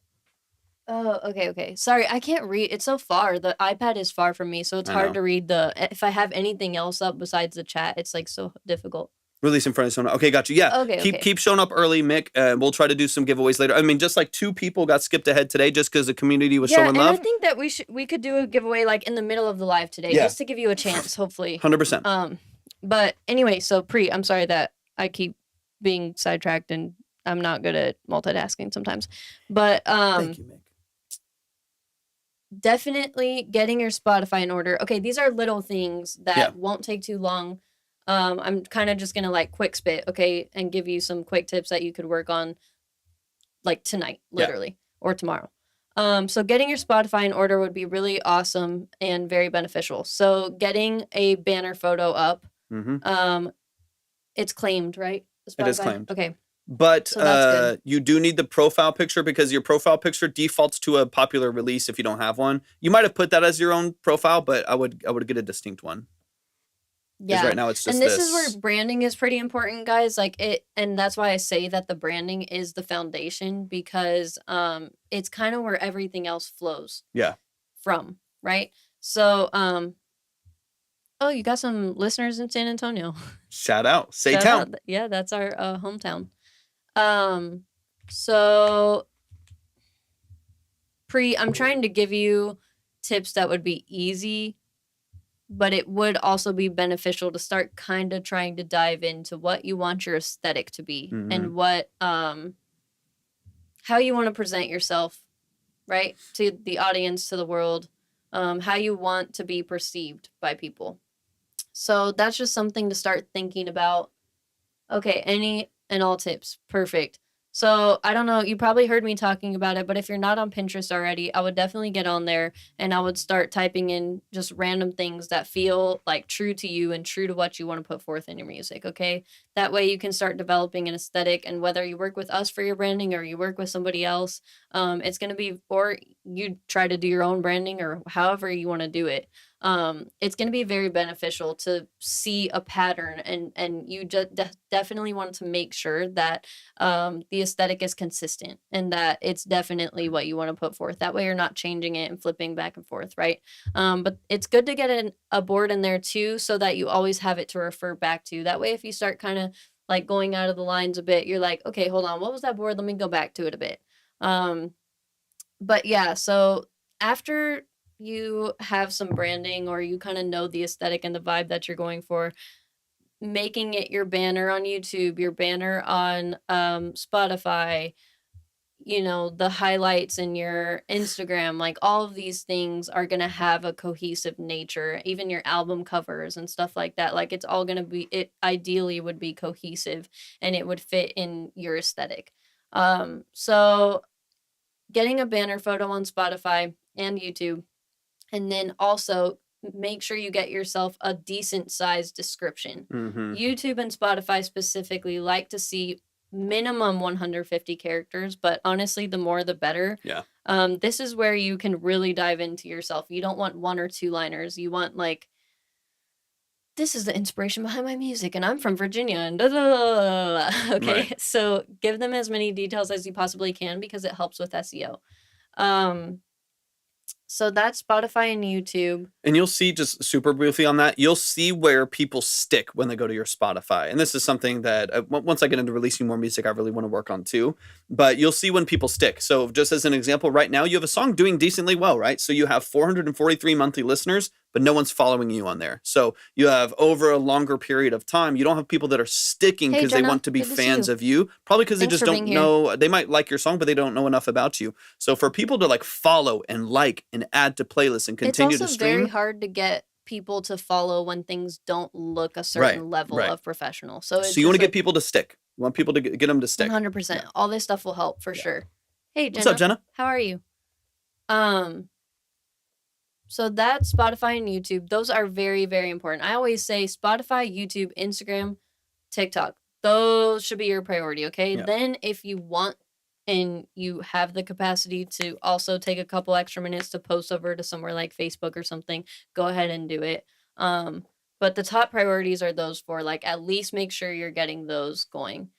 Oh, okay. Sorry, I can't read. It's so far. The iPad is far from me, so it's hard to read if I have anything else up besides the chat, it's like so difficult. Release in front of someone. Okay, got you. Yeah. Okay. Keep showing up early, Mick. We'll try to do some giveaways later. I mean, just like 2 people got skipped ahead today just because the community was showing love. I think that we could do a giveaway like in the middle of the live today, just to give you a chance, hopefully. 100%. But anyway, so Pri, I'm sorry that I keep being sidetracked and I'm not good at multitasking sometimes. But thank you, Mick. definitely getting your Spotify in order. Okay, these are little things that won't take too long. I'm kind of just gonna like quick spit, okay, and give you some quick tips that you could work on like tonight, literally, or tomorrow. So getting your Spotify in order would be really awesome and very beneficial. So getting a banner photo up, it's claimed, right? It is claimed. Okay. But So you do need the profile picture because your profile picture defaults to a popular release if you don't have one. You might have put that as your own profile, but I would get a distinct one. Yeah. Right now it's just and this is where branding is pretty important, guys. And that's why I say that the branding is the foundation, because it's kind of where everything else flows. Yeah. From, right? So oh, you got some listeners in San Antonio. Shout out. Say town. Yeah, that's our hometown. So I'm trying to give you tips that would be easy, but it would also be beneficial to start kind of trying to dive into what you want your aesthetic to be and what how you want to present yourself, right? To the audience, to the world, how you want to be perceived by people. So that's just something to start thinking about. Okay, any and all tips. Perfect. So I don't know, you probably heard me talking about it, but if you're not on Pinterest already, I would definitely get on there and I would start typing in just random things that feel like true to you and true to what you want to put forth in your music, okay? That way you can start developing an aesthetic, and whether you work with us for your branding or you work with somebody else, it's going to be, or you try to do your own branding or however you want to do it. It's going to be very beneficial to see a pattern, and you just definitely want to make sure that the aesthetic is consistent and that it's definitely what you want to put forth. That way you're not changing it and flipping back and forth, right? But it's good to get a board in there too, so that you always have it to refer back to. That way if you start kind of like going out of the lines a bit, you're like, okay, hold on, what was that board? Let me go back to it a bit. But yeah, so after you have some branding, or you kind of know the aesthetic and the vibe that you're going for, making it your banner on YouTube, your banner on Spotify, you know, the highlights in your Instagram, like all of these things are going to have a cohesive nature, even your album covers and stuff like that. Like it's all going to be, it ideally would be cohesive and it would fit in your aesthetic. So getting a banner photo on Spotify and YouTube, and then also make sure you get yourself a decent sized description. YouTube and Spotify specifically like to see minimum 150 characters, but honestly, the more the better. Yeah. This is where you can really dive into yourself. You don't want 1 or 2 liners. You want like, this is the inspiration behind my music, and I'm from Virginia, and blah, blah, blah, blah. Okay, right. So give them as many details as you possibly can, because it helps with SEO. So that's Spotify and YouTube. And you'll see, just super briefly on that, you'll see where people stick when they go to your Spotify. And this is something that once I get into releasing more music, I really want to work on too. But you'll see when people stick. So just as an example, right now you have a song doing decently well, right? So you have 443 monthly listeners, but no one's following you on there. So you have, over a longer period of time, you don't have people that are sticking because they want to be fans of you. Probably because they just don't know, they might like your song, but they don't know enough about you. So for people to like follow and like and add to playlists and continue to stream. It's also very hard to get people to follow when things don't look a certain level of professional. So you want to get people to stick. You want people to get them to stick. 100%. Yeah. All this stuff will help for sure. Hey, Jenna. What's up, Jenna? How are you? So that's Spotify and YouTube. Those are very, very important. I always say Spotify, YouTube, Instagram, TikTok. Those should be your priority, okay? Yeah. Then if you want and you have the capacity to also take a couple extra minutes to post over to somewhere like Facebook or something, go ahead and do it. But the top priorities are those 4. Like, at least make sure you're getting those going.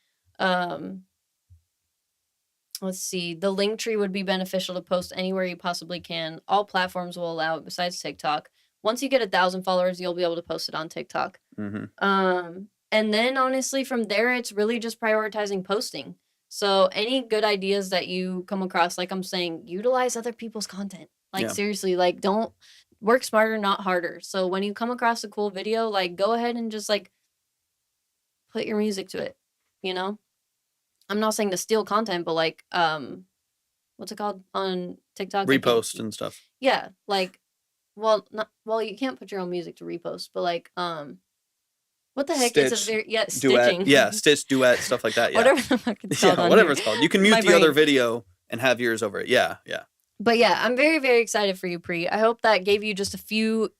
Let's see. The link tree would be beneficial to post anywhere you possibly can. All platforms will allow it besides TikTok. Once you get 1,000 followers, you'll be able to post it on TikTok. And then honestly, from there, it's really just prioritizing posting. So any good ideas that you come across, like I'm saying, utilize other people's content. Like seriously, like don't work smarter, not harder. So when you come across a cool video, like go ahead and just like put your music to it, you know? I'm not saying to steal content, but like, what's it called on TikTok? Repost and stuff. Yeah, like, well, you can't put your own music to repost, but like, what the heck? It's a Stitch, very duet, stitching. yeah, stitch, duet, stuff like that. Yeah, Whatever the fuck it's called. yeah, on whatever here. it's called. You can mute My the other brain. video and have yours over it. Yeah, yeah. But yeah, I'm very, very excited for you, Pri. I hope that gave you just a few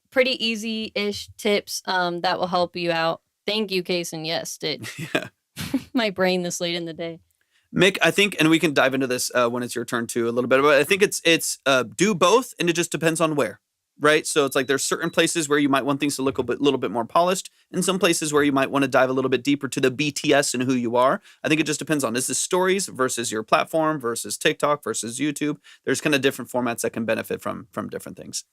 pretty easy-ish tips that will help you out. Thank you, Case, and yes, Stitch. Yeah. My brain this late in the day. Mick, I think, and we can dive into this when it's your turn too a little bit, but I think it's do both, and it just depends on where, right? So it's like there's certain places where you might want things to look a little bit more polished, and some places where you might want to dive a little bit deeper to the BTS and who you are. I think it just depends on, is this stories versus your platform versus TikTok versus YouTube? There's kind of different formats that can benefit from different things.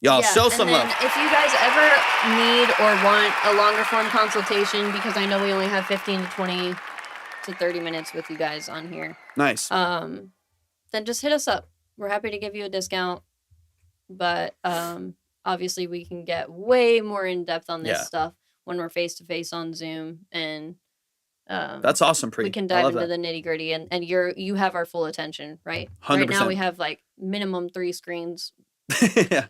Y'all show some love. If you guys ever need or want a longer form consultation, because I know we only have 15 to 20 to 30 minutes with you guys on here. Nice. Then just hit us up. We're happy to give you a discount. But obviously we can get way more in depth on this stuff when we're face to face on Zoom, and that's awesome, Pri. We can dive into the nitty gritty, and you have our full attention, right? 100%. Right now we have like minimum 3 screens. Yeah.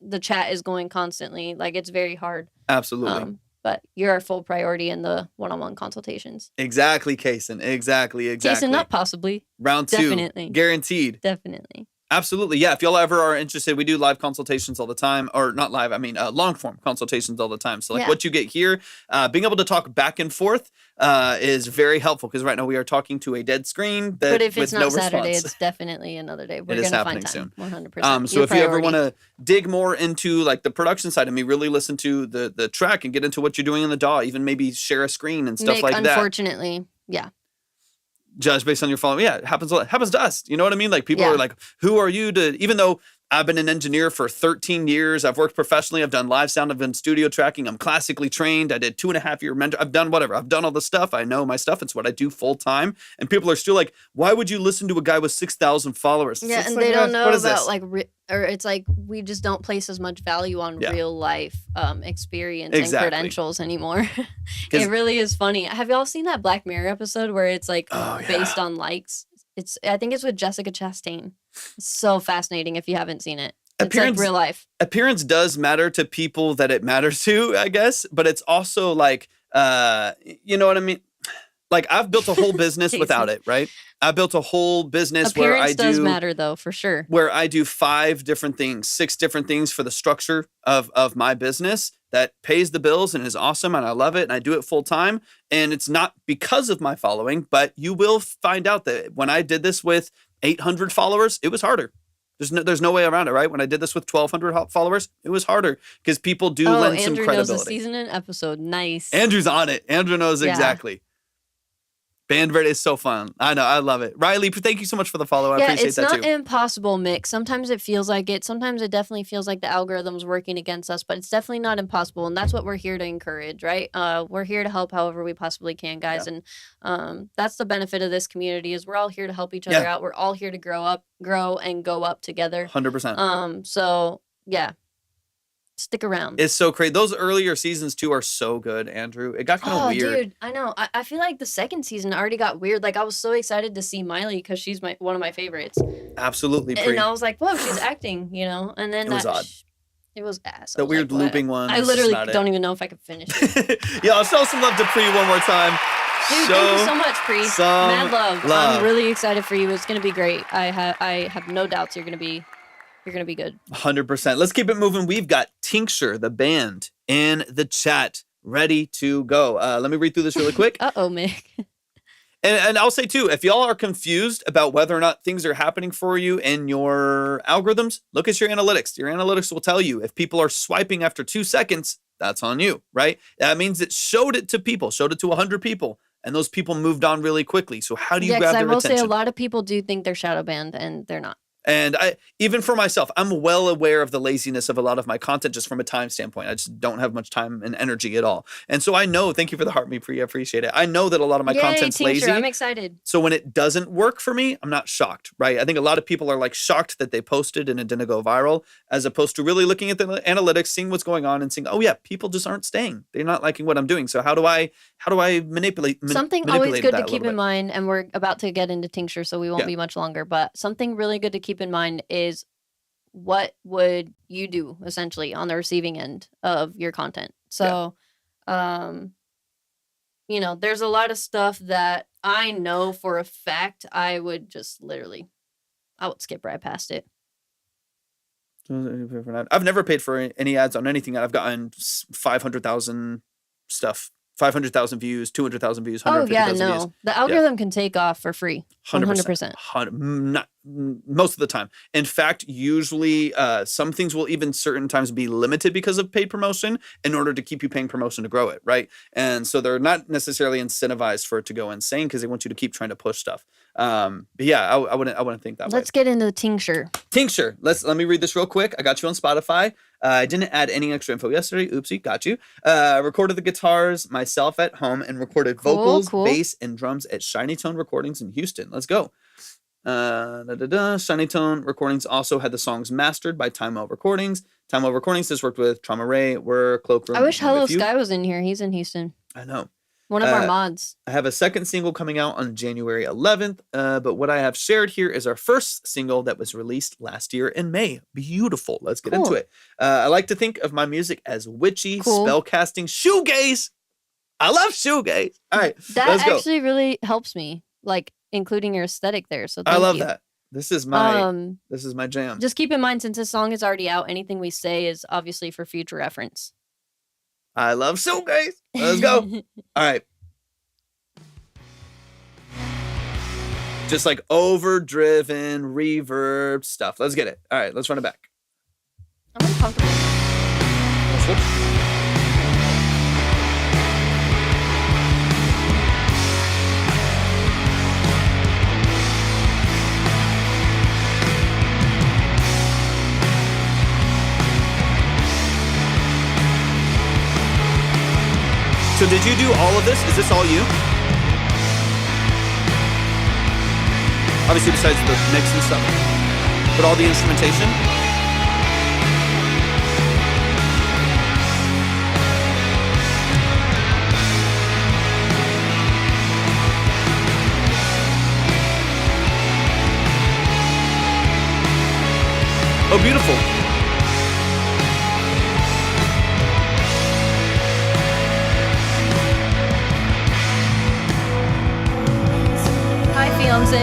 The chat is going constantly. Like, it's very hard. Absolutely. But you're our full priority in the one-on-one consultations. Exactly, Kason. Exactly. Kason, not possibly. Round 2. Definitely. Guaranteed. Definitely. Absolutely. Yeah. If y'all ever are interested, we do live consultations all the time, or not live. I mean, long form consultations all the time. So like what you get here, being able to talk back and forth is very helpful, because right now we are talking to a dead screen. But if it's not Saturday, it's definitely another day. We're going to find time. Soon. 100%. So if you ever want to dig more into like the production side of me, really listen to the track and get into what you're doing in the DAW, even maybe share a screen and stuff like that. Unfortunately, yeah. Judge based on your following. Yeah, it happens to us. You know what I mean? Like, people are like, who are you to, even though I've been an engineer for 13 years, I've worked professionally, I've done live sound, I've done studio tracking, I'm classically trained, I did 2.5-year mentor, I've done whatever, I've done all the stuff, I know my stuff, it's what I do full time, and people are still like, why would you listen to a guy with 6,000 followers? Yeah, and they don't know about like, or it's like, we just don't place as much value on real life experience and credentials anymore. It really is funny. Have y'all seen that Black Mirror episode where it's like based on likes? I think it's with Jessica Chastain. It's so fascinating if you haven't seen it. It's like real life. Appearance does matter to people that it matters to, I guess, but it's also like, you know what I mean? Like, I've built a whole business without it, right? I built a whole business where I do... Appearance does matter, though, for sure. Where I do 5 different things, 6 different things for the structure of my business that pays the bills and is awesome, and I love it, and I do it full time. And it's not because of my following, but you will find out that when I did this with 800 followers, it was harder. There's no way around it, right? When I did this with 1,200 followers, it was harder because people do lend some credibility. Andrew knows the season and episode. Nice. Andrew's on it. Andrew knows exactly. Bandbread is so fun. I know. I love it. Riley, thank you so much for the follow. I appreciate that too. It's not impossible, Mick. Sometimes it feels like it. Sometimes it definitely feels like the algorithm's working against us, but it's definitely not impossible. And that's what we're here to encourage, right? We're here to help however we possibly can, guys. Yeah. And that's the benefit of this community is we're all here to help each other out. We're all here to grow and go up together. 100%. So yeah. Stick around. It's so crazy. Those earlier seasons too are so good, Andrew. It got kind of weird. Dude, I know. I feel like the second season already got weird. Like, I was so excited to see Miley because she's one of my favorites. Absolutely. And I was like, whoa, she's acting, you know? And then it was odd. It was ass. The weird looping one. I literally don't even know if I could finish it. Yeah, I'll show some love to Pri one more time. Dude, thank you so much, Pri. Mad love. I'm really excited for you. It's going to be great. I have no doubts you're going to be good. 100%. Let's keep it moving. We've got Tincture, the band, in the chat, ready to go. Let me read through this really quick. Uh-oh, Mick. And I'll say, too, if y'all are confused about whether or not things are happening for you in your algorithms, look at your analytics. Your analytics will tell you if people are swiping after 2 seconds, that's on you, right? That means it showed it to people, showed it to 100 people. And those people moved on really quickly. So how do you grab their attention? I will say a lot of people do think they're shadow banned, and they're not. And even for myself, I'm well aware of the laziness of a lot of my content just from a time standpoint. I just don't have much time and energy at all. And so I know, thank you for the heart, me, Pri, I appreciate it. I know that a lot of my content's Tincture, lazy. I'm excited. So when it doesn't work for me, I'm not shocked, right? I think a lot of people are like shocked that they posted and it didn't go viral, as opposed to really looking at the analytics, seeing what's going on and saying, oh yeah, people just aren't staying. They're not liking what I'm doing. So how do I manipulate something always good to keep in mind, and we're about to get into Tincture, so we won't be much longer, but something really good to keep in mind is what would you do essentially on the receiving end of your content? So, you know, there's a lot of stuff that I know for a fact I would just literally, I would skip right past it. I've never paid for any ads on anything. I've gotten 500,000 stuff, 500,000 views, 200,000 views, 150,000 views. The algorithm can take off for free. 100%. Not most of the time. In fact, usually some things will even certain times be limited because of paid promotion in order to keep you paying promotion to grow it, right? And so they're not necessarily incentivized for it to go insane because they want you to keep trying to push stuff. But yeah, I wouldn't think that way. Let's get into the tincture. Tincture. Let me read this real quick. I got you on Spotify. I didn't add any extra info yesterday. Oopsie, got you. Recorded the guitars myself at home and recorded vocals, bass, and drums at Shiny Tone Recordings in Houston. Let's go. Shiny Tone Recordings also had the songs mastered by Time Out Recordings. Time Out Recordings has worked with Trauma Ray, We're Cloakroom. I wish Hello Sky was in here. He's in Houston. I know. One of our mods. I have a second single coming out on January 11th, but what I have shared here is our first single that was released last year in May. Beautiful. Let's get into it. I like to think of my music as witchy, spellcasting, shoegaze. I love shoegaze. All right, that actually really helps me, like including your aesthetic there. So I love that. This is my jam. Just keep in mind, since this song is already out, anything we say is obviously for future reference. I love shoegaze. Let's go. All right. Just like overdriven reverb stuff. Let's get it. All right, let's run it back. I'm uncomfortable. Let's switch. So did you do all of this? Is this all you? Obviously besides the mix and stuff. But all the instrumentation? Oh, beautiful. Hi, fiance.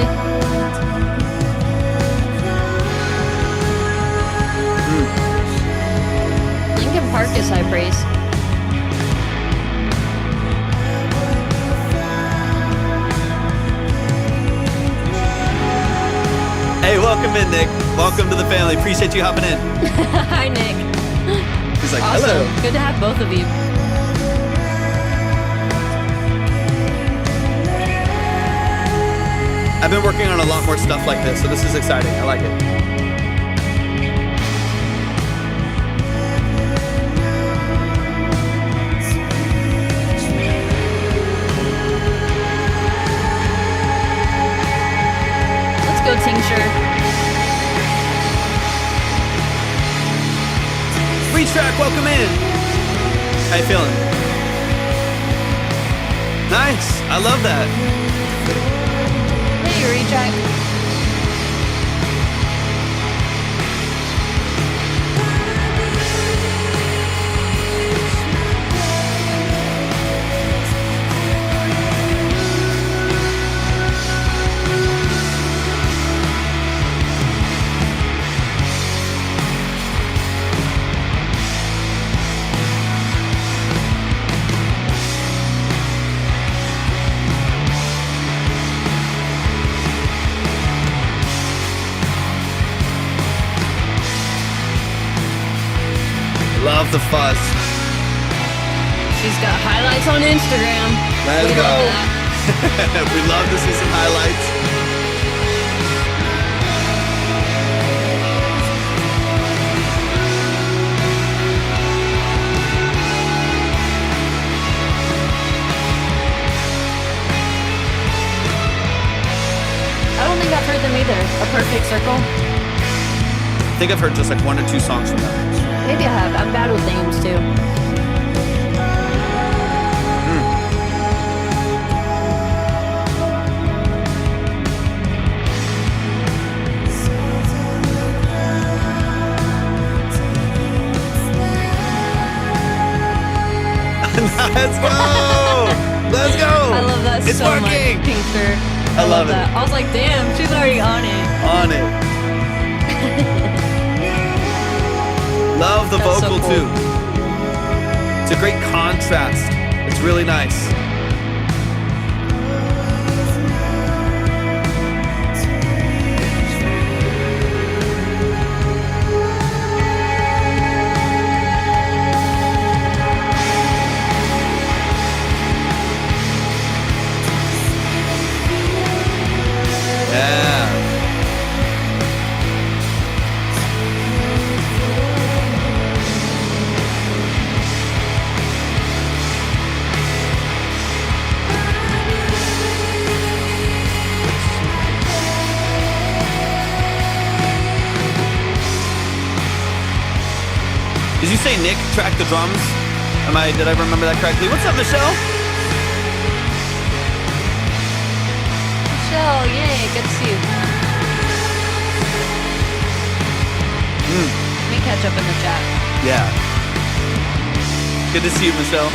Linkin Park is high praise. Hey, welcome in, Nick. Welcome to the family. Appreciate you hopping in. Hi, Nick. He's like, awesome. Hello. Good to have both of you. I've been working on a lot more stuff like this, so this is exciting. I like it. Let's go, tincture. Free track, welcome in. How you feeling? Nice. I love that. Hey, retrack. Love the fuzz. She's got highlights on Instagram. Let's go. We love to see some highlights. I don't think I've heard them either. A Perfect Circle. I think I've heard just like 1 or 2 songs from them. Maybe I have. I'm bad with names too. Let's go! Let's go! I love that It's so working! much, Tincture. I love that. I was like, damn, she's already on it. On it. Love the That's so vocal cool. too. It's a great contrast. It's really nice. Yeah. Did you say Nick tracked the drums? Did I remember that correctly? What's up, Michelle? Michelle, yay, good to see you. Let me catch up in the chat. Yeah. Good to see you, Michelle.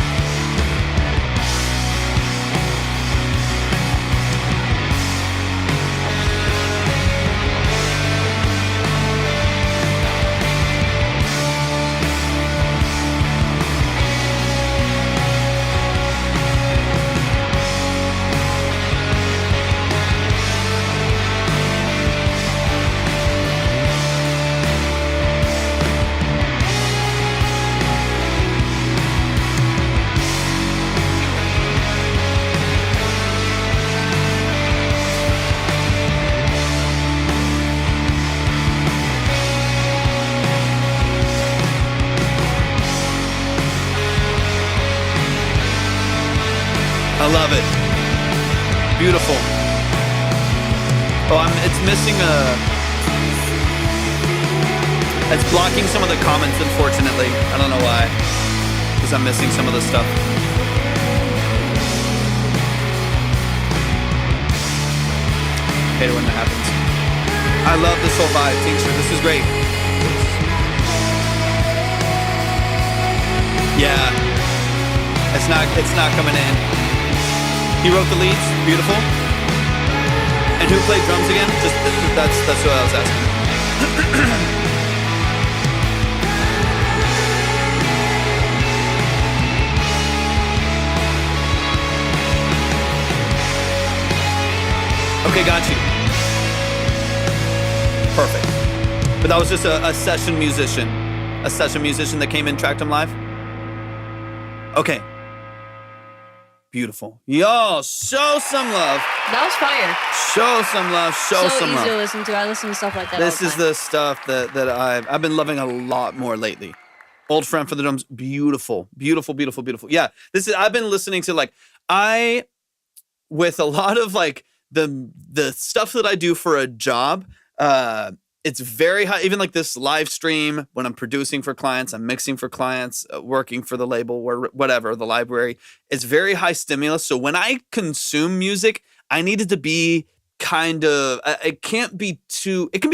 I love it. Beautiful. Oh, it's missing it's blocking some of the comments, unfortunately. I don't know why. Because I'm missing some of the stuff. Hate it when that happens. I love this whole vibe, Tincture. This is great. Yeah. It's not coming in. He wrote the leads, beautiful. And who played drums again? That's what I was asking. Okay, got you. Perfect. But that was just a session musician. A session musician that came in, tracked him live? Okay. Beautiful. Y'all, show some love. That was fire. Show some love. Show some love. So easy to listen to. I listen to stuff like that. This all is the time. the stuff that I've been loving a lot more lately. Old Friend for the Drums, beautiful, beautiful, beautiful, beautiful. Yeah, I've been listening to with a lot of like the stuff that I do for a job. It's very high, even like this live stream when I'm producing for clients, I'm mixing for clients, working for the label or whatever, the library. It's very high stimulus. So when I consume music, I need it to be kind of, it can be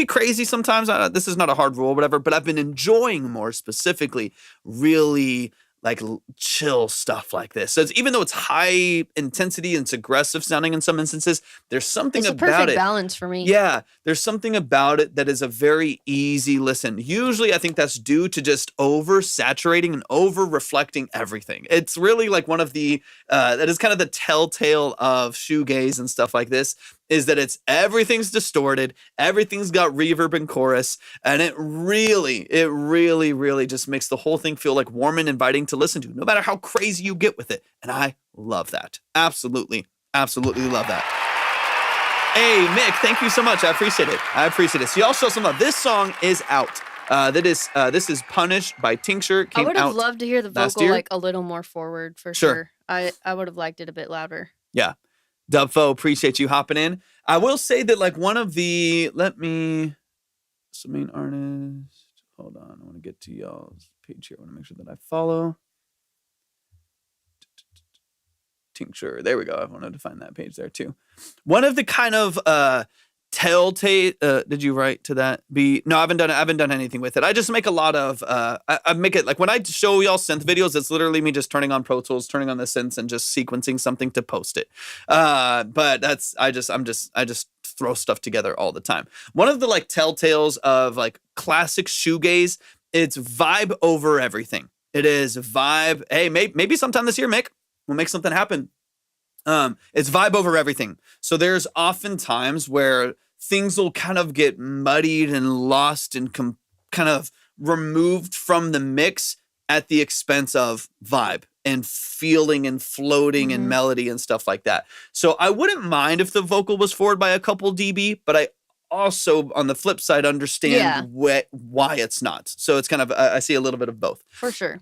crazy sometimes. This is not a hard rule or whatever, but I've been enjoying more specifically really like chill stuff like this. So even though it's high intensity and it's aggressive sounding in some instances, there's something about it. It's a perfect balance for me. Yeah, there's something about it that is a very easy listen. Usually I think that's due to just oversaturating and over-reflecting everything. It's really like one of the, that is kind of the telltale of shoegaze and stuff like this, is that everything's distorted, everything's got reverb and chorus, and it really, really just makes the whole thing feel like warm and inviting to listen to, no matter how crazy you get with it. And I love that. Absolutely love that. Hey, Mick, thank you so much. I appreciate it. So y'all show some love. This song is out. This is Punished by Tincture. I would have loved to hear the vocal like a little more forward for sure. I would have liked it a bit louder. Yeah. Dubfo, appreciate you hopping in. I will say that like one of the, main artist. Hold on, I want to get to y'all's page here. I want to make sure that I follow. Tincture, there we go. I wanted to find that page there too. One of the kind of telltale. Did you write to that? No, I haven't done anything with it. I just make a lot of. I make it like when I show y'all synth videos, it's literally me just turning on Pro Tools, turning on the synths, and just sequencing something to post it. But I just throw stuff together all the time. One of the like telltales of like classic shoegaze, it's vibe over everything. It is vibe. Hey, maybe sometime this year, Mick, we'll make something happen. It's vibe over everything. So there's often times where things will kind of get muddied and lost and kind of removed from the mix at the expense of vibe and feeling and floating and melody and stuff like that. So I wouldn't mind if the vocal was forward by a couple dB, but I also, on the flip side, understand why it's not. So it's kind of, I see a little bit of both. For sure.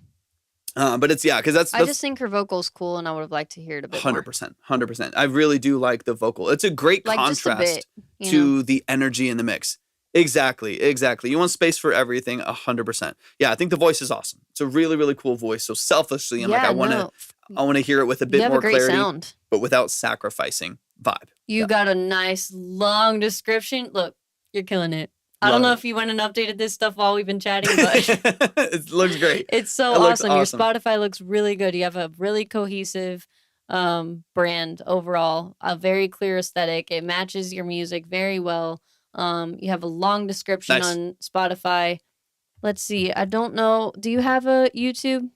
But it's, because that's... I just think her vocal's cool, and I would have liked to hear it a bit 100%. 100%. I really do like the vocal. It's a great contrast to the energy in the mix. Exactly. You want space for everything, 100%. Yeah, I think the voice is awesome. It's a really, really cool voice. So selfishly, I'm I want to hear it with a bit more clarity, sound. But without sacrificing vibe. You got a nice long description. Look, you're killing it. I don't know if you went and updated this stuff while we've been chatting, but it looks great. It's so awesome. Your Spotify looks really good. You have a really cohesive brand overall, a very clear aesthetic. It matches your music very well. You have a long description on Spotify. Let's see. I don't know. Do you have a YouTube?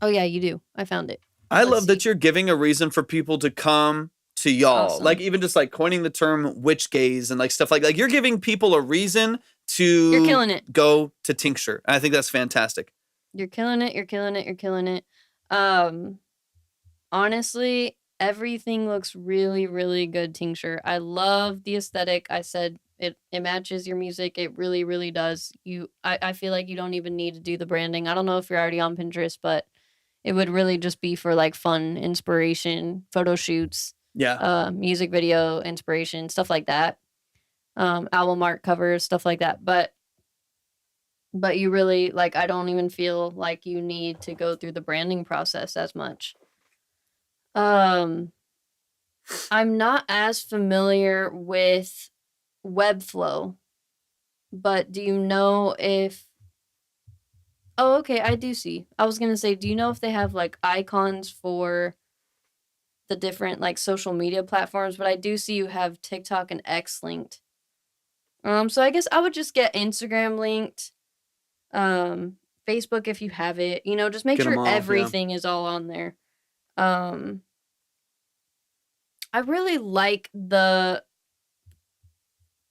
Oh, yeah, you do. I found it. I love that you're giving a reason for people to come to y'all. Awesome. Like even just like coining the term witch gaze and like stuff like you're giving people a reason to You're killing it. Go to Tincture. I think that's fantastic. You're killing it. You're killing it. Honestly, everything looks really, really good, Tincture. I love the aesthetic. I said it matches your music. It really, really does. I feel like you don't even need to do the branding. I don't know if you're already on Pinterest, but it would really just be for like fun, inspiration, photo shoots. Yeah. Music video inspiration, stuff like that. Album art covers, stuff like that. But you really, like, I don't even feel like you need to go through the branding process as much. I'm not as familiar with Webflow, but do you know if... Oh, okay, I do see. I was going to say, do you know if they have, like, icons for the different like social media platforms? But I do see you have TikTok and X linked. So I guess I would just get Instagram linked, Facebook if you have it. Just make sure everything is all on there. I really like the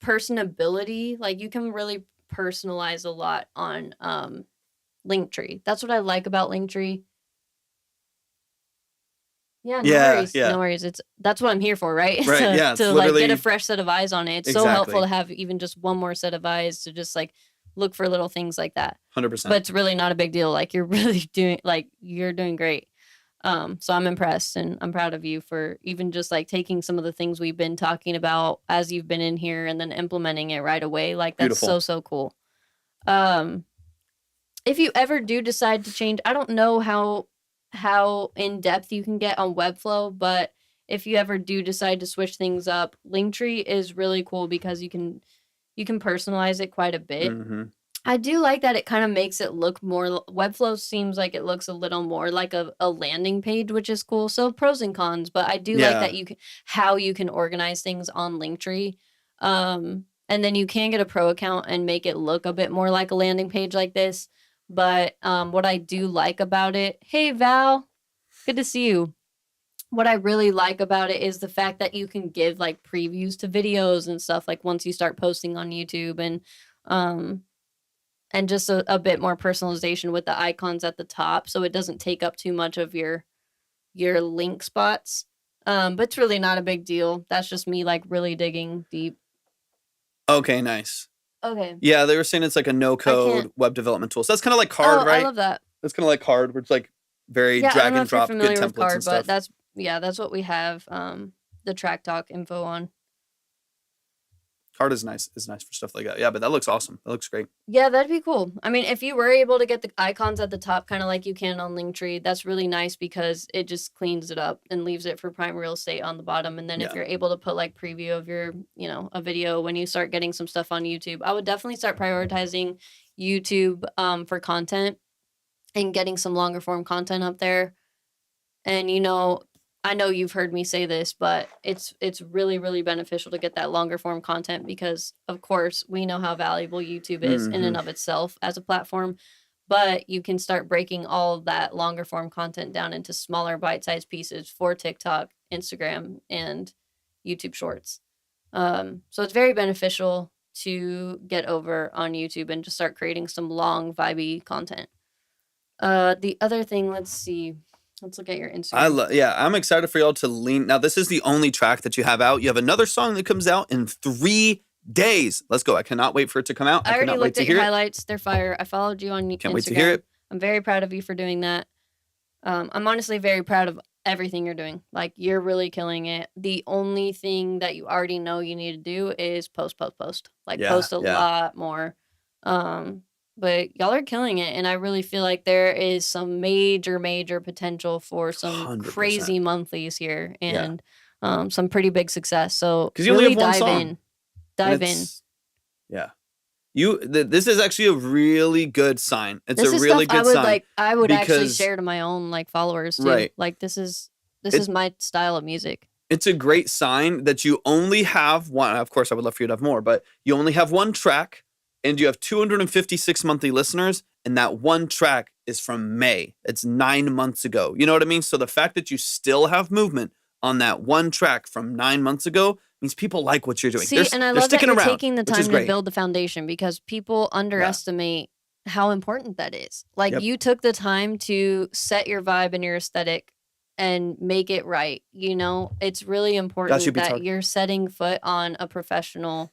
personability. Like you can really personalize a lot on Linktree. That's what I like about Linktree. Yeah, no worries. That's what I'm here for, right? Right, to like get a fresh set of eyes on it. It's so helpful to have even just one more set of eyes to just like look for little things like that. 100%. But it's really not a big deal. Like you're doing great. So I'm impressed and I'm proud of you for even just like taking some of the things we've been talking about as you've been in here and then implementing it right away. Like that's beautiful. So cool. If you ever do decide to change, I don't know how in depth you can get on Webflow, but if you ever do decide to switch things up, Linktree is really cool because you can personalize it quite a bit. I do like that it kind of makes it look more... Webflow seems like it looks a little more like a landing page, which is cool. So pros and cons, but I do like that how you can organize things on Linktree. And then you can get a pro account and make it look a bit more like a landing page like this. But what I do like about it... Hey, Val. Good to see you. What I really like about it is the fact that you can give like previews to videos and stuff like once you start posting on YouTube and just a bit more personalization with the icons at the top so it doesn't take up too much of your link spots. But it's really not a big deal. That's just me like really digging deep. Okay, nice. Okay. Yeah, they were saying it's like a no-code web development tool. So that's kind of like Card, right? I love that. That's kind of like Card, where it's like very drag and drop, good templates Card, and stuff. But that's what we have the Track Talk info on. Card is nice for stuff like that. Yeah, but that looks awesome. That looks great. Yeah, that'd be cool. I mean, if you were able to get the icons at the top, kind of like you can on Linktree, that's really nice because it just cleans it up and leaves it for prime real estate on the bottom. And then if you're able to put like preview of your, a video when you start getting some stuff on YouTube, I would definitely start prioritizing YouTube for content and getting some longer form content up there. And, I know you've heard me say this, but it's really, really beneficial to get that longer form content because, of course, we know how valuable YouTube is in and of itself as a platform, but you can start breaking all of that longer form content down into smaller bite-sized pieces for TikTok, Instagram, and YouTube Shorts. So it's very beneficial to get over on YouTube and just start creating some long, vibey content. The other thing, let's see. Let's look at your Instagram. I'm excited for y'all to lean. Now, this is the only track that you have out. You have another song that comes out in 3 days. Let's go. I cannot wait for it to come out. I already looked at your highlights. They're fire. I followed you on Instagram. Can't wait to hear it. I'm very proud of you for doing that. I'm honestly very proud of everything you're doing. Like, you're really killing it. The only thing that you already know you need to do is post. Like, post a lot more. But y'all are killing it, and I really feel like there is some major potential for some 100%. Crazy monthlies here and some pretty big success. So really dive in. Yeah. This is actually a really good sign. It's a really good sign. I would actually share to my own followers too. Right. Like this is my style of music. It's a great sign that you only have one. Of course, I would love for you to have more, but you only have one track. And you have 256 monthly listeners, and that one track is from May. It's 9 months ago. You know what I mean? So the fact that you still have movement on that one track from 9 months ago means people like what you're doing. See, and I love that you're taking the time to build the foundation because people underestimate how important that is. Like you took the time to set your vibe and your aesthetic and make it right. It's really important that you're setting foot on a professional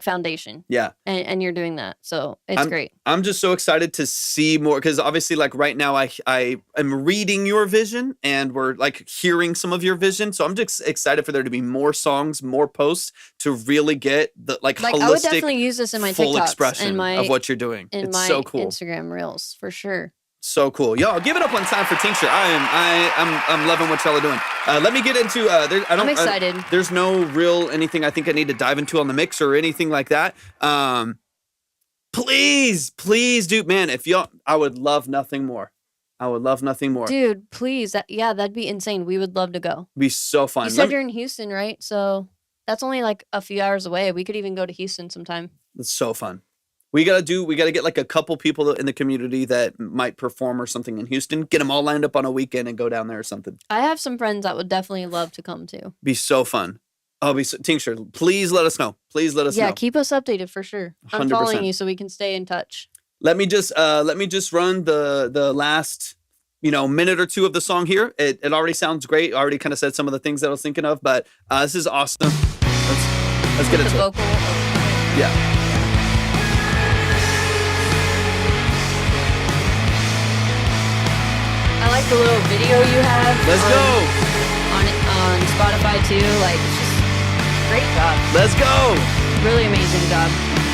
foundation. Yeah. And you're doing that. So it's great. I'm just so excited to see more because obviously right now I am reading your vision and we're hearing some of your vision. So I'm just excited for there to be more songs, more posts to really get the holistic, I would definitely use this in my full TikToks expression of what you're doing. It's so cool. Instagram reels for sure. So cool. Y'all give it up one time for Tincture. I'm loving what y'all are doing. Let me get into I'm excited. There's no real anything I think I need to dive into on the mix or anything like that. Please, dude, man, I would love nothing more. Dude, please. That'd be insane. We would love to go. It'd be so fun. You said you're in Houston, right? So that's only a few hours away. We could even go to Houston sometime. It's so fun. We gotta get a couple people in the community that might perform or something in Houston. Get them all lined up on a weekend and go down there or something. I have some friends that would definitely love to come too. Be so fun. Tincture, please let us know. know. Yeah, keep us updated for sure. I'm 100%. Following you so we can stay in touch. Let me just run the last minute or two of the song here. It already sounds great. I already kind of said some of the things that I was thinking of, but this is awesome. Let's get into it. Yeah. I like the little video you have. Let's go. On Spotify too. It's just great job. Let's go. Really amazing job.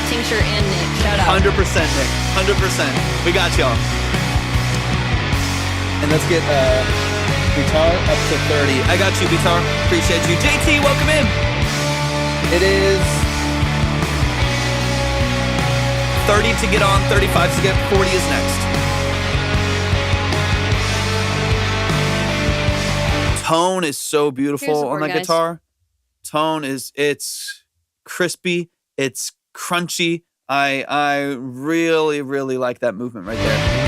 Tincture and Nick. Shout out. 100% Nick. 100%. We got y'all. And let's get guitar up to 30. I got you, guitar. Appreciate you. JT, welcome in. It is 30 to get on, 35 to get, 40 is next. Tone is so beautiful on that guitar. Tone it's crispy, it's crunchy. I really, really like that movement right there.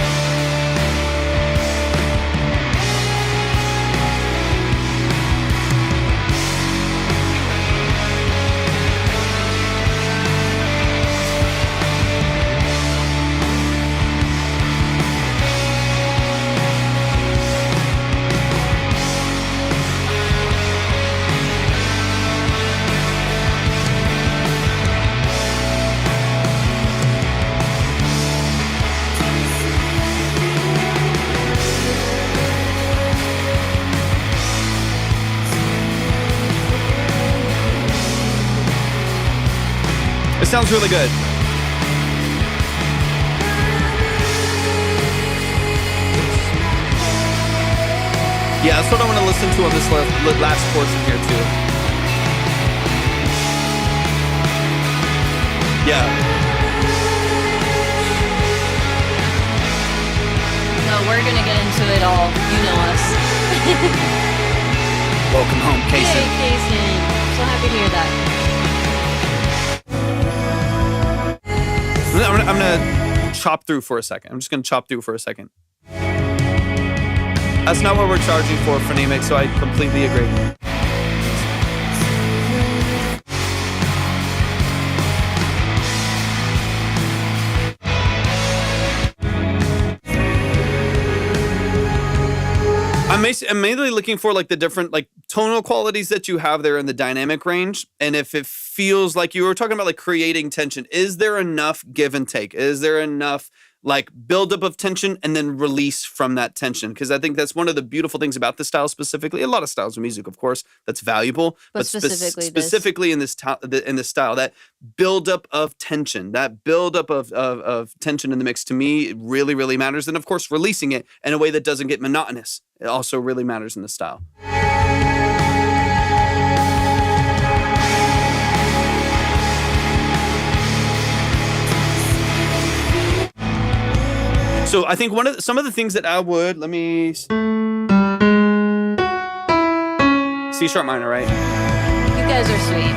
This sounds really good. Yeah, that's what I want to listen to on this last portion here too. Yeah. No, we're gonna get into it all. You know us. Welcome home, Kaysen. Yay, Kaysen. So happy to hear that. I'm gonna chop through for a second. I'm just gonna chop through for a second. That's not what we're charging for phonemic, so I completely agree. I'm mainly looking for like the different like tonal qualities that you have there in the dynamic range. And if it feels like you were talking about like creating tension, is there enough give and take? Is there enough like buildup of tension and then release from that tension? Because I think that's one of the beautiful things about this style specifically. A lot of styles of music, of course, that's valuable, but specifically in this style, that buildup of tension, that buildup of tension in the mix, to me really, really matters. And of course, releasing it in a way that doesn't get monotonous, it also really matters in the style. So I think some of the things that I would, let me, C sharp minor, right? You guys are sweet.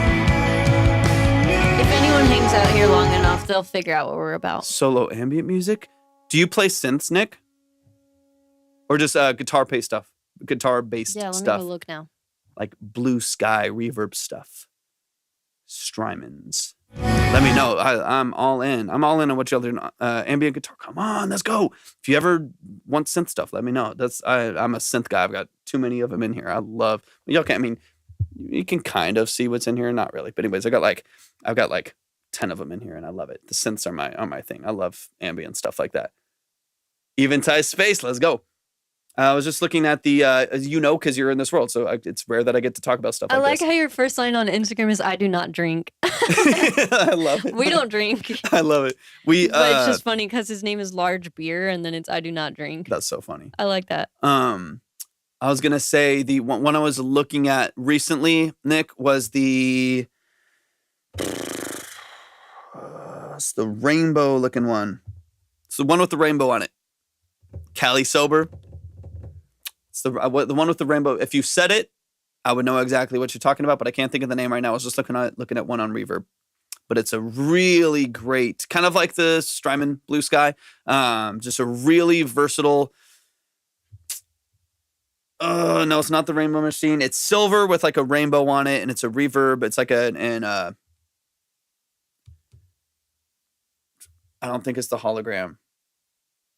If anyone hangs out here long enough, they'll figure out what we're about. Solo ambient music? Do you play synths, Nick? Or just guitar-based stuff? Guitar-based stuff? Yeah, let me go look now. Like Blue Sky reverb stuff. Strymons. Let me know. I'm all in. I'm all in on what y'all do. Ambient guitar. Come on, let's go. If you ever want synth stuff, let me know. I'm a synth guy. I've got too many of them in here. I love. Y'all can. I mean, you can kind of see what's in here. Not really, but anyways, I've got like 10 of them in here, and I love it. The synths are my thing. I love ambient stuff like that. Eventide Space. Let's go. I was just looking at the, because you're in this world, so it's rare that I get to talk about stuff like this. I like how your first line on Instagram is, I do not drink. I love it. We don't drink. I love it. But it's just funny because his name is Large Beer, and then it's I do not drink. That's so funny. I like that. I was going to say the one I was looking at recently, Nick, was it's the rainbow looking one. It's the one with the rainbow on it. Cali Sober. It's the one with the rainbow. If you said it, I would know exactly what you're talking about, but I can't think of the name right now. I was just looking at one on Reverb. But it's a really great, kind of like the Strymon Blue Sky, just a really versatile. Oh, no, it's not the Rainbow Machine. It's silver with like a rainbow on it, and it's a reverb. It's like I don't think it's the hologram.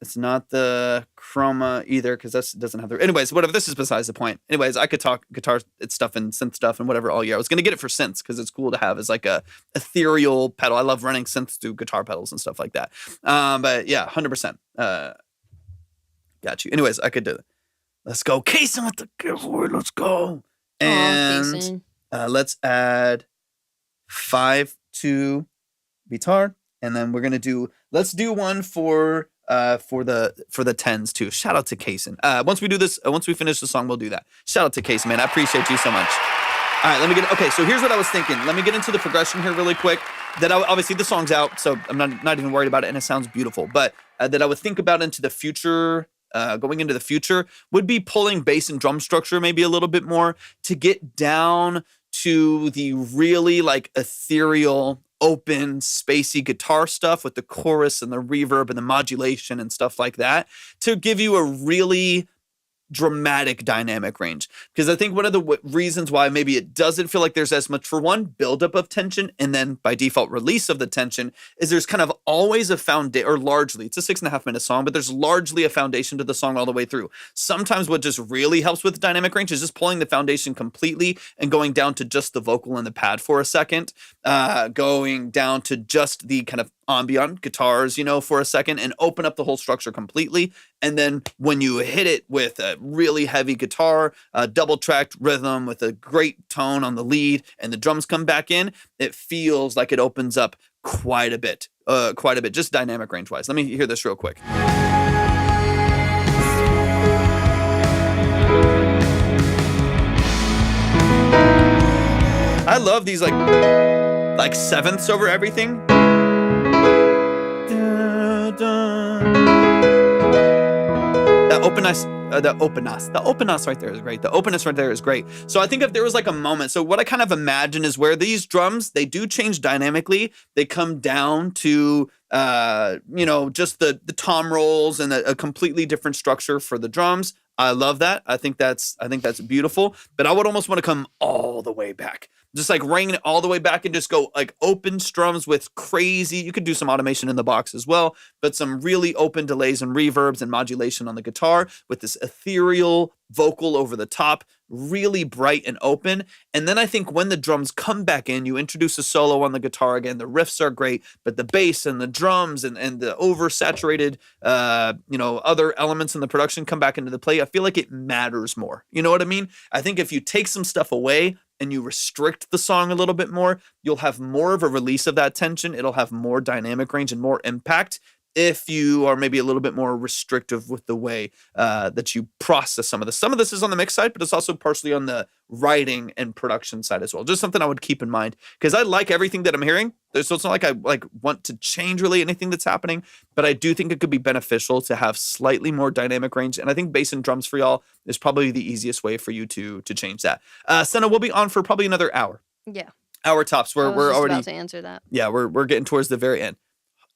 It's not the chroma either, because that doesn't have the... Anyways, whatever, this is besides the point. Anyways, I could talk guitar stuff and synth stuff and whatever all year. I was going to get it for synths, because it's cool to have as like a ethereal pedal. I love running synths through guitar pedals and stuff like that. But yeah, 100%. Got you. Anyways, I could do it. Let's go. Kaysen with the giveaway. Let's go. And let's add 5 to guitar. And then we're going to do... Let's do one for the tens too. Shout out to Kaysen. Once we do this, once we finish the song, we'll do that. Shout out to Kaysen, man. I appreciate you so much. All right, okay, so here's what I was thinking. Let me get into the progression here really quick. Obviously the song's out, so I'm not even worried about it, and it sounds beautiful. But that I would think about into the future, going into the future, would be pulling bass and drum structure maybe a little bit more to get down to the really like ethereal, open, spacey guitar stuff with the chorus and the reverb and the modulation and stuff like that to give you a really dramatic dynamic range. Because I think one of the reasons why maybe it doesn't feel like there's as much, for one, buildup of tension, and then by default release of the tension, is there's kind of always a foundation, or largely, it's a 6.5-minute song, but there's largely a foundation to the song all the way through. Sometimes what just really helps with dynamic range is just pulling the foundation completely and going down to just the vocal and the pad for a second, going down to just the kind of ambient guitars, for a second, and open up the whole structure completely. And then when you hit it with a really heavy guitar, double-tracked rhythm with a great tone on the lead, and the drums come back in, it feels like it opens up quite a bit, just dynamic range wise. Let me hear this real quick. I love these like sevenths over everything. The openness right there is great. The openness right there is great. So I think if there was like a moment, so what I kind of imagine is where these drums, they do change dynamically. They come down to, just the tom rolls and a completely different structure for the drums. I love that. I think that's beautiful, but I would almost want to come all the way back. Just like ring it all the way back and just go like open strums with crazy. You could do some automation in the box as well, but some really open delays and reverbs and modulation on the guitar with this ethereal vocal over the top, really bright and open. And then I think when the drums come back in, you introduce a solo on the guitar again. The riffs are great, but the bass and the drums and the oversaturated, other elements in the production come back into the play. I feel like it matters more. You know what I mean? I think if you take some stuff away and you restrict the song a little bit more, you'll have more of a release of that tension. It'll have more dynamic range and more impact if you are maybe a little bit more restrictive with the way that you process some of this. Some of this is on the mix side, but it's also partially on the writing and production side as well. Just something I would keep in mind, because I like everything that I'm hearing. So it's not like I want to change really anything that's happening, but I do think it could be beneficial to have slightly more dynamic range. And I think bass and drums for y'all is probably the easiest way for you to change that. Senna, we'll be on for probably another hour. Yeah. Hour tops. We're already about to answer that. Yeah, we're getting towards the very end.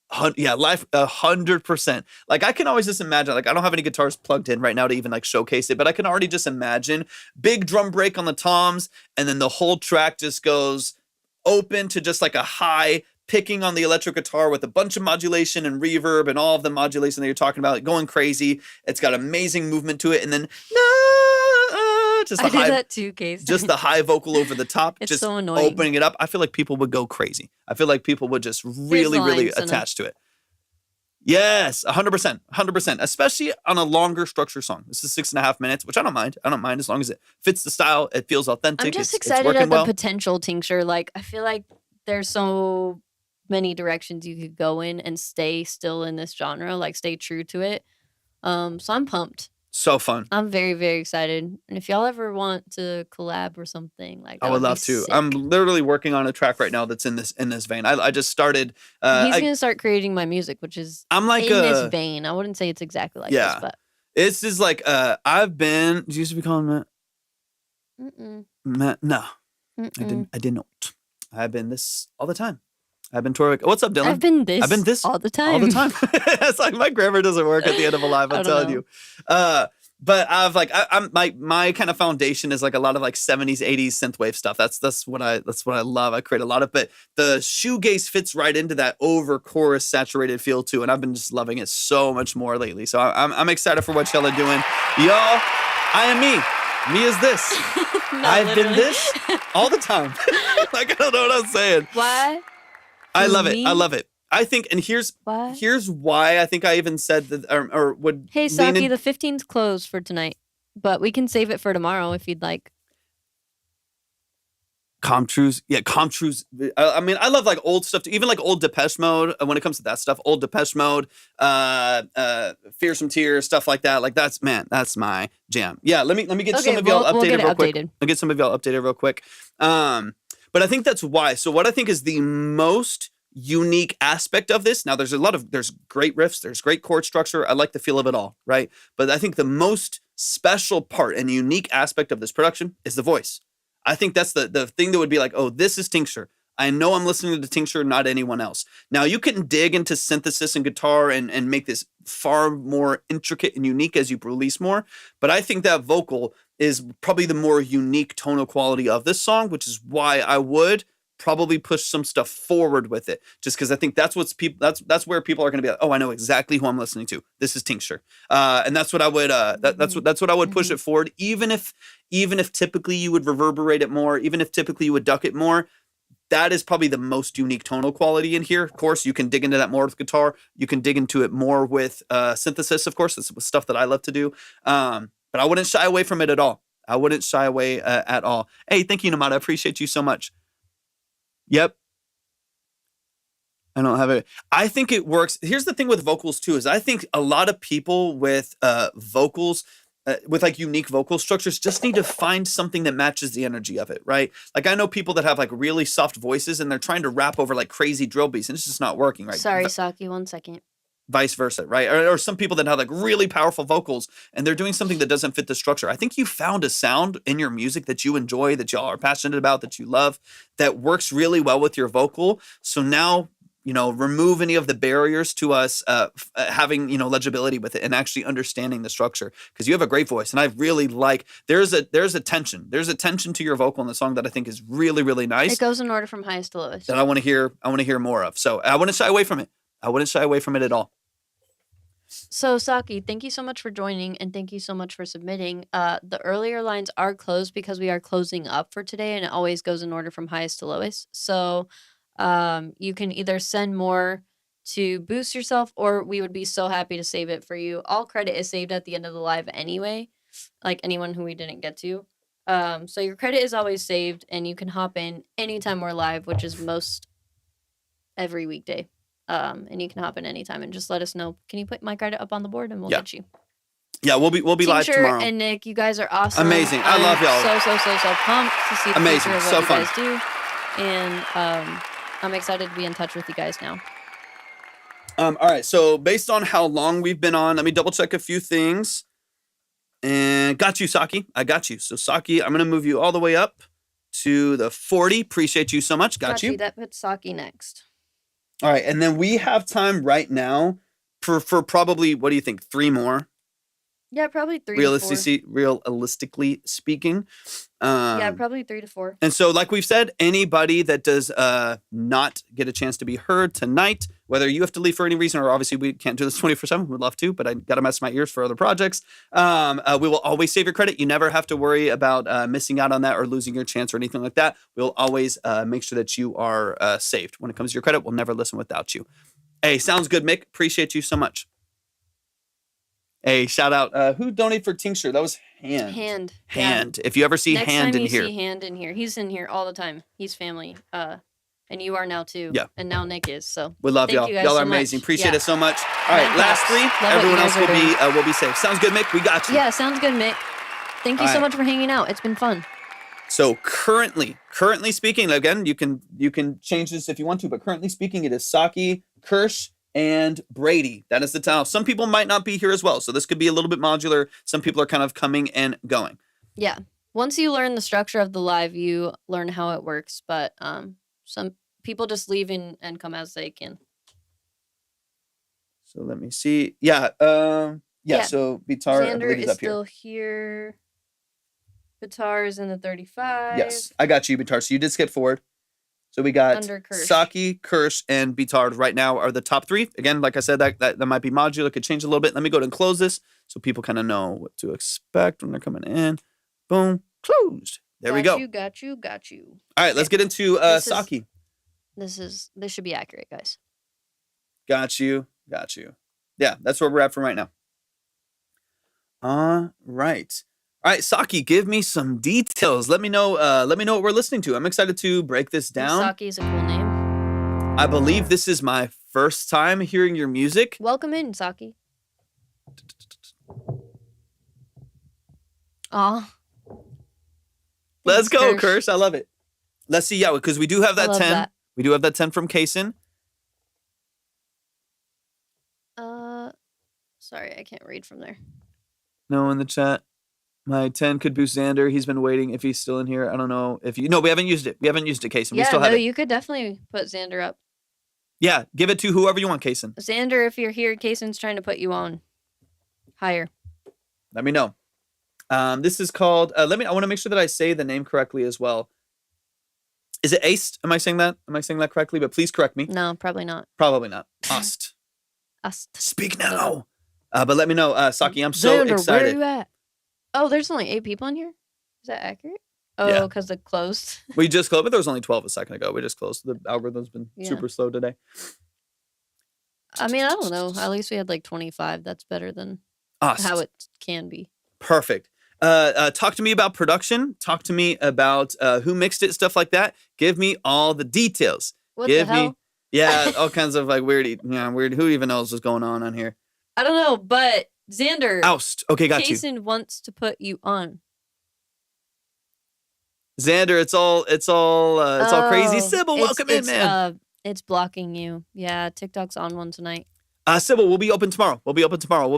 Live 100%. Like I can always just imagine, like I don't have any guitars plugged in right now to even like showcase it, but I can already just imagine big drum break on the toms, and then the whole track just goes open to just like a high picking on the electric guitar with a bunch of modulation and reverb and all of the modulation that you're talking about, going crazy. It's got amazing movement to it, and then just I did that too, Case. Just the high vocal over the top, it's just so annoying. Opening it up. I feel like people would go crazy. I feel like people would just really attach to it. Yes, 100%, 100%, especially on a longer structure song. This is 6.5 minutes, which I don't mind. I don't mind as long as it fits the style. It feels authentic. I'm just excited at the potential, Tincture. Like, I feel like there's so many directions you could go in and stay still in this genre, like stay true to it. So I'm pumped. So fun. I'm very, very excited. And if y'all ever want to collab or something, like I would love to. Sick. I'm literally working on a track right now that's in this vein. I just started. He's gonna start creating my music, which is in this vein. I wouldn't say it's exactly like this, but it's just like I've been. Did you used to be calling Matt? Matt? No, I did not. I've been this all the time. I've been Torvik. What's up, Dylan? I've been this all the time. All the time. It's like my grammar doesn't work at the end of a live. I'm telling you. But I've like I'm my kind of foundation is like a lot of like 70s, 80s synthwave stuff. That's what I love. I create a lot of, but the shoegaze fits right into that over chorus saturated feel too, and I've been just loving it so much more lately. So I'm excited for what y'all are doing, y'all. I am me. Me is this. I've been this all the time. Like I don't know what I'm saying. Why? I love it. I love it. I think, and here's why I think I even said that, or would. Hey, Saki, the 15's closed for tonight, but we can save it for tomorrow if you'd like. Comtrues. I mean, I love like old stuff too, even like old Depeche Mode. When it comes to that stuff, old Depeche Mode, Fearsome Tears, stuff like that. Like that's my jam. Yeah, let me get some of y'all updated real quick. I'll get some of y'all updated real quick. But I think that's why. So what I think is the most unique aspect of this. Now there's great riffs, there's great chord structure. I like the feel of it all, right? But I think the most special part and unique aspect of this production is the voice. I think that's the thing that would be like, oh, this is Tincture. I know I'm listening to Tincture, not anyone else. Now you can dig into synthesis and guitar and make this far more intricate and unique as you release more. But I think that vocal is probably the more unique tonal quality of this song, which is why I would probably push some stuff forward with it, just because I think that's that's where people are going to be like, oh, I know exactly who I'm listening to. This is Tincture, and that's what I would that's what I would push it forward. Even if typically you would reverberate it more, even if typically you would duck it more. That is probably the most unique tonal quality in here. Of course, you can dig into that more with guitar. You can dig into it more with synthesis. Of course, that's stuff that I love to do. But I wouldn't shy away from it at all. I wouldn't shy away at all. Hey, thank you, Namada. I appreciate you so much. Yep. I don't have it. I think it works. Here's the thing with vocals too, is I think a lot of people with vocals, with like unique vocal structures, just need to find something that matches the energy of it, right? Like I know people that have like really soft voices and they're trying to rap over like crazy drill beats and it's just not working, right? Sorry, Saki, 1 second. Vice versa, right? Or some people that have like really powerful vocals and they're doing something that doesn't fit the structure. I think you found a sound in your music that you enjoy, that y'all are passionate about, that you love, that works really well with your vocal. So now, remove any of the barriers to us having, legibility with it and actually understanding the structure, because you have a great voice. And I really like, there's a tension to your vocal in the song that I think is really, really nice. It goes in order from highest to lowest. That I want to hear more of. So I wouldn't shy away from it. I wouldn't shy away from it at all. So Saki, thank you so much for joining and thank you so much for submitting. The earlier lines are closed because we are closing up for today and it always goes in order from highest to lowest. So you can either send more to boost yourself or we would be so happy to save it for you. All credit is saved at the end of the live anyway, like anyone who we didn't get to. So your credit is always saved and you can hop in anytime we're live, which is most every weekday. And you can hop in anytime and just let us know. Can you put my credit up on the board and we'll get you? Yeah, we'll be live tomorrow. And Nick, you guys are awesome. Amazing. I love y'all. So pumped to see the amazing. future of So what fun. you guys do. And I'm excited to be in touch with you guys now. All right. So based on how long we've been on, let me double check a few things. And got you, Saki. I got you. So Saki, I'm going to move you all the way up to the 40. Appreciate you so much. Got you. That puts Saki next. All right. And then we have time right now for probably, what do you think? 3 more? Yeah, probably 3 realistically speaking. Yeah, probably 3 to 4. And so, like we've said, anybody that does not get a chance to be heard tonight, whether you have to leave for any reason, or obviously we can't do this 24/7, we'd love to, but I got to mess my ears for other projects. We will always save your credit. You never have to worry about missing out on that or losing your chance or anything like that. We'll always make sure that you are saved. When it comes to your credit, we'll never listen without you. Hey, sounds good, Mick. Appreciate you so much. Hey, shout out. Who donated for Tincture? That was Hand. Hand. If you ever see Next Hand time in you here. see Hand in here. He's in here all the time. He's family. And you are now too. Yeah. And now Nick is. So we love y'all. Y'all Y'all are amazing. Appreciate it so much. All right, last 3. Everyone else will be safe. Sounds good, Mick. We got you. Yeah, sounds good, Mick. Thank you so much for hanging out. It's been fun. So currently speaking, again, you can change this if you want to, but currently speaking, it is Saki, Kirsch, and Brady. That is the title. Some people might not be here as well, so this could be a little bit modular. Some people are kind of coming and going. Yeah. Once you learn the structure of the live, you learn how it works, but some people just leave and come as they can. So let me see. Yeah. So Bitar, Xander is up still here. Bitar is in the 35. Yes, I got you, Bitar. So you did skip forward. So we got Under Kirsch. Saki, Kirsch, and Bitard right now are the top 3. Again, like I said, that might be modular. Could change a little bit. Let me go ahead and close this so people kind of know what to expect when they're coming in. Boom, closed. There we go. Got you. All right, let's get into Saki. This should be accurate, guys. Got you. Yeah, that's where we're at for right now. All right, Saki, give me some details. Let me know what we're listening to. I'm excited to break this down. Saki is a cool name. I believe this is my first time hearing your music. Welcome in, Saki. Aw. Let's go, Kirsch. I love it. Let's see, because we do have that 10. That. We do have that 10 from Kaysen. Sorry, I can't read from there. No in the chat. My 10 could boost Xander. He's been waiting if he's still in here. I don't know if you... No, we haven't used it. Kaysen. We still have it. You could definitely put Xander up. Yeah, give it to whoever you want, Kaysen. Xander, if you're here, Kaysen's trying to put you on higher. Let me know. This is called... I want to make sure that I say the name correctly as well. Is it Aced? Am I saying that? Correctly? But please correct me. No, probably not. Probably not. Ust. Speak now. But let me know, Saki. I'm so Xander, excited. Where are you at? Oh, there's only 8 people in here? Is that accurate? Oh, because it closed. We just closed, but there was only 12 a second ago. We just closed. The algorithm's been super slow today. I mean, I don't know. At least we had like 25. That's better than how it can be. Perfect. Talk to me about production. Talk to me about who mixed it, stuff like that. Give me all the details. What the hell? Yeah, all kinds of like weird. Who even knows what's going on here? I don't know, but Xander. Oust. Okay, got you. Jason wants to put you on. Xander, it's all crazy. Sybil, welcome in, man. It's blocking you. Yeah, TikTok's on one tonight. Sybil, we'll be open tomorrow. We'll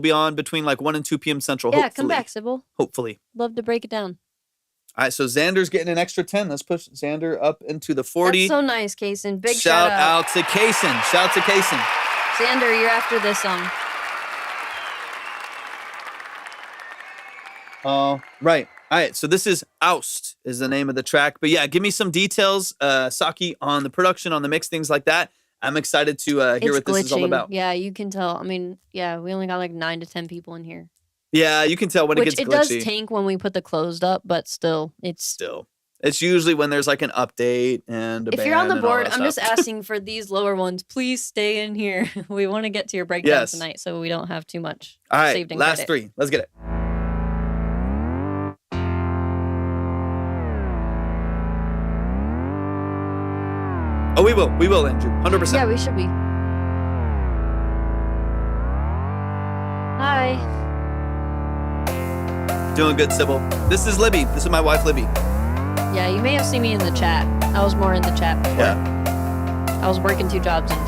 be on between like 1 and 2 p.m. Central. Yeah, hopefully. Come back, Sybil. Hopefully. Love to break it down. All right, so Xander's getting an extra 10. Let's push Xander up into the 40. That's so nice, Kaysen. Big shout out to Kaysen. Shout out to Kaysen. Xander, you're after this song. Right. All right, so this is Oust is the name of the track. But yeah, give me some details, Saki, on the production, on the mix, things like that. I'm excited to hear what this is all about. Yeah, you can tell. I mean, yeah, we only got like 9 to 10 people in here. Yeah, you can tell when it gets glitchy. It does tank when we put the closed up, but still, it's usually when there's like an update and a if you're on the board, I'm just asking for these lower ones. Please stay in here. We want to get to your breakdown tonight, so we don't have too much. All right, saved in last credit. 3. Let's get it. Oh, we will, Andrew. 100%. Yeah, we should be. Hi. Doing good, Sybil. This is Libby. This is my wife, Libby. Yeah, you may have seen me in the chat. I was more in the chat before. Yeah. I was working 2 jobs and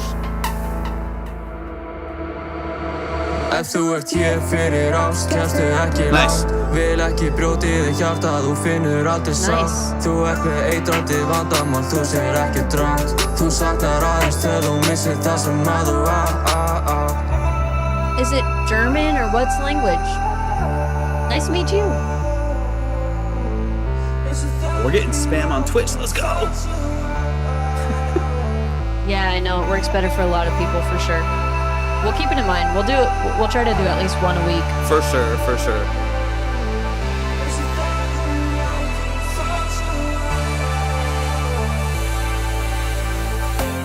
Ef þú ert hér fyrir ást, kemstu ekki langt. Vil ekki brjótið þig hjarta, þú finnur aldrei sátt. Þú ert með eitrandi vandamál, þú segir ekki drátt. Þú saknar aðeins til þú missir það sem að þú Is it German or what's language? Nice to meet you. We're getting spam on Twitch. Let's go. Yeah, I know. It works better for a lot of people for sure. We'll keep it in mind. We'll try to do at least 1 a week. For sure.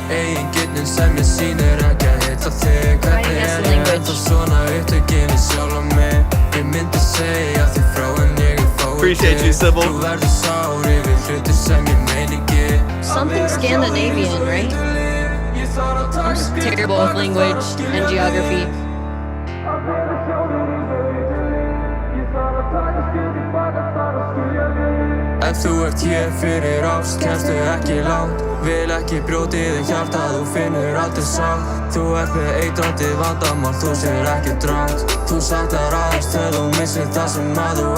Eigin getnin sem ég sýnir ekki að heita þig. Hvernig ég ennþá svona upptökin við sjálfa mig. Ég myndi segja þig frá en ég fái Appreciate you, Sybil. Þú verður sár yfir hluti sem ég mein ekki. Something Scandinavian, right? I'm just terrible with language and geography. Ef þú ert hér fyrir ást, kemstu ekki langt. Vil ekki brjótið þig hjarta, þú finnur aldrei sátt. Þú ert með eitrandi vandamál, þú segir ekki drátt. Þú saknar aðeins til þú missir það sem að þú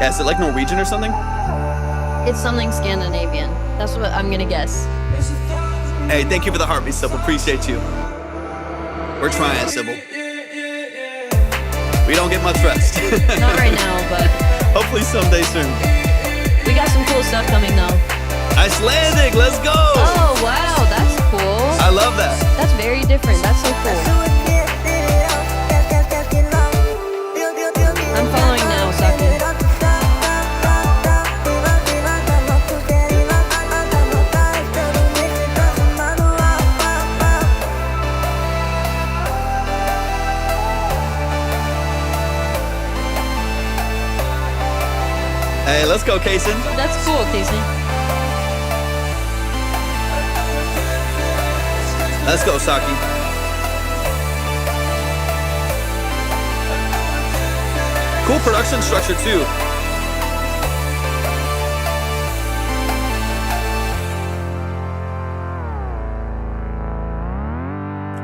Yeah, is it like Norwegian or something? It's something Scandinavian. That's what I'm gonna guess. Hey, thank you for the heartbeat, Sybil. Appreciate you. We're trying, Sybil. We don't get much rest. Not right now, but hopefully someday soon. We got some cool stuff coming though. Icelandic, let's go! Oh wow, that's cool. I love that. That's very different. That's so cool. I'm following now, Saki. Hey, let's go, Kaysen. That's cool, Kaysen. Let's go, Saki. Cool production structure, too.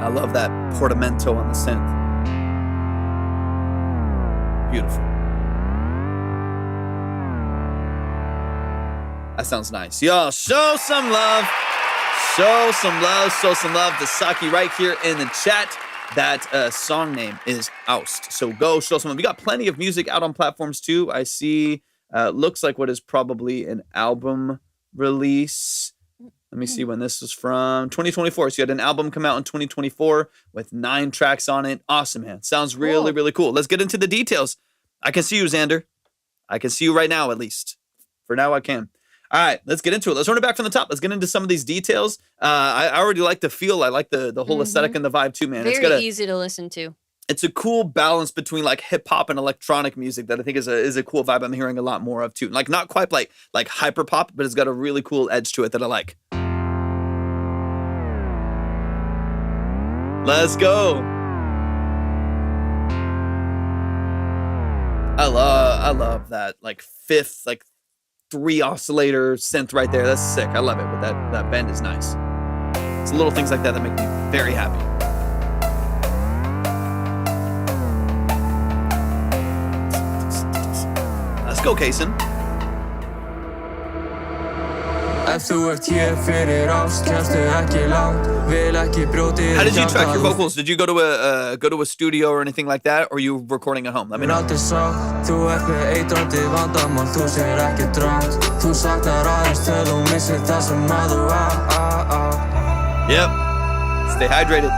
I love that portamento on the synth. Beautiful. That sounds nice. Y'all, show some love. Show some love to Saki right here in the chat. That song name is Oust. So go show some love. We got plenty of music out on platforms too. I see, looks like what is probably an album release. Let me see when this is from. 2024. So you had an album come out in 2024 with 9 tracks on it. Awesome, man. Sounds really, really cool. Let's get into the details. I can see you, Xander. I can see you right now, at least. For now, I can. All right, let's get into it. Let's run it back from the top. Let's get into some of these details. I already like the feel. I like the whole aesthetic and the vibe too, man. Very easy to listen to. It's a cool balance between like hip hop and electronic music that I think is a cool vibe I'm hearing a lot more of too. Like not quite like hyper pop, but it's got a really cool edge to it that I like. Let's go. I love that like fifth, like 3 oscillator synth right there. That's sick. I love it. But that bend is nice. It's little things like that that make me very happy. Let's go, Kaysen. Ef þú ert hér fyrir ást, kemstu ekki langt, vil ekki brjótið. How did you track your vocals? Did you go to a studio or anything like that, or are you recording at home? Let me know. Þú ert með eitrandi vandamál, þú segir ekki drátt. Þú saknar aðeins til þú missir það sem að þú á. Yep. Stay hydrated.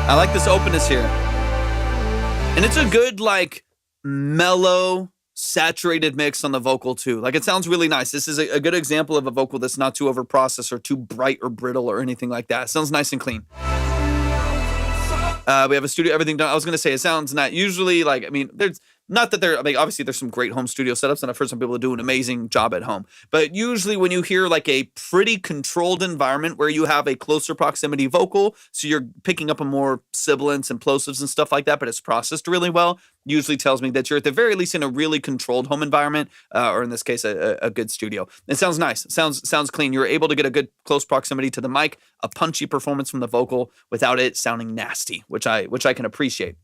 I like this openness here. And it's a good, like, mellow, saturated mix on the vocal, too. Like, it sounds really nice. This is a good example of a vocal that's not too overprocessed or too bright or brittle or anything like that. It sounds nice and clean. We have a studio, everything done. I was going to say, it sounds not usually, like, I mean, there's not that there, I mean, obviously there's some great home studio setups, and I've heard some people do an amazing job at home. But usually when you hear like a pretty controlled environment where you have a closer proximity vocal, so you're picking up a more sibilants and plosives and stuff like that, but it's processed really well, usually tells me that you're at the very least in a really controlled home environment, or in this case, a good studio. It sounds nice. It sounds clean. You're able to get a good close proximity to the mic, a punchy performance from the vocal without it sounding nasty, which I can appreciate.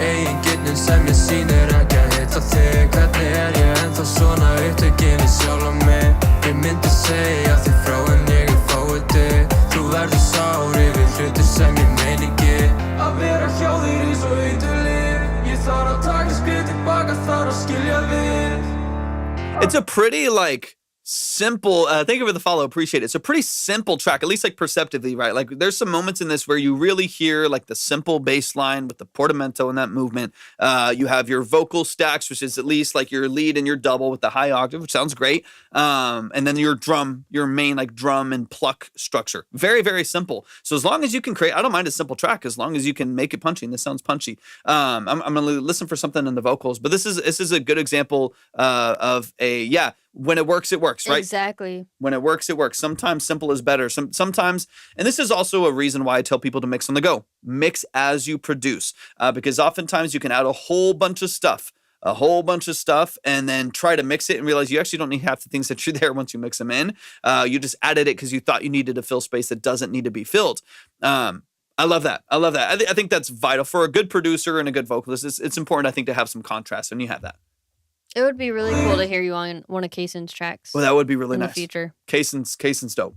Eigin gitnin sem ég sýnir ekki að hitta þig. Hvernig ég ennþá svona upptekinn við sjálfa mig? Ég myndi segja þig frá en ég fái þig. Þú verður sár yfir hlutir sem ég meina ekki. Að vera hjá þér í svo líf. Ég þarf að taka skrið tilbaka, þarf að skilja við. It's a pretty like simple, thank you for the follow, appreciate it. It's a pretty simple track, at least like perceptively, right? Like there's some moments in this where you really hear like the simple bass line with the portamento and that movement. You have your vocal stacks, which is at least like your lead and your double with the high octave, which sounds great. And then your main like drum and pluck structure. Very, very simple. So as long as you can create, I don't mind a simple track as long as you can make it punchy, and this sounds punchy. I'm gonna listen for something in the vocals, but this is a good example of when it works, right? Exactly. When it works, it works. Sometimes simple is better. Sometimes, and this is also a reason why I tell people to mix on the go. Mix as you produce, because oftentimes you can add a whole bunch of stuff, and then try to mix it and realize you actually don't need half the things that you're there once you mix them in. You just added it because you thought you needed to fill space that doesn't need to be filled. I love that. I think that's vital for a good producer and a good vocalist. It's important, I think, to have some contrast when you have that. It would be really cool to hear you on one of Kaysen's tracks. Well, that would be really in nice. The future. Kaysen's dope.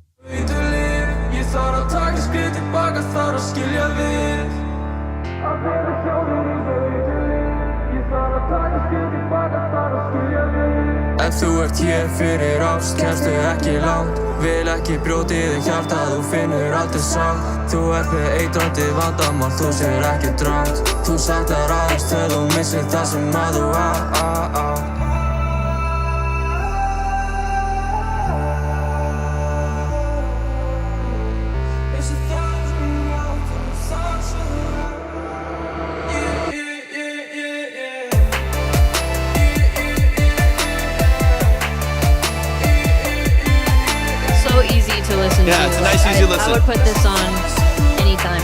Ef þú ert hér fyrir ást, kemstu ekki langt. Vil ekki brjótið hjartað, þú finnur aldrei sátt. Þú ert með eitrandi vandamál, þú segir ekki drátt. Þú saknar aðeins til þú missir það sem að þú á. Yeah, it's a nice, easy listen. I would put this on anytime.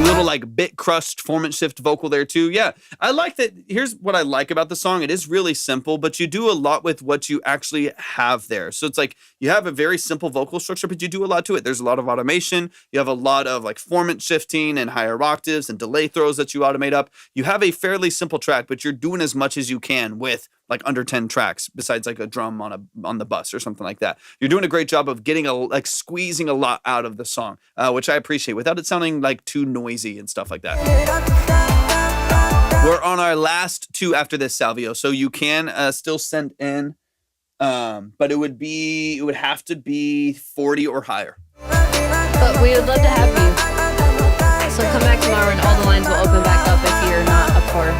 Little like bit crushed formant shift vocal there too. Yeah, I like that. Here's what I like about the song. It is really simple, but you do a lot with what you actually have there. So it's like you have a very simple vocal structure, but you do a lot to it. There's a lot of automation. You have a lot of like formant shifting and higher octaves and delay throws that you automate up. You have a fairly simple track, but you're doing as much as you can with like under 10 tracks besides like a drum on the bus or something like that. You're doing a great job of getting squeezing a lot out of the song, which I appreciate without it sounding like too noisy and stuff like that. We're on our last two after this, Salvio, so you can still send in, but it would have to be 40 or higher. But we would love to have you. So come back tomorrow and all the lines will open back up if you're not up for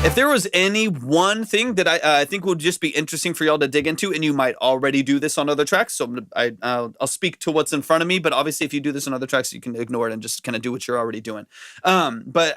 If there was any one thing that I think would just be interesting for y'all to dig into, and you might already do this on other tracks, so I'll speak to what's in front of me, but obviously if you do this on other tracks, you can ignore it and just kind of do what you're already doing. But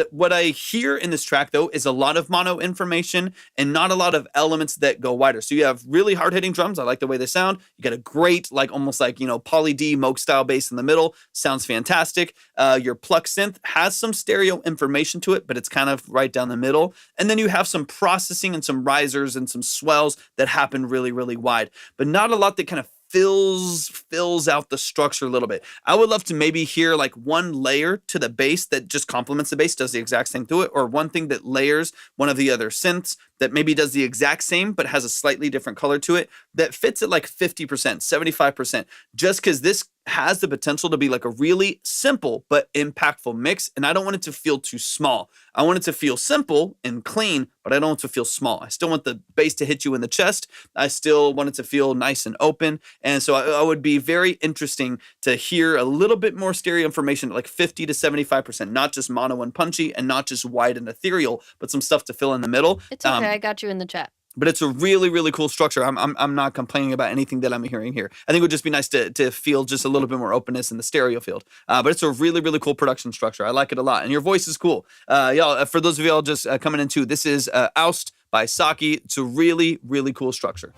what I hear in this track, though, is a lot of mono information and not a lot of elements that go wider. So you have really hard-hitting drums. I like the way they sound. You got a great, like almost like, Poly D, Moog style bass in the middle. Sounds fantastic. Your pluck synth has some stereo information to it, but it's kind of right down the middle. And then you have some processing and some risers and some swells that happen really, really wide, but not a lot that kind of fills out the structure a little bit. I would love to maybe hear like one layer to the bass that just complements the bass, does the exact same to it, or one thing that layers one of the other synths that maybe does the exact same but has a slightly different color to it that fits at like 50%, 75%, just because this has the potential to be like a really simple but impactful mix, and I don't want it to feel too small. I want it to feel simple and clean, but I don't want it to feel small. I still want the bass to hit you in the chest. I still want it to feel nice and open, and so I would be very interesting to hear a little bit more stereo information, like 50 to 75%, not just mono and punchy, and not just wide and ethereal, but some stuff to fill in the middle. It's okay. I got you in the chat. But it's a really, really cool structure. I'm not complaining about anything that I'm hearing here. I think it would just be nice to feel just a little bit more openness in the stereo field. But it's a really, really cool production structure. I like it a lot. And your voice is cool. Y'all, for those of y'all just coming in too, this is Oust by Saki. It's a really, really cool structure.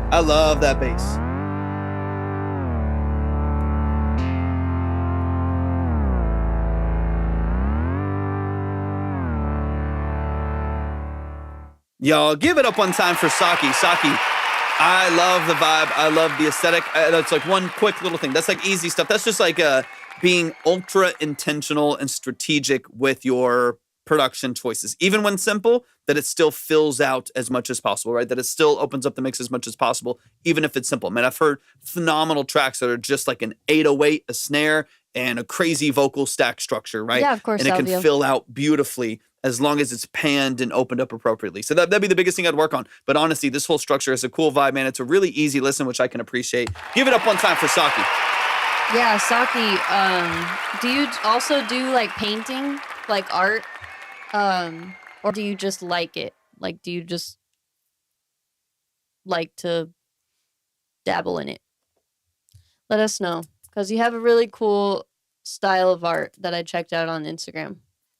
I love that bass. Y'all, give it up one time for Saki. Saki, I love the vibe. I love the aesthetic. That's like one quick little thing. That's like easy stuff. That's just like being ultra intentional and strategic with your production choices, even when simple, that it still fills out as much as possible, right? That it still opens up the mix as much as possible, even if it's simple. Man, I've heard phenomenal tracks that are just like an 808, a snare, and a crazy vocal stack structure, right? Yeah, of course. And it can fill out beautifully as long as it's panned and opened up appropriately. So that'd be the biggest thing I'd work on. But honestly, this whole structure is a cool vibe, man. It's a really easy listen, which I can appreciate. Give it up one time for Saki. Yeah, Saki, do you also do like painting, like art? Or do you just like it? Like, do you just like to dabble in it? Let us know, because you have a really cool style of art that I checked out on Instagram.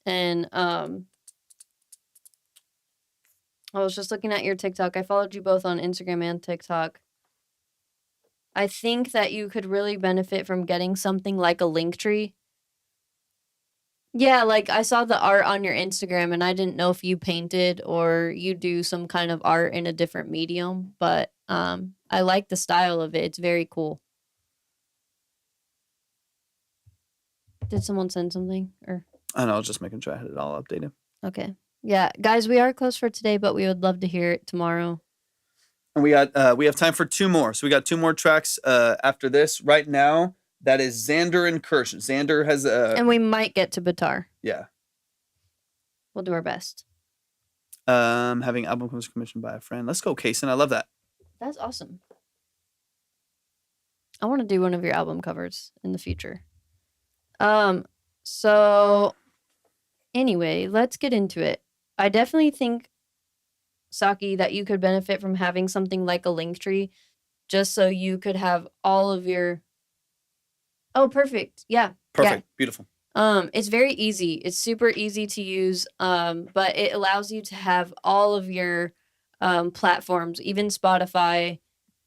And I was just looking at your TikTok. I followed you both on Instagram and TikTok. I think that you could really benefit from getting something like a Linktree. Yeah, like I saw the art on your Instagram and I didn't know if you painted or you do some kind of art in a different medium, but I like the style of it. It's very cool. Did someone send something? Or I know, I was just making sure I had it all updated. Okay. Yeah, guys, we are closed for today, but we would love to hear it tomorrow. And we have time for two more. So we got two more tracks after this. Right now, that is Xander and Kirsch. Xander has and we might get to Batar. Yeah. We'll do our best. Having album covers commissioned by a friend. Let's go, Kaysen. I love that. That's awesome. I want to do one of your album covers in the future. So anyway, let's get into it. I definitely think, Saki, that you could benefit from having something like a Linktree, just so you could have all of your... Oh, perfect. Yeah. Perfect. Yeah. Beautiful. It's very easy. It's super easy to use. But it allows you to have all of your platforms, even Spotify,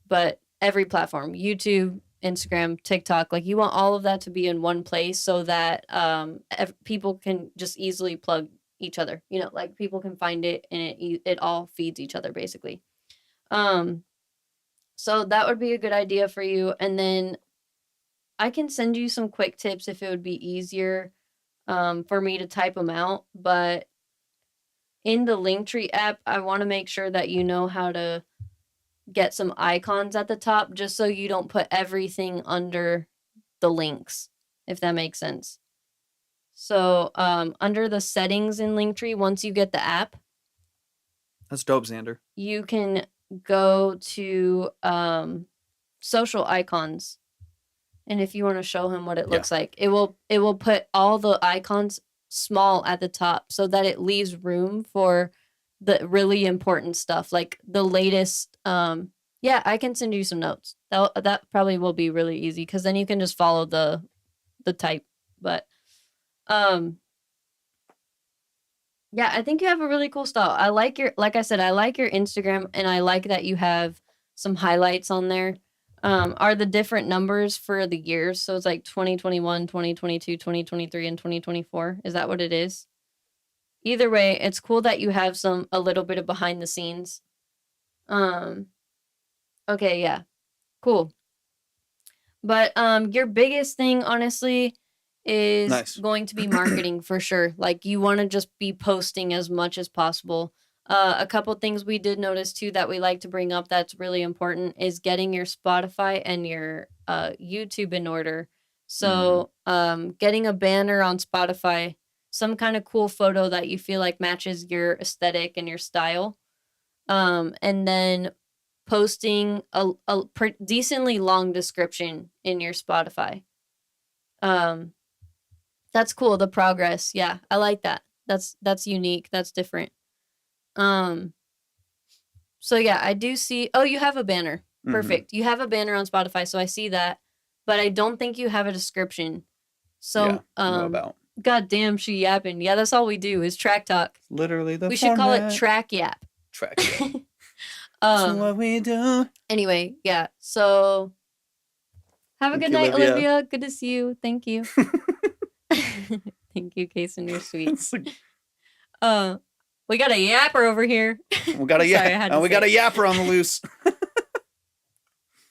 but every platform, YouTube, Instagram, TikTok, like you want all of that to be in one place so that people can just easily plug each other, like people can find it and it all feeds each other basically. So that would be a good idea for you. And then I can send you some quick tips if it would be easier for me to type them out. But in the Linktree app, I want to make sure that you know how to get some icons at the top, just so you don't put everything under the links, if that makes sense. So under the settings in Linktree, once you get the app, That's dope, Xander. you can go to social icons. And if you want to show him what it looks like, it will put all the icons small at the top so that it leaves room for the really important stuff, like the latest. Yeah, I can send you some notes. That probably will be really easy because then you can just follow the type. But yeah, I think you have a really cool style. I like like I said, I like your Instagram, and I like that you have some highlights on there. Are the different numbers for the years? So it's like 2021, 2022, 2023, and 2024. Is that what it is? Either way, it's cool that you have a little bit of behind the scenes. Okay, yeah. Cool. But your biggest thing, honestly, is going to be marketing for sure. Like, you want to just be posting as much as possible. A couple things we did notice too that we like to bring up that's really important is getting your Spotify and your YouTube in order. So getting a banner on Spotify, some kind of cool photo that you feel like matches your aesthetic and your style, and then posting a decently long description in your Spotify. That's cool. The progress. Yeah, I like that. That's unique. That's different. So yeah, I do see. Oh, you have a banner. Perfect. You have a banner on Spotify, so I see that. But I don't think you have a description. So God damn, she yapping. Yeah, that's all we do is track talk. Literally the. We should call it track yap. Track yap. That's what we do. Anyway, yeah. So have a good night, Olivia. Good to see you. Thank you. Thank you, Case, and you're sweet. We got a yapper over here. We got a yapper. We got a yapper on the loose.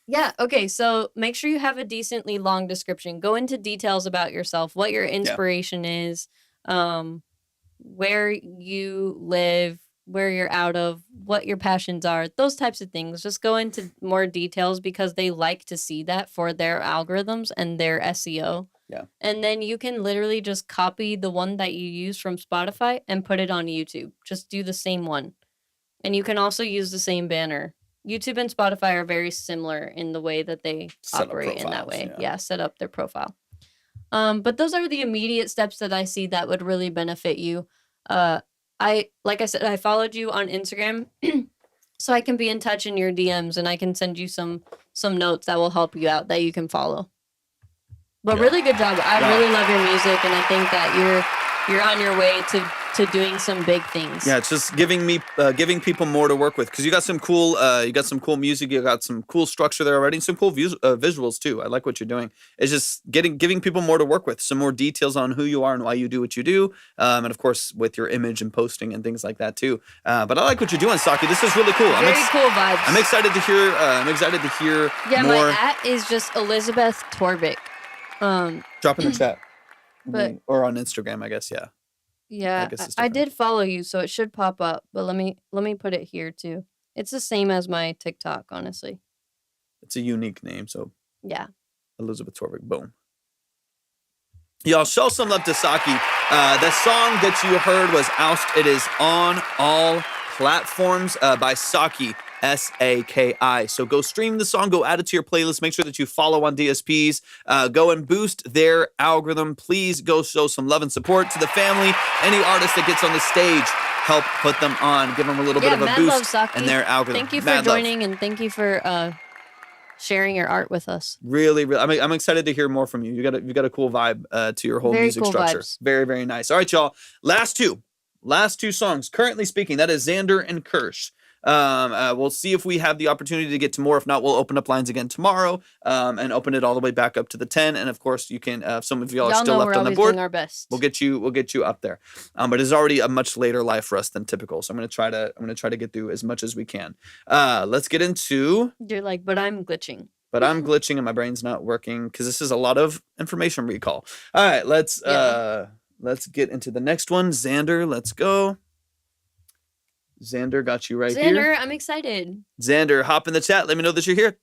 Yeah. Okay. So make sure you have a decently long description. Go into details about yourself, what your inspiration is, where you live, where you're out of, what your passions are, those types of things. Just go into more details because they like to see that for their algorithms and their SEO. Yeah. And then you can literally just copy the one that you use from Spotify and put it on YouTube. Just do the same one. And you can also use the same banner. YouTube and Spotify are very similar in the way that they operate in that way. Yeah, set up their profile. But those are the immediate steps that I see that would really benefit you. Like I said, I followed you on Instagram so I can be in touch in your DMs and I can send you some notes that will help you out that you can follow. But really good job. I really love your music, and I think that you're on your way to doing some big things. Yeah, it's just giving people more to work with because you got some cool music, you got some cool structure there already, and some cool visuals too. I like what you're doing. It's just giving people more to work with, some more details on who you are and why you do what you do, and of course with your image and posting and things like that too. But I like what you're doing, Saki. This is really cool. Very cool vibes. I'm excited to hear. Yeah, more. My @ is just Elizabeth Torvik. Drop in the chat, or on Instagram, I guess. Yeah, I did follow you, so it should pop up. But let me put it here too. It's the same as my TikTok, honestly. It's a unique name, so yeah. Elizabeth Torvik, boom. Y'all show some love to Saki. The song that you heard was "Oust." It is on all platforms by Saki. Saki. So go stream the song, go add it to your playlist. Make sure that you follow on DSPs. Go and boost their algorithm. Please go show some love and support to the family. Any artist that gets on the stage, help put them on. Give them a little bit of a boost in their algorithm. Thank you for joining and thank you for sharing your art with us. Really, I'm excited to hear more from you. You got a cool vibe to your whole music structure. Vibes. Very, very nice. All right, y'all. Last two songs. Currently speaking, that is Xander and Kirsch. We'll see if we have the opportunity to get to more. If not, we'll open up lines again tomorrow, and open it all the way back up to the 10. And of course, you can. Some of y'all are still left on the board. Doing our best. We'll get you up there. But it's already a much later life for us than typical. So I'm gonna try to get through as much as we can. Let's get into. You're like, but I'm glitching. But I'm glitching and my brain's not working because this is a lot of information recall. All right, let's get into the next one. Xander, let's go. Xander got you right here. Xander, I'm excited. Xander, hop in the chat. Let me know that you're here.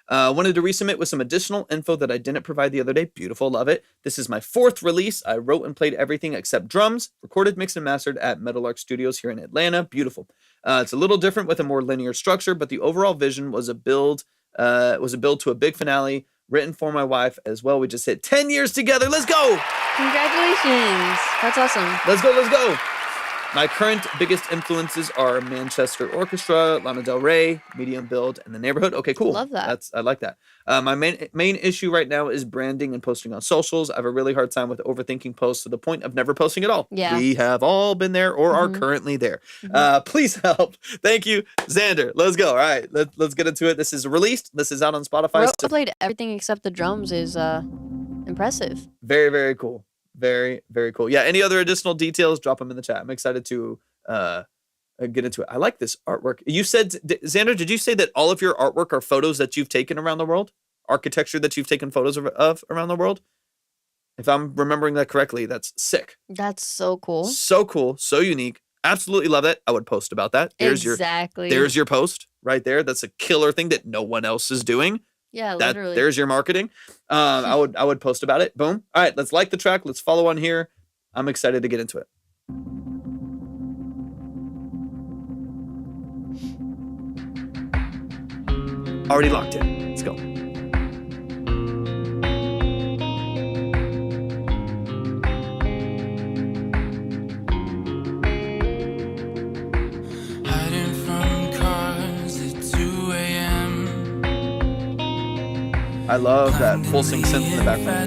Wanted to resubmit with some additional info that I didn't provide the other day. Beautiful, love it. This is my 4th release. I wrote and played everything except drums, recorded, mixed, and mastered at Metal Arc Studios here in Atlanta. Beautiful. It's a little different with a more linear structure, but the overall vision was a build to a big finale, written for my wife as well. We just hit 10 years together. Let's go! Congratulations. That's awesome. Let's go. My current biggest influences are Manchester Orchestra, Lana Del Rey, Medium Build, and The Neighborhood. Okay, cool. Love that. I like that. My main issue right now is branding and posting on socials. I have a really hard time with overthinking posts to the point of never posting at all. Yeah. We have all been there or are currently there. Please help. Thank you, Xander. Let's go. All right, let's get into it. This is released. This is out on Spotify. Wrote and played everything except the drums is impressive. Very, very cool. Very, very cool. Yeah, any other additional details, drop them in the chat. I'm excited to get into it. I like this artwork. You said, Xander, did you say that all of your artwork are photos that you've taken around the world? Architecture that you've taken photos of around the world? If I'm remembering that correctly, that's sick. That's so cool. So cool. So unique. Absolutely love that. I would post about that. There's your post right there. That's a killer thing that no one else is doing. Yeah, literally. There's your marketing. I would post about it. Boom. All right, let's like the track. Let's follow on here. I'm excited to get into it. Already locked in. Let's go. Hiding from cars at 2 a.m. I love that pulsing synth in the background.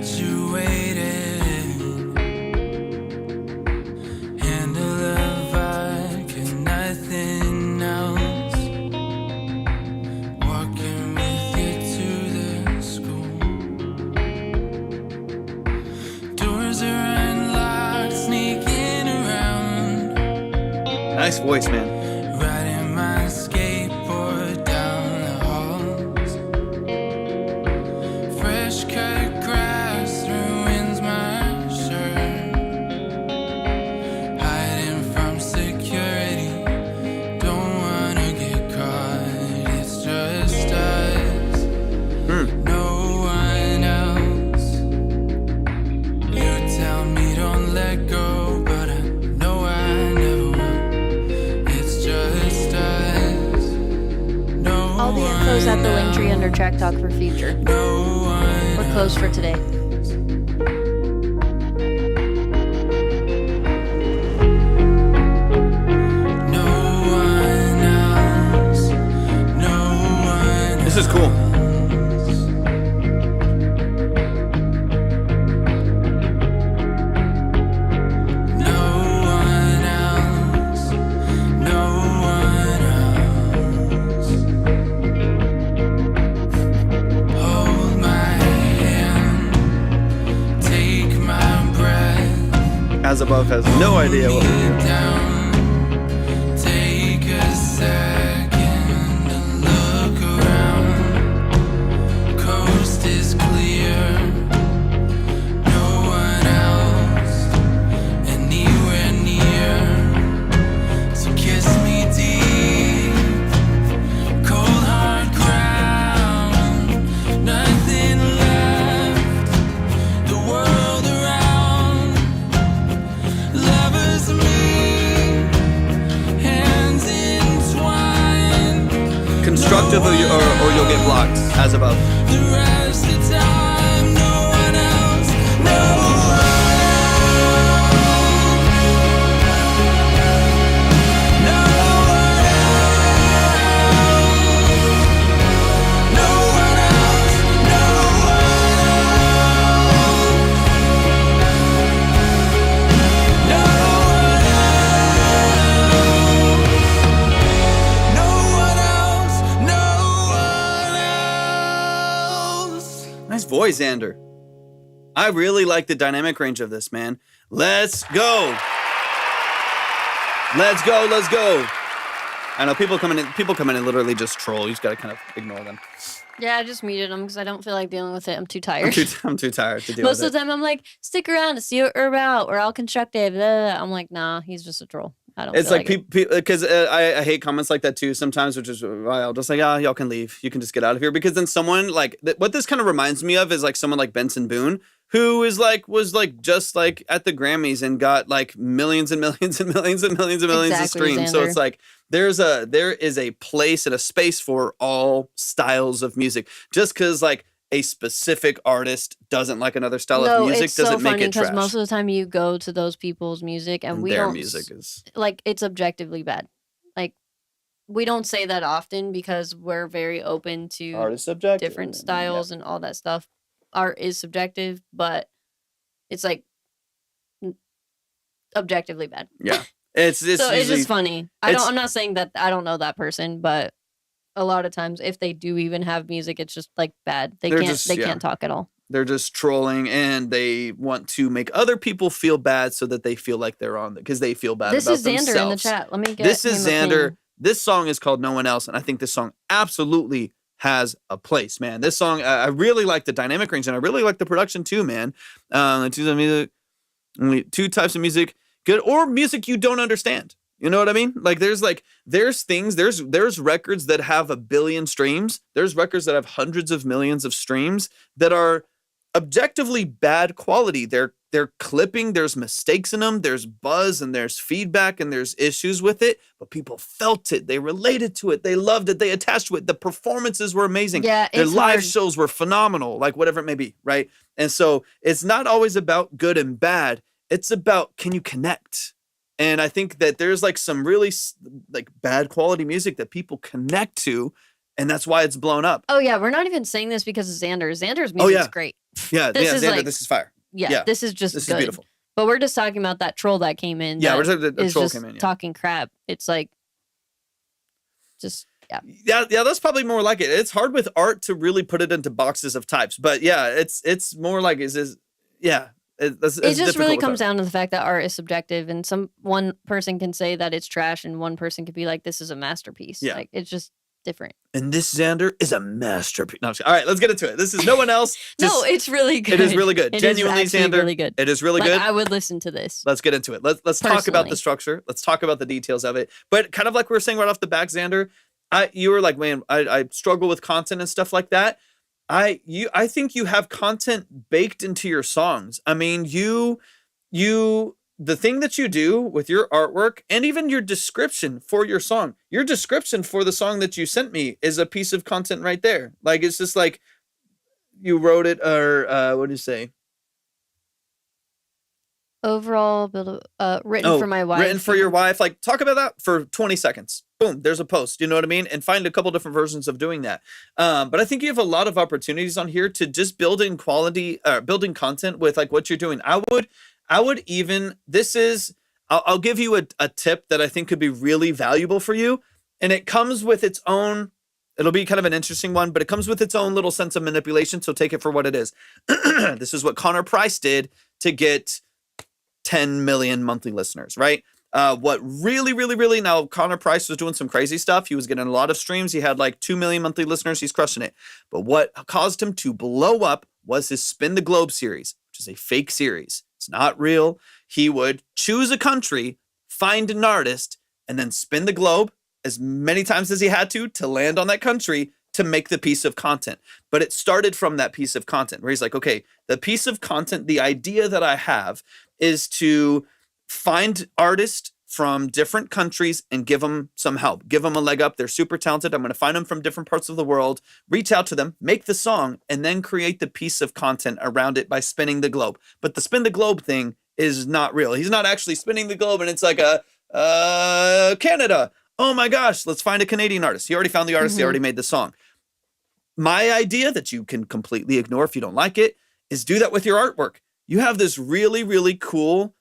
Nice voice, man. Riding my skateboard down the halls. Fresh cut grass ruins my shirt. Hiding from security. Don't wanna get caught. It's just us. No one else. You tell me don't let go, but I know I never will. All the info is at the link tree under Track Talk for future. We're closed for today. This is cool. As Above has no idea what we're doing. Take a second to look around. Coast is clear. No one else anywhere near. So kiss me deep. Cold hard ground. Nothing left. The world around. Lovers meet, hands entwined. Constructive or you'll get blocked. As Above. The rest of the time, no one else, no one else, no one else, no one else, no Nice voice, Xander. I really like the dynamic range of this, man. Let's go. Let's go. Let's go. I know people come in and literally just troll. You just gotta kind of ignore them. Yeah, I just muted them because I don't feel like dealing with it. I'm too tired. I'm too tired to deal Most with it. of the time, I'm like, stick around to see what we're about. We're all constructive. Blah, blah, blah. I'm like, nah, he's just a troll. I don't. It's feel like people because I hate comments like that too sometimes, which is why I'll just like, y'all can leave. You can just get out of here, because then someone like what this kind of reminds me of is like someone like Benson Boone, who is like was like just like at the Grammys and got like millions and millions and millions and millions and millions of streams. So it's like there is a place and a space for all styles of music. Just because like a specific artist doesn't like another style of music doesn't make it trash. Because most of the time you go to those people's music and we their don't music is like it's objectively bad. Like we don't say that often because we're very open to art is subjective, different styles and all that stuff. Art is subjective, but it's like objectively bad. Yeah. It's so it's just funny. I'm not saying that I don't know that person, but a lot of times if they do even have music, it's just like bad. They can't talk at all. They're just trolling, and they want to make other people feel bad so that they feel like they're on because they feel bad about themselves. This is Xander in the chat. Let me get This is Xander. This song is called No One Else, and I think this song absolutely has a place, man. This song, I really like the dynamic range, and I really like the production too, man. Two types of music, good or music you don't understand. You know what I mean? Like there's records that have 1 billion streams. There's records that have hundreds of millions of streams that are objectively bad quality. They're clipping, there's mistakes in them, there's buzz and there's feedback and there's issues with it, but people felt it, they related to it, they loved it, they attached to it. The performances were amazing. Yeah, their live shows were phenomenal, like whatever it may be, right? And so it's not always about good and bad. It's about, can you connect? And I think that there's like some really like bad quality music that people connect to, and that's why it's blown up. Oh yeah, we're not even saying this because of Xander. Xander's music is great. Yeah, Xander, this is fire. Yeah, this is just this good. Is beautiful. But we're just talking about that troll that came in. Yeah, we're talking the troll just came in. Yeah. Talking crap. It's like, just yeah. Yeah, that's probably more like it. It's hard with art to really put it into boxes of types, but yeah, it's more like it just really comes down to the fact that art is subjective, and one person can say that it's trash, and one person could be like, "This is a masterpiece." Yeah. Like it's just different. And this Xander is a masterpiece. No, all right, let's get into it. This is No One Else. No, it's really good. It is really good. It Genuinely, is Xander. really good. It is really good. I would listen to this. Let's get into it. Let's talk about the structure. Let's talk about the details of it. But kind of like we were saying right off the bat, Xander, you were like, man, I struggle with content and stuff like that. I think you have content baked into your songs. I mean, the thing that you do with your artwork and even your description for your song, your description for the song that you sent me is a piece of content right there. Like, it's just like you wrote it, or what do you say? Overall, written for my wife. Written for your wife. Like, talk about that for 20 seconds. Boom, there's a post. You know what I mean? And find a couple different versions of doing that. But I think you have a lot of opportunities on here to just building content with like what you're doing. I would even, I'll give you a tip that I think could be really valuable for you. And it comes with its own, it'll be kind of an interesting one, but it comes with its own little sense of manipulation. So take it for what it is. This is what Connor Price did to get 10 million monthly listeners, right? What really, now Connor Price was doing some crazy stuff. He was getting a lot of streams. He had like 2 million monthly listeners. He's crushing it. But what caused him to blow up was his Spin the Globe series, which is a fake series. It's not real. He would choose a country, find an artist, and then spin the globe as many times as he had to land on that country to make the piece of content. But it started from that piece of content where he's like, okay, the piece of content, the idea that I have is to find artists from different countries and give them some help, give them a leg up. They're super talented. I'm going to find them from different parts of the world, reach out to them, make the song, and then create the piece of content around it by spinning the globe. But the spin the globe thing is not real. He's not actually spinning the globe and it's like Canada. Oh my gosh, let's find a Canadian artist. He already found the artist. He already made the song. My idea that you can completely ignore if you don't like it is do that with your artwork. You have this really, really cool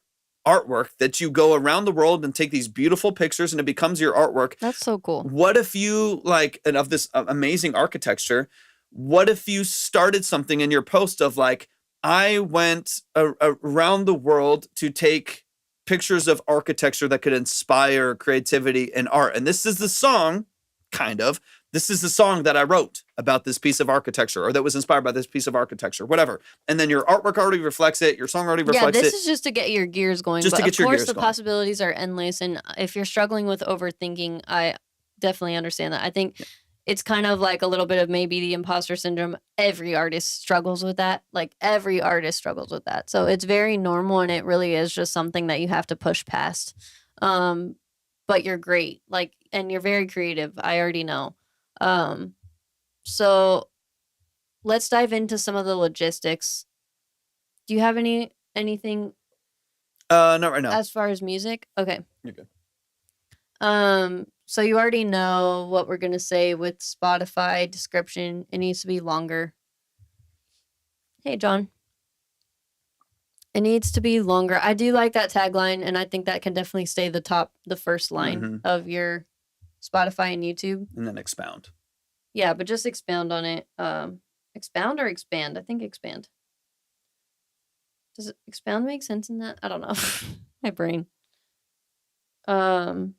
artwork that you go around the world and take these beautiful pictures and it becomes your artwork. That's so cool. What if you and of this amazing architecture, what if you started something in your post of like, I went around the world to take pictures of architecture that could inspire creativity and art. And this is the song kind of. This is the song that I wrote about this piece of architecture, or that was inspired by this piece of architecture, whatever. And then your artwork already reflects it. Your song already reflects it. Yeah, this is just to get your gears going. Just but to get of your course, gears the going. possibilities are endless. And if you're struggling with overthinking, I definitely understand that. I think it's kind of like a little bit of maybe the imposter syndrome. Every artist struggles with that. Like every artist struggles with that. So it's very normal, and it really is just something that you have to push past. But you're great, like, and you're very creative. I already know. So let's dive into some of the logistics. Do you have anything? Not right now. As far as music, okay. You're good. So you already know what we're gonna say with Spotify description. It needs to be longer. Hey, John. It needs to be longer. I do like that tagline, and I think that can definitely stay the first line of your Spotify and YouTube. And then expound. Yeah, but just expound on it. Expound or expand? I think expand. Does it expound make sense in that? I don't know. My brain. And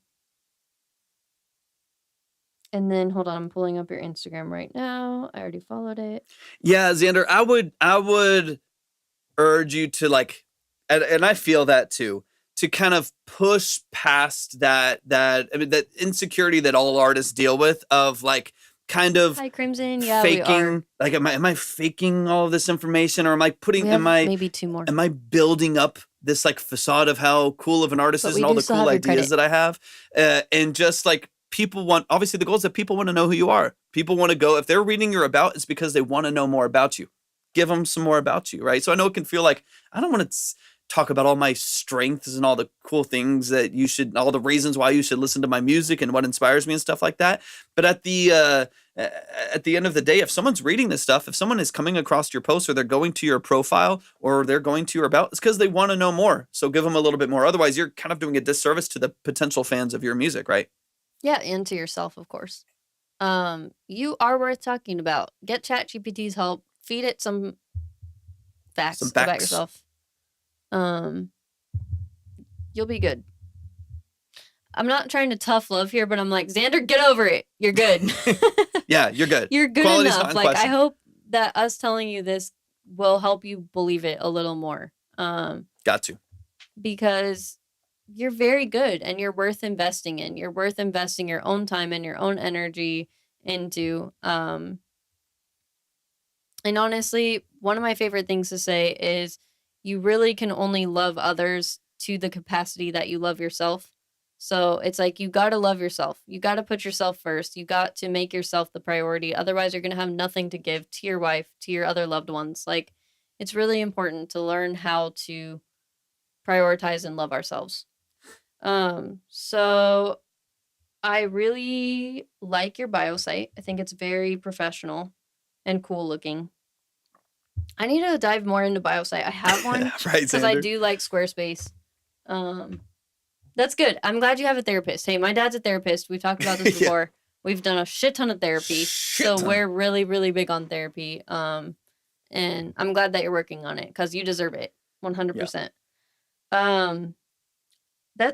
then hold on, I'm pulling up your Instagram right now. I already followed it. Yeah, Xander, I would urge you to like, and I feel that too, to kind of push past that insecurity that all artists deal with of like kind of Hi, Crimson. Yeah, faking. we are. Like, am I faking all of this information, or am I maybe two more? Am I building up this like facade of how cool of an artist is and all the cool ideas that I have? And just like obviously the goal is that people want to know who you are. People want to go, if they're reading your about, it's because they want to know more about you. Give them some more about you, right? So I know it can feel like, I don't want to talk about all my strengths and all the cool things that all the reasons why you should listen to my music and what inspires me and stuff like that. But at the end of the day, if someone's reading this stuff, if someone is coming across your post, or they're going to your profile, or they're going to your about, it's because they want to know more. So give them a little bit more. Otherwise, you're kind of doing a disservice to the potential fans of your music, right? Yeah, and to yourself, of course. You are worth talking about. Get ChatGPT's help. Feed it some facts about yourself. You'll be good. I'm not trying to tough love here, but I'm like, Xander, get over it. You're good. Yeah, you're good. You're good Quality's enough. Like, I hope that us telling you this will help you believe it a little more. Got to. Because you're very good, and you're worth investing in. You're worth investing your own time and your own energy into. And honestly, one of my favorite things to say is you really can only love others to the capacity that you love yourself. So it's like, you got to love yourself. You got to put yourself first. You got to make yourself the priority. Otherwise, you're going to have nothing to give to your wife, to your other loved ones. Like, it's really important to learn how to prioritize and love ourselves. So I really like your bio site. I think it's very professional and cool looking. I need to dive more into bio site. I have one because I do like Squarespace. That's good. I'm glad you have a therapist. Hey, my dad's a therapist. We've talked about this before. Yeah. We've done a shit ton of therapy. We're really, really big on therapy. And I'm glad that you're working on it because you deserve it. 100%. Yeah.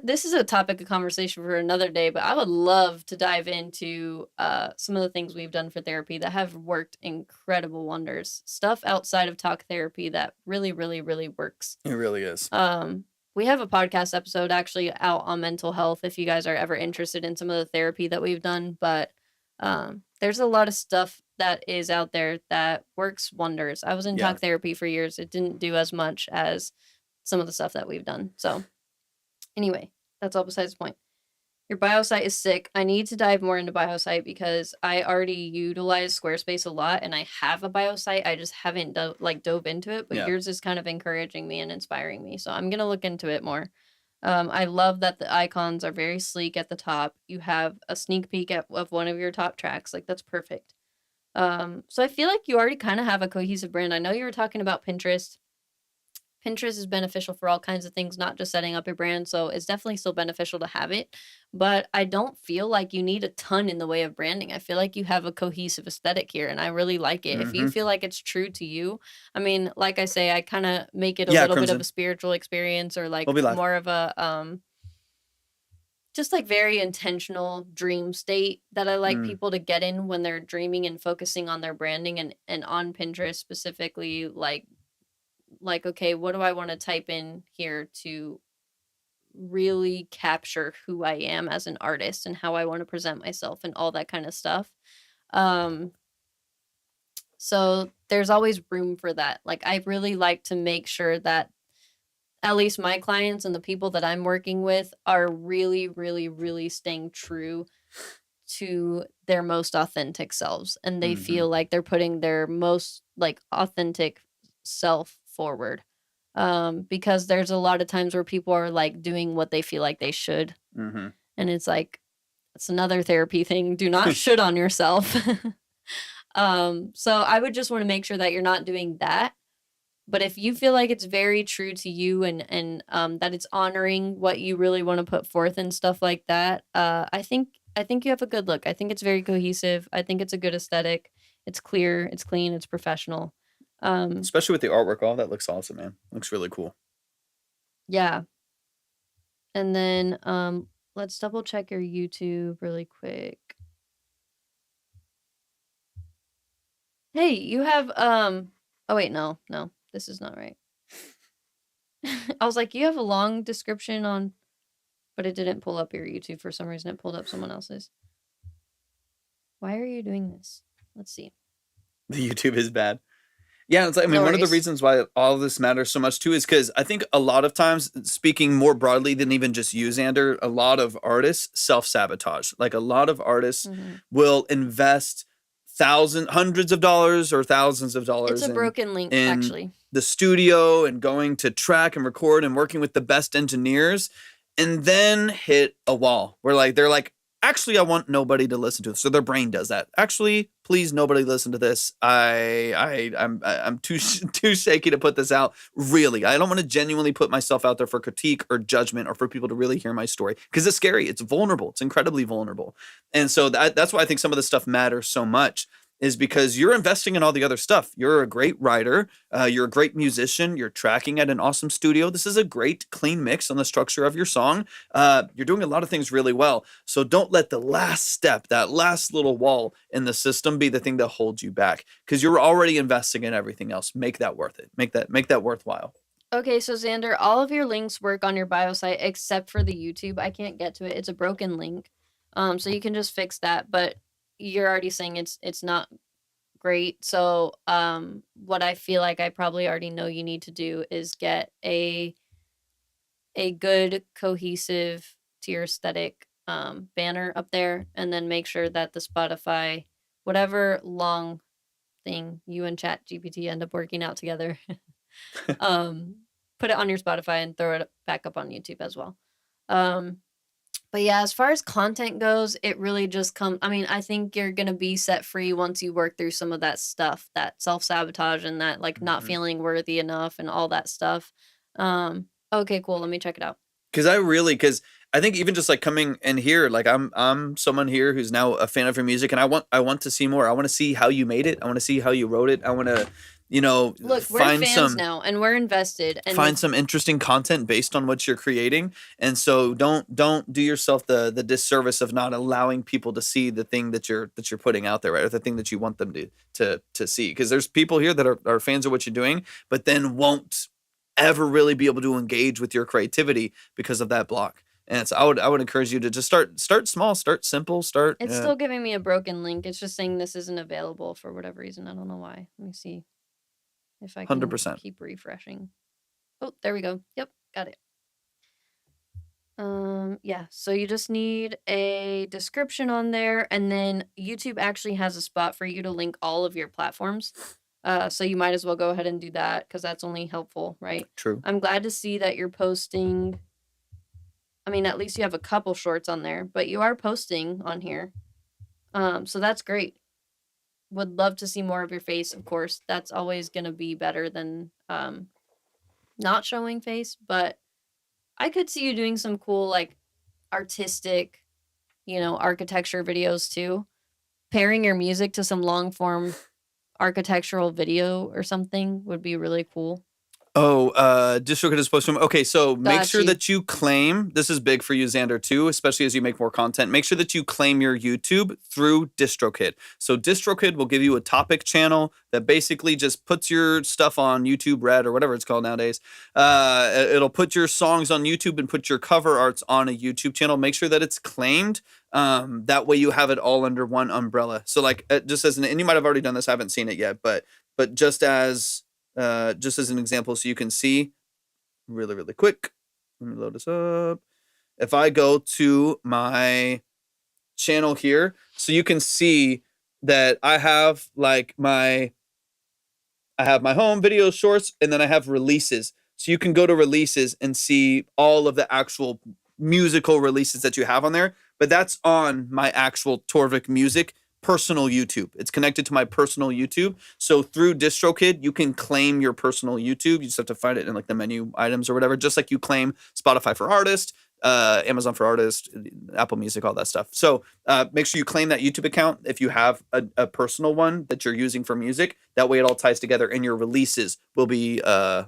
This is a topic of conversation for another day, but I would love to dive into some of the things we've done for therapy that have worked incredible wonders. Stuff outside of talk therapy that really, really, really works. It really is. We have a podcast episode actually out on mental health if you guys are ever interested in some of the therapy that we've done. But there's a lot of stuff that is out there that works wonders. I was in talk therapy for years. It didn't do as much as some of the stuff that we've done. So anyway, that's all besides the point. Your bio site is sick. I need to dive more into bio site because I already utilize Squarespace a lot and I have a bio site. I just haven't dove into it, but yours is kind of encouraging me and inspiring me. So I'm going to look into it more. I love that the icons are very sleek at the top. You have a sneak peek of one of your top tracks. Like, that's perfect. So I feel like you already kind of have a cohesive brand. I know you were talking about Pinterest. Pinterest is beneficial for all kinds of things, not just setting up a brand. So it's definitely still beneficial to have it. But I don't feel like you need a ton in the way of branding. I feel like you have a cohesive aesthetic here, and I really like it. Mm-hmm. If you feel like it's true to you, I mean, like I say, I kind of make it a little bit of a spiritual experience, or like more of a just like very intentional dream state that I like people to get in when they're dreaming and focusing on their branding, and on Pinterest specifically, like, okay, what do I want to type in here to really capture who I am as an artist and how I want to present myself and all that kind of stuff. So there's always room for that. Like, I really like to make sure that at least my clients and the people that I'm working with are really, really, really staying true to their most authentic selves, and they feel like they're putting their most like authentic self forward. Because there's a lot of times where people are like doing what they feel like they should, and it's like, it's another therapy thing. Do not should on yourself. So I would just want to make sure that you're not doing that. But if you feel like it's very true to you, and that it's honoring what you really want to put forth and stuff like that, I think you have a good look. I think it's very cohesive. I think it's a good aesthetic. It's clear, it's clean, it's professional. Especially with the artwork, all that looks awesome, man. Looks really cool. Yeah. And then let's double check your YouTube really quick. Hey, you have oh wait, no, this is not right. I was like, you have a long description on, but it didn't pull up your YouTube for some reason. It pulled up someone else's. Why are you doing this? Let's see. The YouTube is bad. Yeah, it's like, I mean, one of the reasons why all of this matters so much too is because I think a lot of times, speaking more broadly than even just you, Xander, a lot of artists self-sabotage. Like, a lot of artists will invest hundreds of dollars or thousands of dollars. It's a broken link, actually. The studio and going to track and record and working with the best engineers, and then hit a wall where like they're like, actually, I want nobody to listen to this. So their brain does that. Actually, please, nobody listen to this. I'm too shaky to put this out. Really, I don't want to genuinely put myself out there for critique or judgment or for people to really hear my story, because it's scary. It's vulnerable. It's incredibly vulnerable. And so that's why I think some of this stuff matters so much, is because you're investing in all the other stuff. You're a great writer. You're a great musician. You're tracking at an awesome studio. This is a great clean mix on the structure of your song. You're doing a lot of things really well. So don't let the last step, that last little wall in the system, be the thing that holds you back, because you're already investing in everything else. Make that worth it. Make that worthwhile. Okay, so Xander, all of your links work on your bio site except for the YouTube. I can't get to it. It's a broken link. So you can just fix that, but you're already saying it's not great. So what I feel like I probably already know you need to do is get a good cohesive to your aesthetic banner up there, and then make sure that the Spotify, whatever long thing you and ChatGPT end up working out together, put it on your Spotify and throw it back up on YouTube as well. But yeah, as far as content goes, it really just I think you're going to be set free once you work through some of that stuff, that self-sabotage and that like not feeling worthy enough and all that stuff. Okay, cool. Let me check it out. Because I think even just like coming in here, like I'm someone here who's now a fan of your music, and I want to see more. I want to see how you made it. I want to see how you wrote it. I want to, look, we're fans now, and we're invested, and find some interesting content based on what you're creating. And so don't do yourself the disservice of not allowing people to see the thing that you're putting out there, right? Or the thing that you want them to see. Because there's people here that are fans of what you're doing, but then won't ever really be able to engage with your creativity because of that block. And so I would encourage you to just start small, start simple, It's still giving me a broken link. It's just saying this isn't available for whatever reason. I don't know why. Let me see if I can 100%. keep refreshing. Oh, there we go. Yep, got it. Yeah, so you just need a description on there, and then YouTube actually has a spot for you to link all of your platforms. So you might as well go ahead and do that, because that's only helpful, right? True. I'm glad to see that you're posting. I mean, at least you have a couple shorts on there, but you are posting on here. So that's great. Would love to see more of your face, of course. That's always going to be better than not showing face, but I could see you doing some cool, like, artistic, architecture videos too. Pairing your music to some long form architectural video or something would be really cool. Oh, DistroKid is supposed to. Okay, so make Got sure you. that you claim. This is big for you, Xander, too, especially as you make more content. Make sure that you claim your YouTube through DistroKid. So DistroKid will give you a topic channel that basically just puts your stuff on YouTube Red or whatever it's called nowadays. It'll put your songs on YouTube and put your cover arts on a YouTube channel. Make sure that it's claimed. That way you have it all under one umbrella. So like, just as and you might have already done this. I haven't seen it yet, but just as an example, so you can see really quick. Let me load this up. If I go to my channel here, so you can see that I have like I have my home, videos, shorts, and then I have releases. So you can go to releases and see all of the actual musical releases that you have on there. But that's on my actual Torvik Music personal YouTube. It's connected to my personal YouTube. So through DistroKid, you can claim your personal YouTube. You just have to find it in like the menu items or whatever, just like you claim Spotify for Artists, Amazon for Artists, Apple Music, all that stuff. So make sure you claim that YouTube account if you have a personal one that you're using for music. That way it all ties together and your releases will be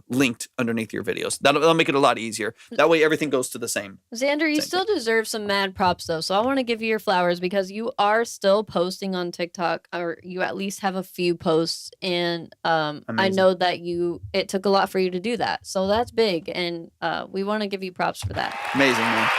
linked underneath your videos. That'll make it a lot easier. That way everything goes to the same. Xander, you still deserve some mad props though. So I want to give you your flowers because you are still posting on TikTok, or you at least have a few posts. And I know that it took a lot for you to do that. So that's big. And we want to give you props for that. Amazing, man.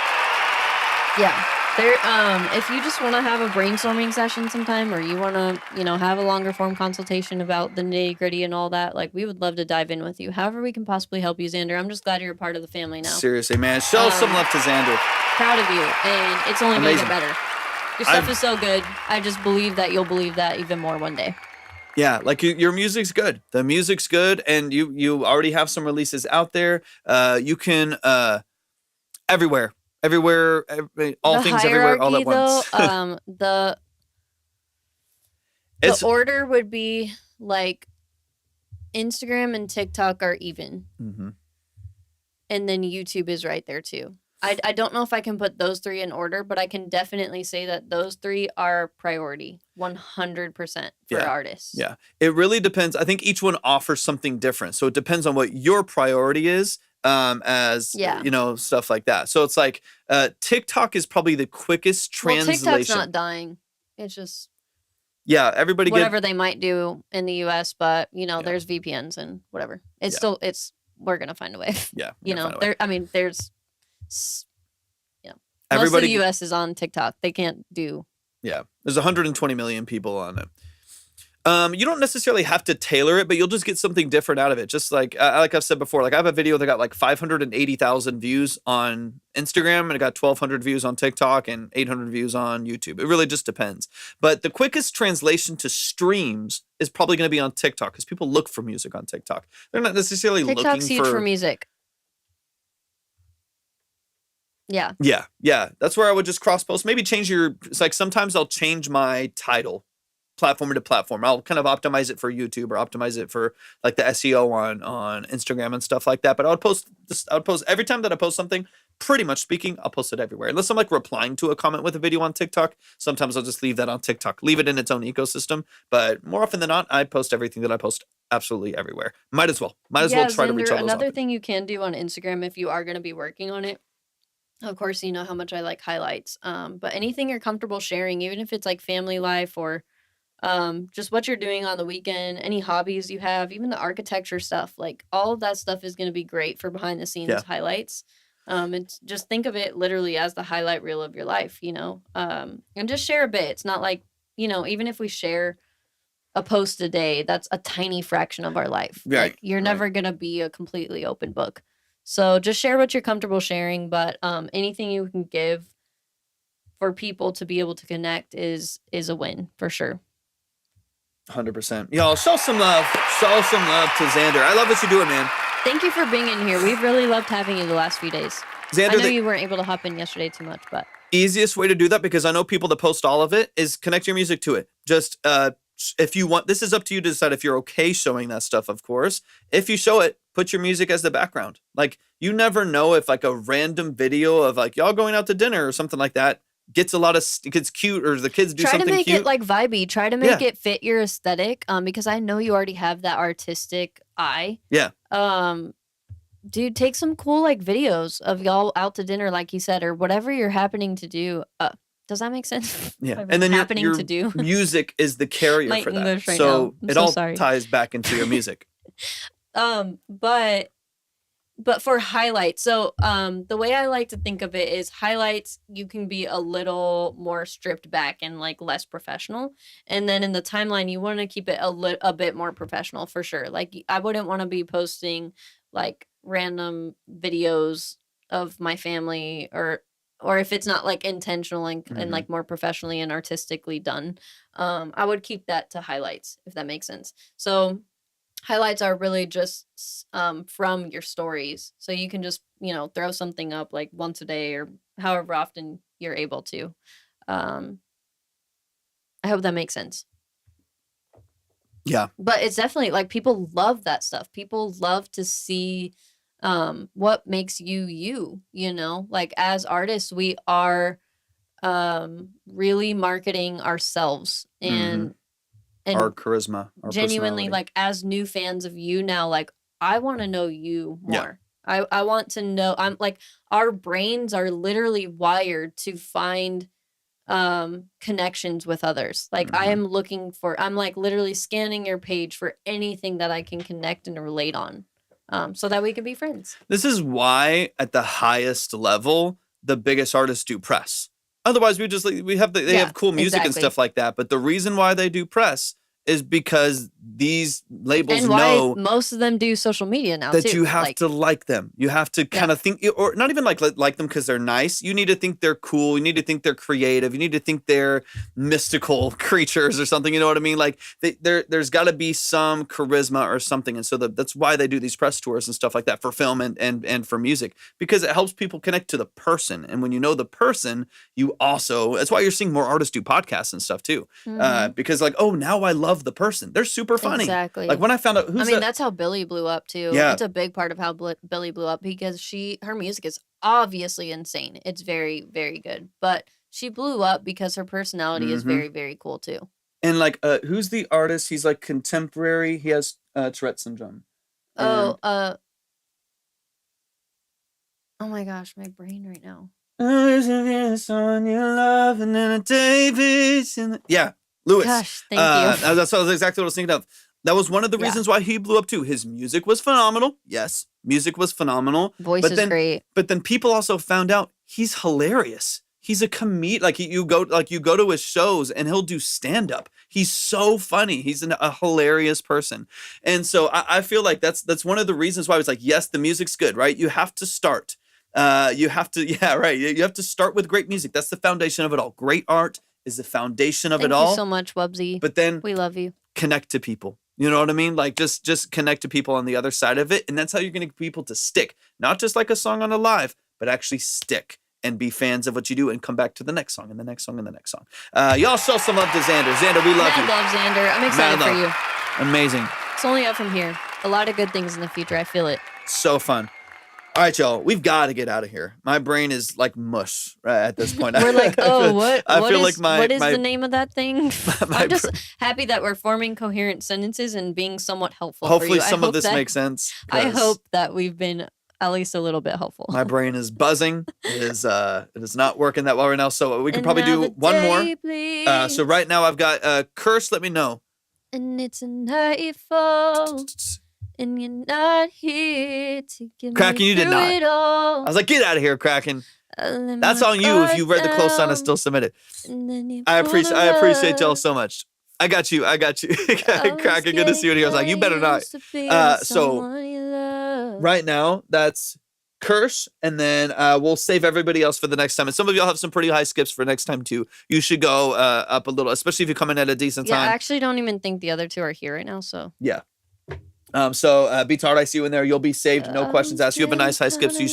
Yeah. If you just want to have a brainstorming session sometime, or you want to, have a longer form consultation about the nitty gritty and all that, like we would love to dive in with you. However we can possibly help you, Xander. I'm just glad you're a part of the family now. Seriously, man. Show some love to Xander. Proud of you, and it's only going to get better. Your stuff is so good. I just believe that you'll believe that even more one day. Yeah, like your music's good. The music's good, and you already have some releases out there. You can everywhere, all things everywhere, all at once. Though, the order would be like Instagram and TikTok are even, and then YouTube is right there too. I don't know if I can put those three in order, but I can definitely say that those three are priority 100% for artists. Yeah, it really depends. I think each one offers something different, so it depends on what your priority is. Stuff like that. So it's like TikTok is probably the quickest translation. Well, TikTok's not dying. It's just everybody whatever they might do in the US, but there's VPNs and whatever. We're gonna find a way. Yeah, there's most everybody, of the US is on TikTok. They can't do. Yeah, there's 120 million people on it. You don't necessarily have to tailor it, but you'll just get something different out of it. Just like I've said before, like I have a video that got like 580,000 views on Instagram, and it got 1,200 views on TikTok and 800 views on YouTube. It really just depends. But the quickest translation to streams is probably going to be on TikTok because people look for music on TikTok. They're not necessarily TikTok's looking huge for music. Yeah. Yeah. That's where I would just cross post. Maybe change it's like sometimes I'll change my title platform to platform. I'll kind of optimize it for YouTube or optimize it for like the SEO on Instagram and stuff like that. But I would post every time that I post something, pretty much speaking, I'll post it everywhere. Unless I'm like replying to a comment with a video on TikTok. Sometimes I'll just leave that on TikTok, leave it in its own ecosystem. But more often than not, I post everything that I post absolutely everywhere. Might as well try to reach all those. Another thing you can do on Instagram if you are going to be working on it. Of course, you know how much I like highlights. But anything you're comfortable sharing, even if it's like family life or just what you're doing on the weekend, any hobbies you have, even the architecture stuff, like all of that stuff is going to be great for behind the scenes highlights. And just think of it literally as the highlight reel of your life, and just share a bit. It's not like, even if we share a post a day, that's a tiny fraction of our life. Right. Like, you're never going to be a completely open book. So just share what you're comfortable sharing, but anything you can give for people to be able to connect is a win for sure. 100%. Y'all show some love to Xander. I love what you're doing, man. Thank you for being in here. We've really loved having you the last few days. Xander, I know you weren't able to hop in yesterday too much, but easiest way to do that, because I know people that post all of it, is connect your music to it. Just if you want, this is up to you to decide if you're okay showing that stuff, of course. If you show it, put your music as the background. Like, you never know if like a random video of like y'all going out to dinner or something like that gets gets cute, or the kids do something cute. Try to make it like vibey. Try to make it fit your aesthetic. Because I know you already have that artistic eye. Yeah. dude, take some cool like videos of y'all out to dinner, like you said, or whatever you're happening to do. Does that make sense? Yeah, and then your to do music is the carrier my for that. English right so now. it all ties back into your music. But for highlights, so the way I like to think of it is highlights, you can be a little more stripped back and like less professional, and then in the timeline you want to keep it a bit more professional for sure. Like I wouldn't want to be posting like random videos of my family, or if it's not like intentional and like more professionally and artistically done. I would keep that to highlights, if that makes sense. So highlights are really just from your stories, so you can just throw something up like once a day or however often you're able to. I hope that makes sense. Yeah, but it's definitely like people love that stuff. People love to see what makes you like as artists. We are really marketing ourselves and our charisma, our genuinely, like as new fans of you now, like I want to know you more. I want to know. I'm like, our brains are literally wired to find connections with others. Like I'm like literally scanning your page for anything that I can connect and relate on, so that we can be friends. This is why at the highest level the biggest artists do press. Otherwise they have cool music and stuff like that, but the reason why they do press is because these labels know most of them do social media now that too. You have to like them. You have to kind of think, or not even like them because they're nice. You need to think they're cool. You need to think they're creative. You need to think they're mystical creatures or something. You know what I mean? Like there's got to be some charisma or something. And so that's why they do these press tours and stuff like that for film and for music, because it helps people connect to the person. And when you know the person, that's why you're seeing more artists do podcasts and stuff too. Because like, oh, now I love the person. They're super funny. Exactly. Like when I found out that's how Billie blew up too. Yeah. It's a big part of how Billie blew up, because her music is obviously insane. It's very, very good. But she blew up because her personality is very, very cool too. And like who's the artist? He's like contemporary. He has Tourette syndrome. Oh my gosh, my brain right now. Yeah, Lewis. Gosh, thank you. That's exactly what I was thinking of. That was one of the reasons why he blew up too. His music was phenomenal. Yes, music was phenomenal. Voice is great. But then people also found out he's hilarious. He's a comedian. Like you go to his shows and he'll do stand up. He's so funny. He's a hilarious person. And so I feel like that's one of the reasons why I was like, yes, the music's good, right? You have to start. You have to start with great music. That's the foundation of it all. Great art is the foundation of it all. Thank you so much, Wubsy. But then we love you. Connect to people. You know what I mean? Like just connect to people on the other side of it. And that's how you're going to get people to stick. Not just like a song on a live, but actually stick and be fans of what you do and come back to the next song and the next song and the next song. Y'all show some love to Xander. Xander, we love you. I love Xander. I'm excited for you. Amazing. It's only up from here. A lot of good things in the future. I feel it. So fun. All right, y'all. We've got to get out of here. My brain is like mush at this point. We're like, oh, what? I feel like what is the name of that thing? I'm just happy that we're forming coherent sentences and being somewhat helpful. Hopefully, for you. some of this makes sense. I hope that we've been at least a little bit helpful. My brain is buzzing. It is not working that well right now. So we can probably do one more. So right now I've got Curse. Let me know. And it's a nightfall. And you're not here to get Kraken, me you did through not. it all. I was like, get out of here, Kraken. That's on you. If you read the close sign, I still submit it. I appreciate y'all so much. I got you. Kraken, good to see you here. I was like, you better not. So right now, that's Curse, and then we'll save everybody else for the next time. And some of y'all have some pretty high skips for next time too. You should go up a little, especially if you come in at a decent time. I actually don't even think the other two are here right now. So yeah. So Beats Hard, I see you in there. You'll be saved. No questions asked. You have a nice high skip, so you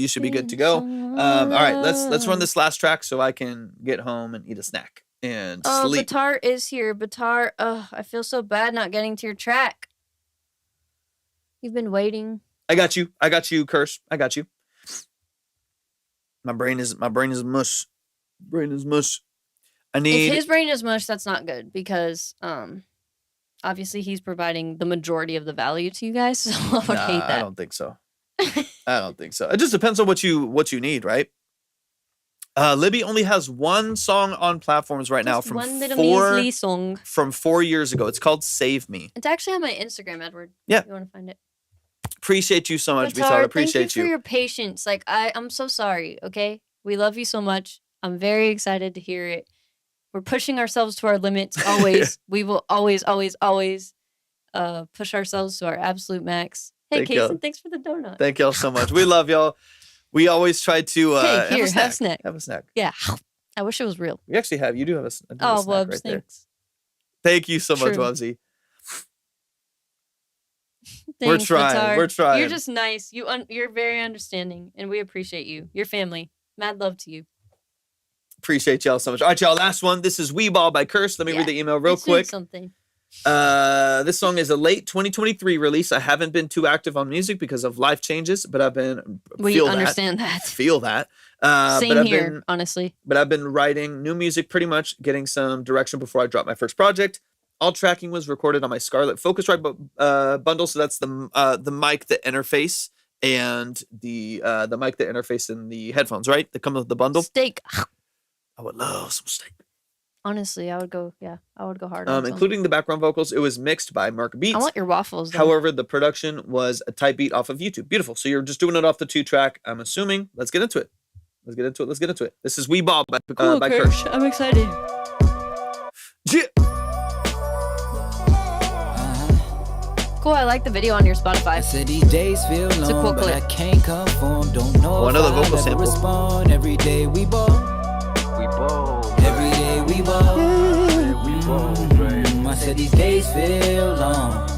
should be good to go. All right, let's run this last track so I can get home and eat a snack and sleep. Batar is here. Batar, I feel so bad not getting to your track. You've been waiting. I got you, Curse. I got you. My brain is mush. Brain is mush. If his brain is mush, that's not good, because obviously he's providing the majority of the value to you guys, so I would hate that. I don't think so. I don't think so. It just depends on what you need, right? Libby only has one song on platforms right now from one little measly song from 4 years ago. It's called "Save Me." It's actually on my Instagram, Edward. Yeah, if you want to find it. Appreciate you so much, It's Bizarre. hard. Appreciate Thank you for your patience. Like I'm so sorry. Okay, we love you so much. I'm very excited to hear it. We're pushing ourselves to our limits always. We will always push ourselves to our absolute max. Hey, Kason, thanks for the donut. Thank y'all so much. We love y'all. We always try to hey, here, have a snack. Have a snack. Yeah, I wish it was real. We actually have. You do have a snack. Oh, Wubs, right thanks. There. Thank you so much, Wubsy. We're trying. Batar. We're trying. You're just nice. You're very understanding, and we appreciate you. Your family. Mad love to you. Appreciate y'all so much. All right, y'all. Last one. This is "We Ball" by Curse. Let me read the email real quick. Something. This song is a late 2023 release. I haven't been too active on music because of life changes, but I've been understand that. Feel that. Same here, honestly. But I've been writing new music, pretty much getting some direction before I drop my first project. All tracking was recorded on my Scarlett Focusrite bundle, so that's the mic, the interface, and the mic, the interface, and the headphones, right? That come with the bundle. Steak. I would love some steak. Honestly, I would go hard. Including the background vocals. It was mixed by Mark Beats. I want your waffles, though. However, the production was a type beat off of YouTube. Beautiful. So you're just doing it off the 2-track, I'm assuming. Let's get into it. This is "We Ball" by Kirsch. I'm excited. Yeah. Cool, I like the video on your Spotify. These days feel long, it's a cool clip. I can't conform, don't know another vocal sample. Respond. Every day we ball. Every day we ball. I said these days feel long,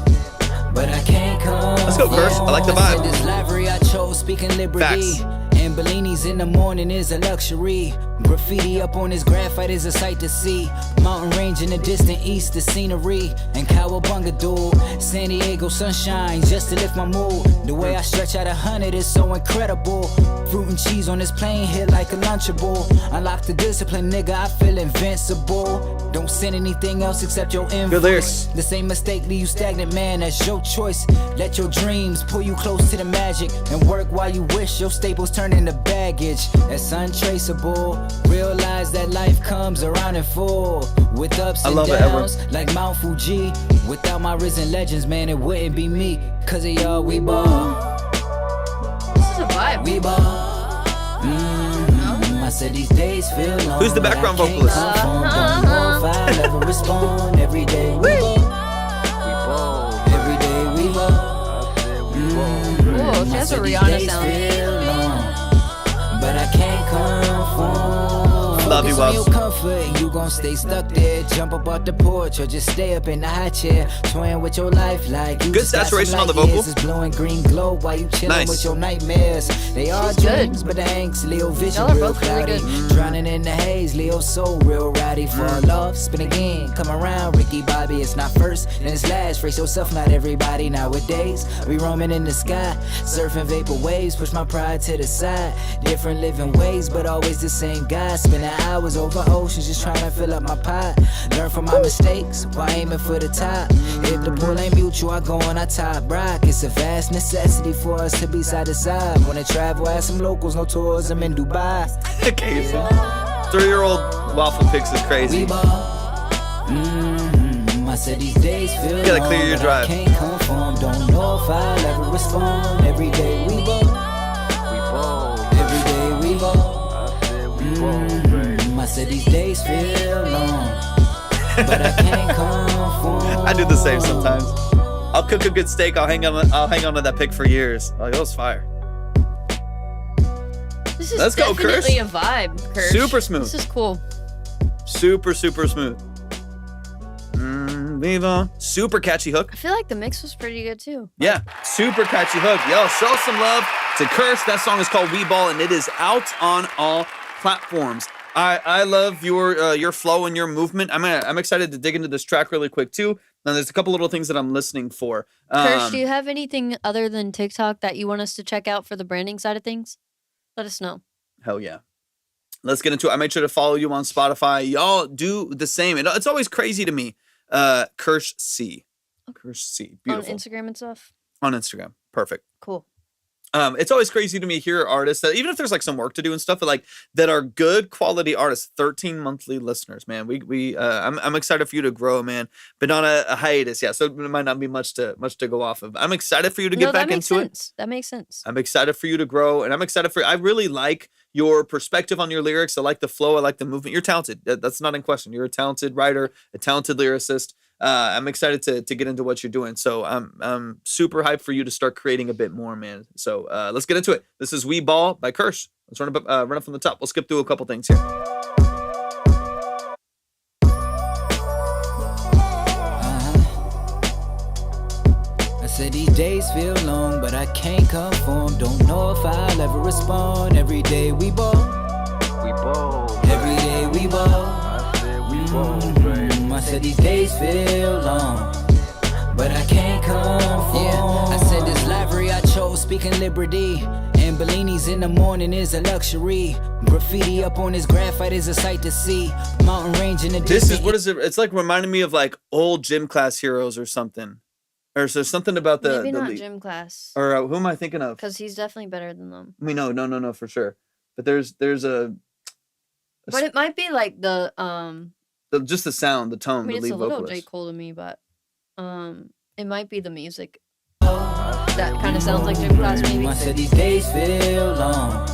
but I can't come. Let's go, Curse. I like the vibe. This library I chose, speaking liberty. Facts. And Bellinis in the morning is a luxury. Graffiti up on his graphite is a sight to see. Mountain range in the distant east, the scenery. And Cowabunga, dude. San Diego sunshine, just to lift my mood. The way I stretch out 100 is so incredible. Fruit and cheese on this plane hit like a Lunchable. Unlock the discipline, nigga, I feel invincible. Don't send anything else except your invoice. The same mistake leave you stagnant, man, that's your choice. Let your dreams pull you close to the magic. And work while you wish your staples turn into baggage. That's untraceable. Realize that life comes around in full. With ups and downs, like Mount Fuji. Without my risen legends, man, it wouldn't be me. Cause of y'all, we ball. This is a vibe. We ball. I said these days feel long. Who's the background vocalist? Don't know if I'll ever respond. Every day we ball. Every day we ball. Cool, she has a Rihanna sound. But I can't conform. Love you, Focus on your comfort, you gon' stay stuck there. Jump up off the porch or just stay up in the high chair. Toying with your life like you good saturation on the vocal. It's blowing green glow while you chilling with your nightmares. They are dreams, but the angst, Leo vision real cloudy. Drowning in the haze, Leo soul real rowdy. Fall off, spin again, come around, Ricky Bobby. It's not first, then it's last. Brace yourself, not everybody nowadays. We roaming in the sky, surfing vapor waves. Push my pride to the side. Different living ways, but always the same guy. Spending hours over oceans, just trying to fill up my pot. Learn from my mistakes, while aiming for the top. If the pull ain't mutual, I go on a top rock. It's a vast necessity for us to be side to side. Wanna travel, ask some locals, no tourism in Dubai. Okay, 3-year-old waffle picks is crazy. I said these days feel you gotta clear your drive. I can't conform, don't know if I'll ever respond. Every day we ball. Every day we ball. I said these days feel long, but I can't conform. I do the same sometimes. I'll cook a good steak. I'll hang on to that pick for years. Like, it was fire. This is Let's go, Kirsch. definitely a vibe, Kirsch. Super smooth. This is cool. Super smooth. Viva. Super catchy hook. I feel like the mix was pretty good too. Yeah, super catchy hook. Yo, show some love to Curse. That song is called "We Ball" and it is out on all platforms. I love your flow and your movement. I'm excited to dig into this track really quick too. Now there's a couple little things that I'm listening for. Kirsch, do you have anything other than TikTok that you want us to check out for the branding side of things? Let us know. Hell yeah. Let's get into it. I made sure to follow you on Spotify. Y'all do the same. It's always crazy to me. Kirsch C. Kirsch C. Beautiful. On Instagram and stuff? On Instagram. Perfect. Cool. It's always crazy to me hear artists that even if there's like some work to do and stuff, but like that are good quality artists, 13 monthly listeners, man. I'm excited for you to grow, man, but on a hiatus. Yeah. So it might not be much to go off of. I'm excited for you to get back into it. That makes sense. I'm excited for you to grow, and I'm excited I really like your perspective on your lyrics. I like the flow. I like the movement. You're talented. That's not in question. You're a talented writer, a talented lyricist. I'm excited to get into what you're doing. So I'm super hyped for you to start creating a bit more, man. So let's get into it. This is We Ball by Kirsch. Let's run up from the top. We'll skip through a couple things here. I said these days feel long, but I can't conform. Don't know if I'll ever respond. Every day we ball. We ball. Every day we ball. I said we ball, baby. I said these days feel long, but I can't conform. Yeah, I said this library I chose, speaking liberty. And Bellini's in the morning is a luxury. Graffiti up on his graphite is a sight to see. Mountain range in the distance. This is, what is it? It's like reminding me of like old gym class heroes or something. Or is there something about the maybe not league? Gym Class? Or who am I thinking of? Because he's definitely better than them. I mean, no, for sure. But there's a but it might be like the just the sound, the tone, I mean, the it's lead a little vocalist. J. Cole to me, but it might be the music. That kind of sounds like Gym Class, maybe. I said these days feel long,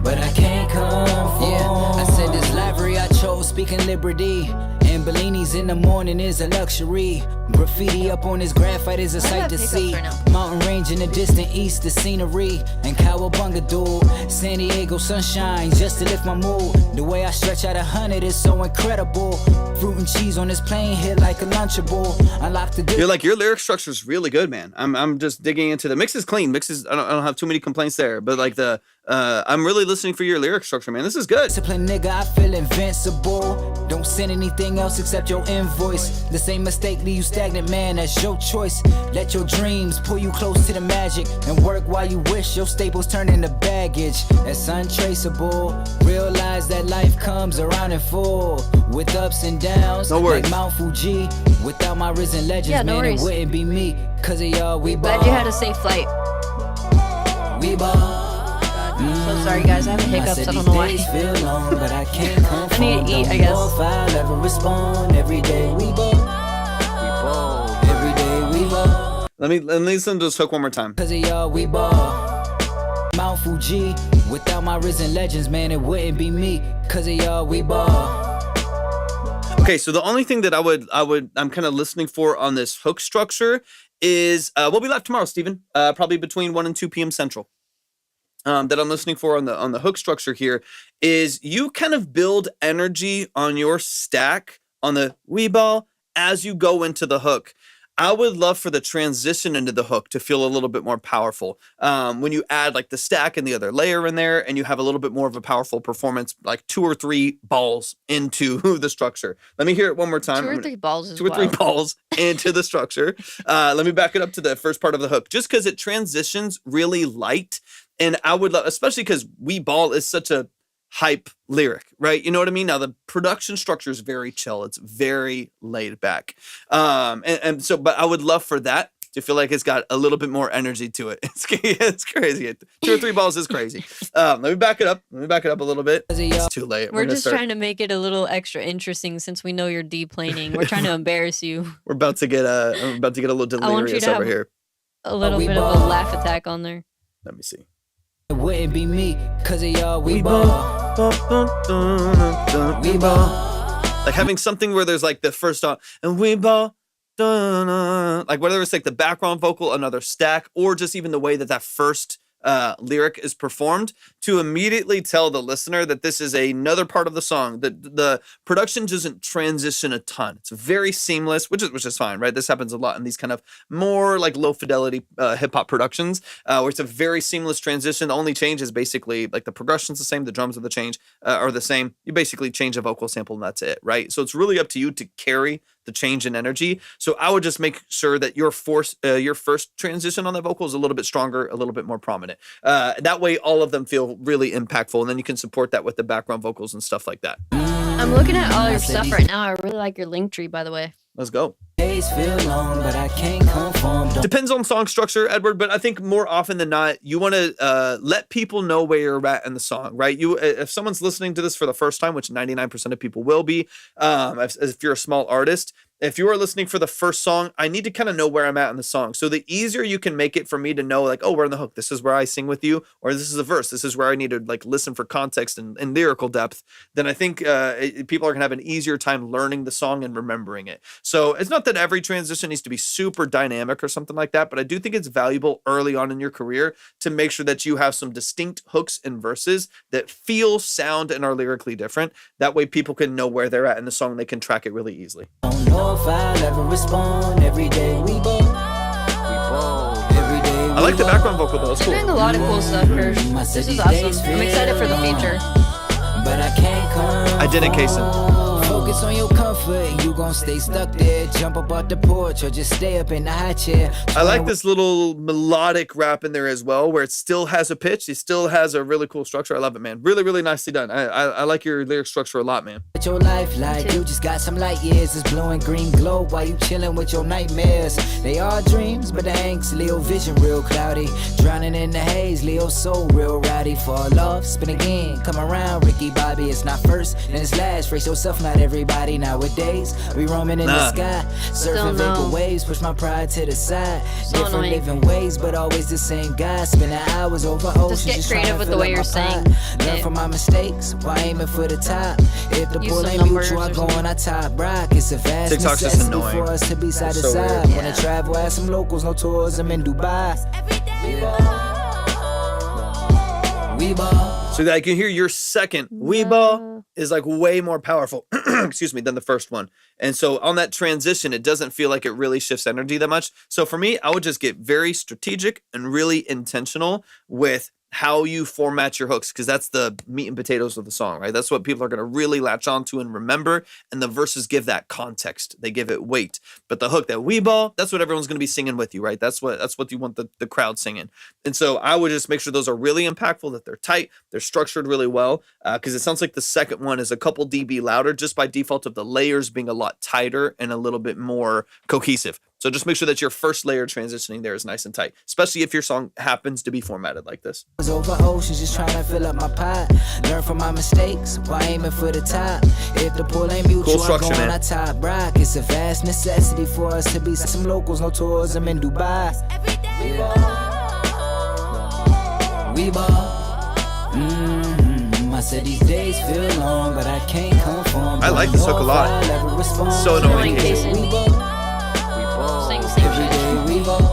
but I can't conform. Yeah, I said this library I chose, speaking liberty. And Bellini's in the morning is a luxury. Graffiti up on his graphite is a sight to see. Mountain range in the distant east, the scenery. And Cowabunga dude, San Diego sunshine, just to lift my mood. The way I stretch out 100 is so incredible. Fruit and cheese on this plane hit like a Lunchable. Unlock the good. You're like, your lyric structure is really good, man. I'm just digging into the mix is clean. I don't have too many complaints there, but like I'm really listening for your lyric structure, man. This is good. Discipline, nigga, I feel invincible. Don't send anything else except your invoice. The same mistake leave you stagnant, man, that's your choice. Let your dreams pull you close to the magic. And work while you wish your staples turn into baggage. That's untraceable. Realize that life comes around in full, with ups and downs. No worries. Like Mount Fuji. Without my risen legends, Yeah, no man, worries. it wouldn't be me. Cause of y'all, we ball. Glad you had a safe flight. We ball. So sorry, guys. I have hiccups. I don't know why. Feel long, but I can't I need to eat, I guess. If I'll ever respond. Every day we ball. We ball. Every day we ball. Let me listen to this hook one more time. Cause of y'all, we ball. Mount Fuji. Without my risen legends, man, it wouldn't be me. Cause of y'all, we ball. Okay, so the only thing that I'm kind of listening for on this hook structure is we'll be live tomorrow, Steven. Probably between 1 and 2 p.m. Central. That I'm listening for on the hook structure here is you kind of build energy on your stack on the we ball as you go into the hook. I would love for the transition into the hook to feel a little bit more powerful. When you add like the stack and the other layer in there and you have a little bit more of a powerful performance, like 2 or 3 balls into the structure. Let me hear it one more time. 2 or 3 balls is 2 or 3 wild. balls into the structure. Let me back it up to the first part of the hook, just because it transitions really light. And I would love, especially because We Ball is such a hype lyric, right? You know what I mean? Now the production structure is very chill. It's very laid back. And so, but I would love for that to feel like it's got a little bit more energy to it. It's crazy. 2 or 3 balls is crazy. Let me back it up. Let me back it up a little bit. It's too late. We're just trying to make it a little extra interesting since we know you're deplaning. We're trying to embarrass you. We're about to get a little delirious over here. A little bit of a laugh attack on there. Let me see. It wouldn't be me. Cause of y'all, we ball. We ball. Like having something where there's like the first song and we ball. Like whether it's like the background vocal, another stack, or just even the way that first lyric is performed to immediately tell the listener that this is another part of the song. That the production doesn't transition a ton. It's very seamless, which is fine, right? This happens a lot in these kind of more like low fidelity hip hop productions, where it's a very seamless transition. The only change is basically like the progression's the same, the drums are the same. You basically change a vocal sample and that's it, right? So it's really up to you to carry the change in energy. So I would just make sure that your first transition on the vocal is a little bit stronger, a little bit more prominent. That way all of them feel really impactful, and then you can support that with the background vocals and stuff like that. I'm looking at all your stuff right now. I really like your link tree, by the way. Let's go. We days feel long, but I can't conform. Depends on song structure, Edward, but I think more often than not, you want to let people know where you're at in the song, right? If someone's listening to this for the first time, which 99% of people will be, if you're a small artist, if you are listening for the first song, I need to kind of know where I'm at in the song. So the easier you can make it for me to know, like, oh, we're in the hook. This is where I sing with you, or this is a verse. This is where I need to like listen for context and lyrical depth. Then I think people are gonna have an easier time learning the song and remembering it. So it's not that every transition needs to be super dynamic or something like that, but I do think it's valuable early on in your career to make sure that you have some distinct hooks and verses that feel, sound, and are lyrically different. That way people can know where they're at in the song. They can track it really easily. Don't know if I'll ever respond. Every day we both. Every day we I like the background vocal though. It's You're cool. doing a lot of cool stuff, Kirsch. This is awesome. I'm excited for the feature. But I can't come. I didn't, Kason. Focus on your comfort, you gon' stay stuck there. Jump up off the porch or just stay up in the high chair. I like this little melodic rap in there as well, where it still has a pitch. It still has a really cool structure. I love it, man. Really, really nicely done. I like your lyric structure a lot, man. Your life like you just got some light years. It's blue and green glow while you chilling with your nightmares. They are dreams, but the angst, Leo vision real cloudy. Drowning in the haze, Leo soul real rowdy. Fall off, spin again, come around, Ricky Bobby. It's not first, and it's last. Race yourself, not everybody. Nowadays, we roaming in the sky, surfing vapor waves. Push my pride to the side. So Different annoying. living ways, but always the same guy. Spending hours over oceans. get just creative trying to with fill the way up you're my saying pot. Learn it. from my mistakes while aiming for the top. If the Use pull some ain't numbers mutual, I or go on, I top rock. It's a vast TikTok's just necessity annoying. for us to be side to so side. weird. Wanna travel, ask some locals, no tourism in Dubai. We ball. So that I can hear your second weeba is like way more powerful, excuse me, than the first one. And so on that transition, it doesn't feel like it really shifts energy that much. So for me, I would just get very strategic and really intentional with how you format your hooks, because that's the meat and potatoes of the song, right? That's what people are going to really latch onto and remember. And the verses give that context. They give it weight. But the hook, that weeball, that's what everyone's going to be singing with you, right? That's what you want the crowd singing. And so I would just make sure those are really impactful, that they're tight, they're structured really well, because it sounds like the second one is a couple dB louder just by default of the layers being a lot tighter and a little bit more cohesive. So just make sure that your first layer transitioning there is nice and tight, especially if your song happens to be formatted like this. Over oceans, just trying to fill up my pot. Learn from my mistakes while aiming for the top. If the pull ain't mutual, Cool structure, I go on, man. I top rock. It's a vast necessity for us to be some locals, no tourism in Dubai. We ball. I said these days feel long, but I can't conform. I like this hook a lot. So annoying. Jason. Sing the same shit.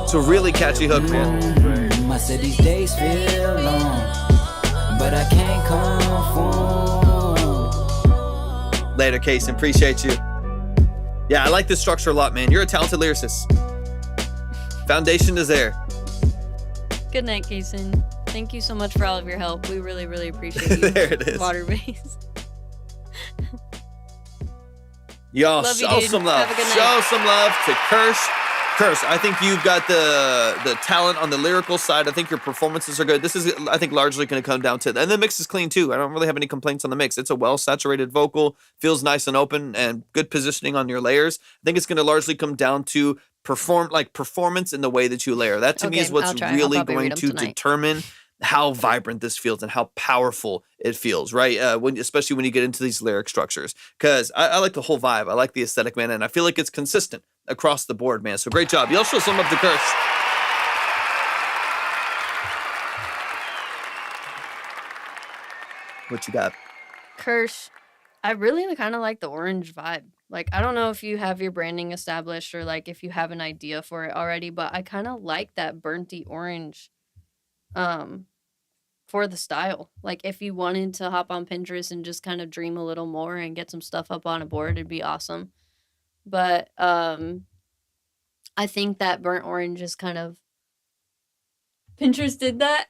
It's a really catchy hook, man. I said these days feel long, but I can't conform. Later, Kason. Appreciate you. Yeah, I like this structure a lot, man. You're a talented lyricist. Foundation is there. Good night, Kason. Thank you so much for all of your help. We really, really appreciate you. There it is. Waterbase. Y'all, Love you, show dude. some love. Have a good Show night. some love to Kirsch. Kirsch, I think you've got the talent on the lyrical side. I think your performances are good. This is, I think, largely going to come down to, and the mix is clean too. I don't really have any complaints on the mix. It's a well-saturated vocal, feels nice and open, and good positioning on your layers. I think it's going to largely come down to performance in the way that you layer. That to me Okay, is what's I'll try. I'll really probably going read 'em to tonight. determine how vibrant this feels and how powerful it feels, right? Especially when you get into these lyric structures, because I like the whole vibe. I like the aesthetic, man, and I feel like it's consistent across the board, man. So great job. Y'all show some love to Kirsch. What you got? Kirsch, I really kind of like the orange vibe. Like, I don't know if you have your branding established or like if you have an idea for it already, but I kind of like that burnty orange for the style. Like, if you wanted to hop on Pinterest and just kind of dream a little more and get some stuff up on a board, it'd be awesome. But I think that burnt orange is kind of Pinterest did that.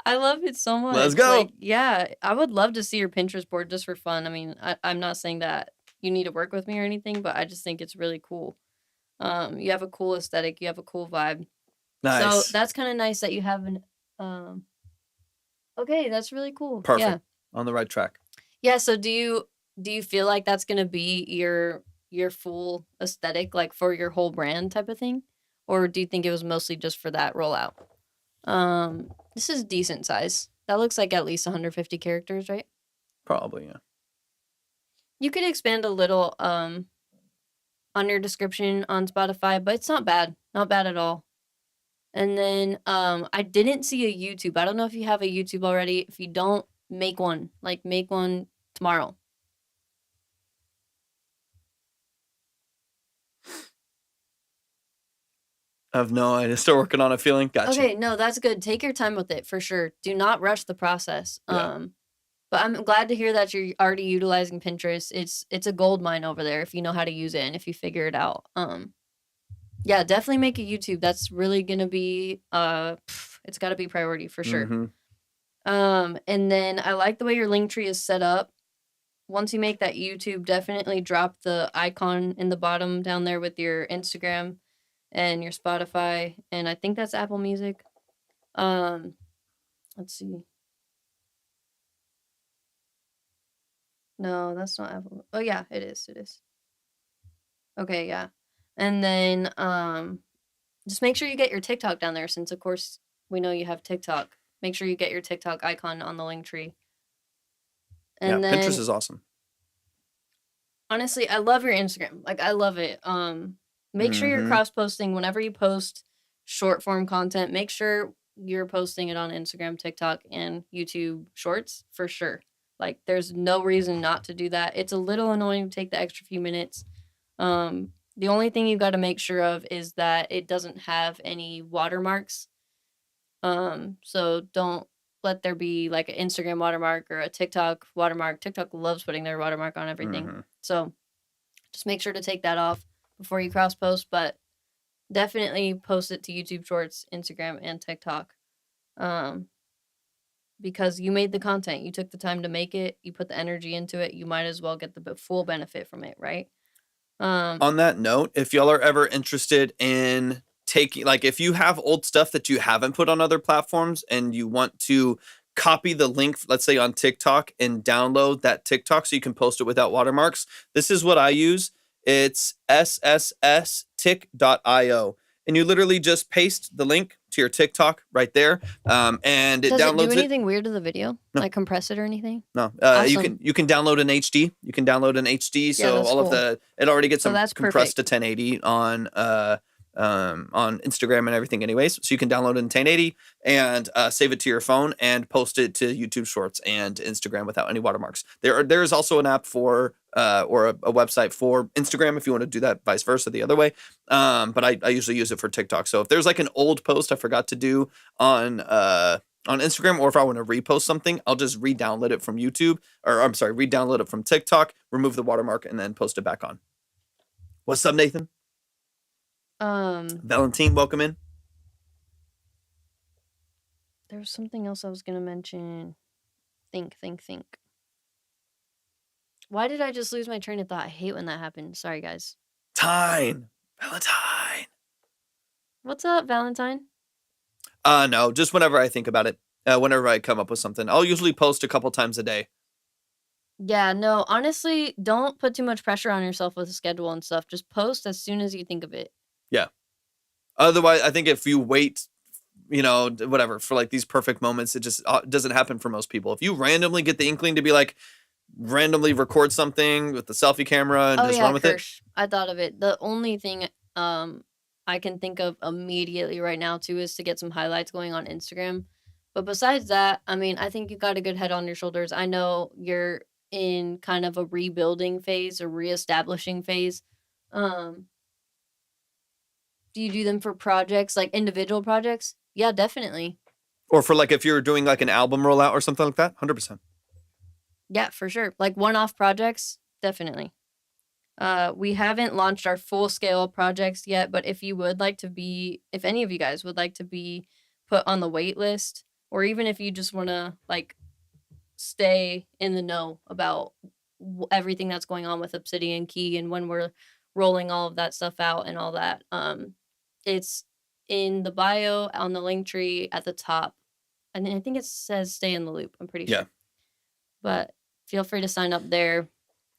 I love it so much. Let's go. Like, yeah, I would love to see your Pinterest board just for fun. I mean, I'm not saying that you need to work with me or anything, but I just think it's really cool. You have a cool aesthetic. You have a cool vibe. Nice. So that's kind of nice that you have an. Okay, that's really cool. Perfect. Yeah. On the right track. Yeah. So do you feel like that's gonna be your your full aesthetic, like for your whole brand type of thing? Or do you think it was mostly just for that rollout? This is decent size. That looks like at least 150 characters, right? Probably, yeah. You could expand a little on your description on Spotify, but it's not bad. Not bad at all. And then I didn't see a YouTube. I don't know if you have a YouTube already. If you don't, make one. Like, make one tomorrow. I have no idea. Still working on a feeling. Gotcha. Okay, no, that's good. Take your time with it for sure. Do not rush the process. Yeah. But I'm glad to hear that you're already utilizing Pinterest. It's a gold mine over there if you know how to use it and if you figure it out. Yeah, definitely make a YouTube. That's really gonna be it's got to be priority for sure. Mm-hmm. And then I like the way your link tree is set up. Once you make that YouTube, definitely drop the icon in the bottom down there with your Instagram and your Spotify, and I think that's Apple Music. Let's see. No, that's not Apple. Oh yeah, it is. It is. Okay, yeah. And then just make sure you get your TikTok down there, since of course we know you have TikTok. Make sure you get your TikTok icon on the link tree. And yeah, then Pinterest is awesome. Honestly, I love your Instagram. Like, I love it. Make sure you're cross posting whenever you post short form content. Make sure you're posting it on Instagram, TikTok, and YouTube Shorts for sure. Like, there's no reason not to do that. It's a little annoying to take the extra few minutes. The only thing you got to make sure of is that it doesn't have any watermarks. So don't let there be like an Instagram watermark or a TikTok watermark. TikTok loves putting their watermark on everything. So just make sure to take that off before you cross post, but definitely post it to YouTube Shorts, Instagram, and TikTok. Because you made the content, you took the time to make it, you put the energy into it, you might as well get the full benefit from it, right? On that note, if y'all are ever interested in taking, like, if you have old stuff that you haven't put on other platforms and you want to copy the link, let's say on TikTok, and download that TikTok so you can post it without watermarks, this is what I use. It's ssstic.io. And you literally just paste the link to your TikTok right there, and it Does downloads it do anything weird to the video? No. Like compress it or anything? No, Awesome. you can download an HD. You can download an HD, so that's all of cool. it already gets So them that's compressed perfect. to 1080 on Instagram and everything anyways. So you can download it in 1080 and save it to your phone and post it to YouTube Shorts and Instagram without any watermarks. There is also an app for or a website for Instagram if you want to do that, vice versa the other way. But I usually use it for TikTok. So if there's like an old post I forgot to do on Instagram, or if I want to repost something, I'll just re-download it from YouTube, or I'm sorry, re-download it from TikTok, remove the watermark, and then post it back on. What's up, Nathan? Valentine, welcome in. There was something else I was gonna mention. Think. Why did I just lose my train of thought? I hate when that happens. Sorry, guys. Valentine. What's up, Valentine? No, just whenever I think about it. Whenever I come up with something, I'll usually post a couple times a day. Yeah, no, honestly, don't put too much pressure on yourself with the schedule and stuff. Just post as soon as you think of it. Yeah. Otherwise, I think if you wait, whatever, for like these perfect moments, it just doesn't happen for most people. If you randomly get the inkling to be like, randomly record something with the selfie camera and just run with Kirsch. I thought of it. The only thing I can think of immediately right now too is to get some highlights going on Instagram. But besides that, I mean, I think you got a good head on your shoulders. I know you're in kind of a rebuilding phase, a reestablishing phase. Do you do them for projects, like individual projects? Yeah, definitely. Or for like if you're doing like an album rollout or something like that, 100%. Yeah, for sure. Like one-off projects, definitely. We haven't launched our full-scale projects yet, but if any of you guys would like to be put on the wait list, or even if you just want to like stay in the know about everything that's going on with Obsidian Key and when we're rolling all of that stuff out and all that, it's in the bio on the link tree at the top. And I think it says stay in the loop. I'm pretty sure. But feel free to sign up there.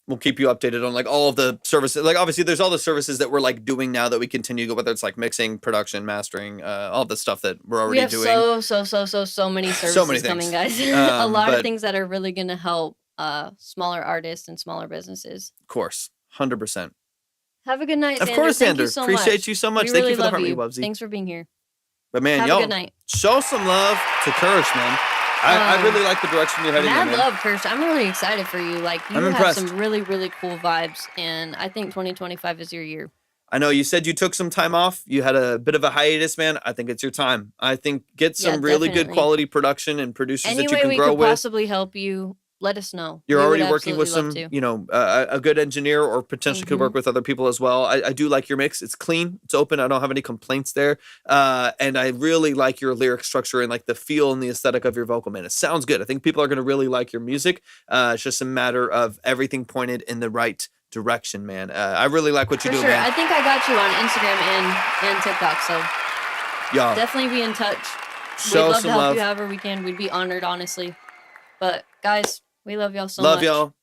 we'll keep you updated on like all of the services. Like obviously there's all the services that we're like doing now that we continue, whether it's like mixing, production, mastering, all the stuff that we're already doing. We have so many services coming, guys. A lot of things that are really going to help smaller artists and smaller businesses. Of course. 100%. Have a good night, Of Xander. course, Thank Xander. you so Appreciate much. you so much. We Thank really you for the love heart, you. Wubsy. Thanks for being here. But man, Have a y'all good night. show some love to Kirsch, man. I really like the direction you're heading in, Mad man. love, Kirsch. I'm really excited for you. Like, you I'm have impressed. some really, really cool vibes, and I think 2025 is your year. I know you said you took some time off. You had a bit of a hiatus, man. I think it's your time. I think get some really good quality production and producers that you can grow with. Any way we could possibly help you, let us know. You're already working with some, a good engineer or potentially could work with other people as well. I do like your mix. It's clean. It's open. I don't have any complaints there. And I really like your lyric structure and like the feel and the aesthetic of your vocal, man. It sounds good. I think people are going to really like your music. It's just a matter of everything pointed in the right direction, man. I really like what you do, man. I think I got you on Instagram and TikTok, so definitely be in touch. We'd love to help you however we can. We'd be honored, honestly. But guys, we love y'all so much. Love y'all.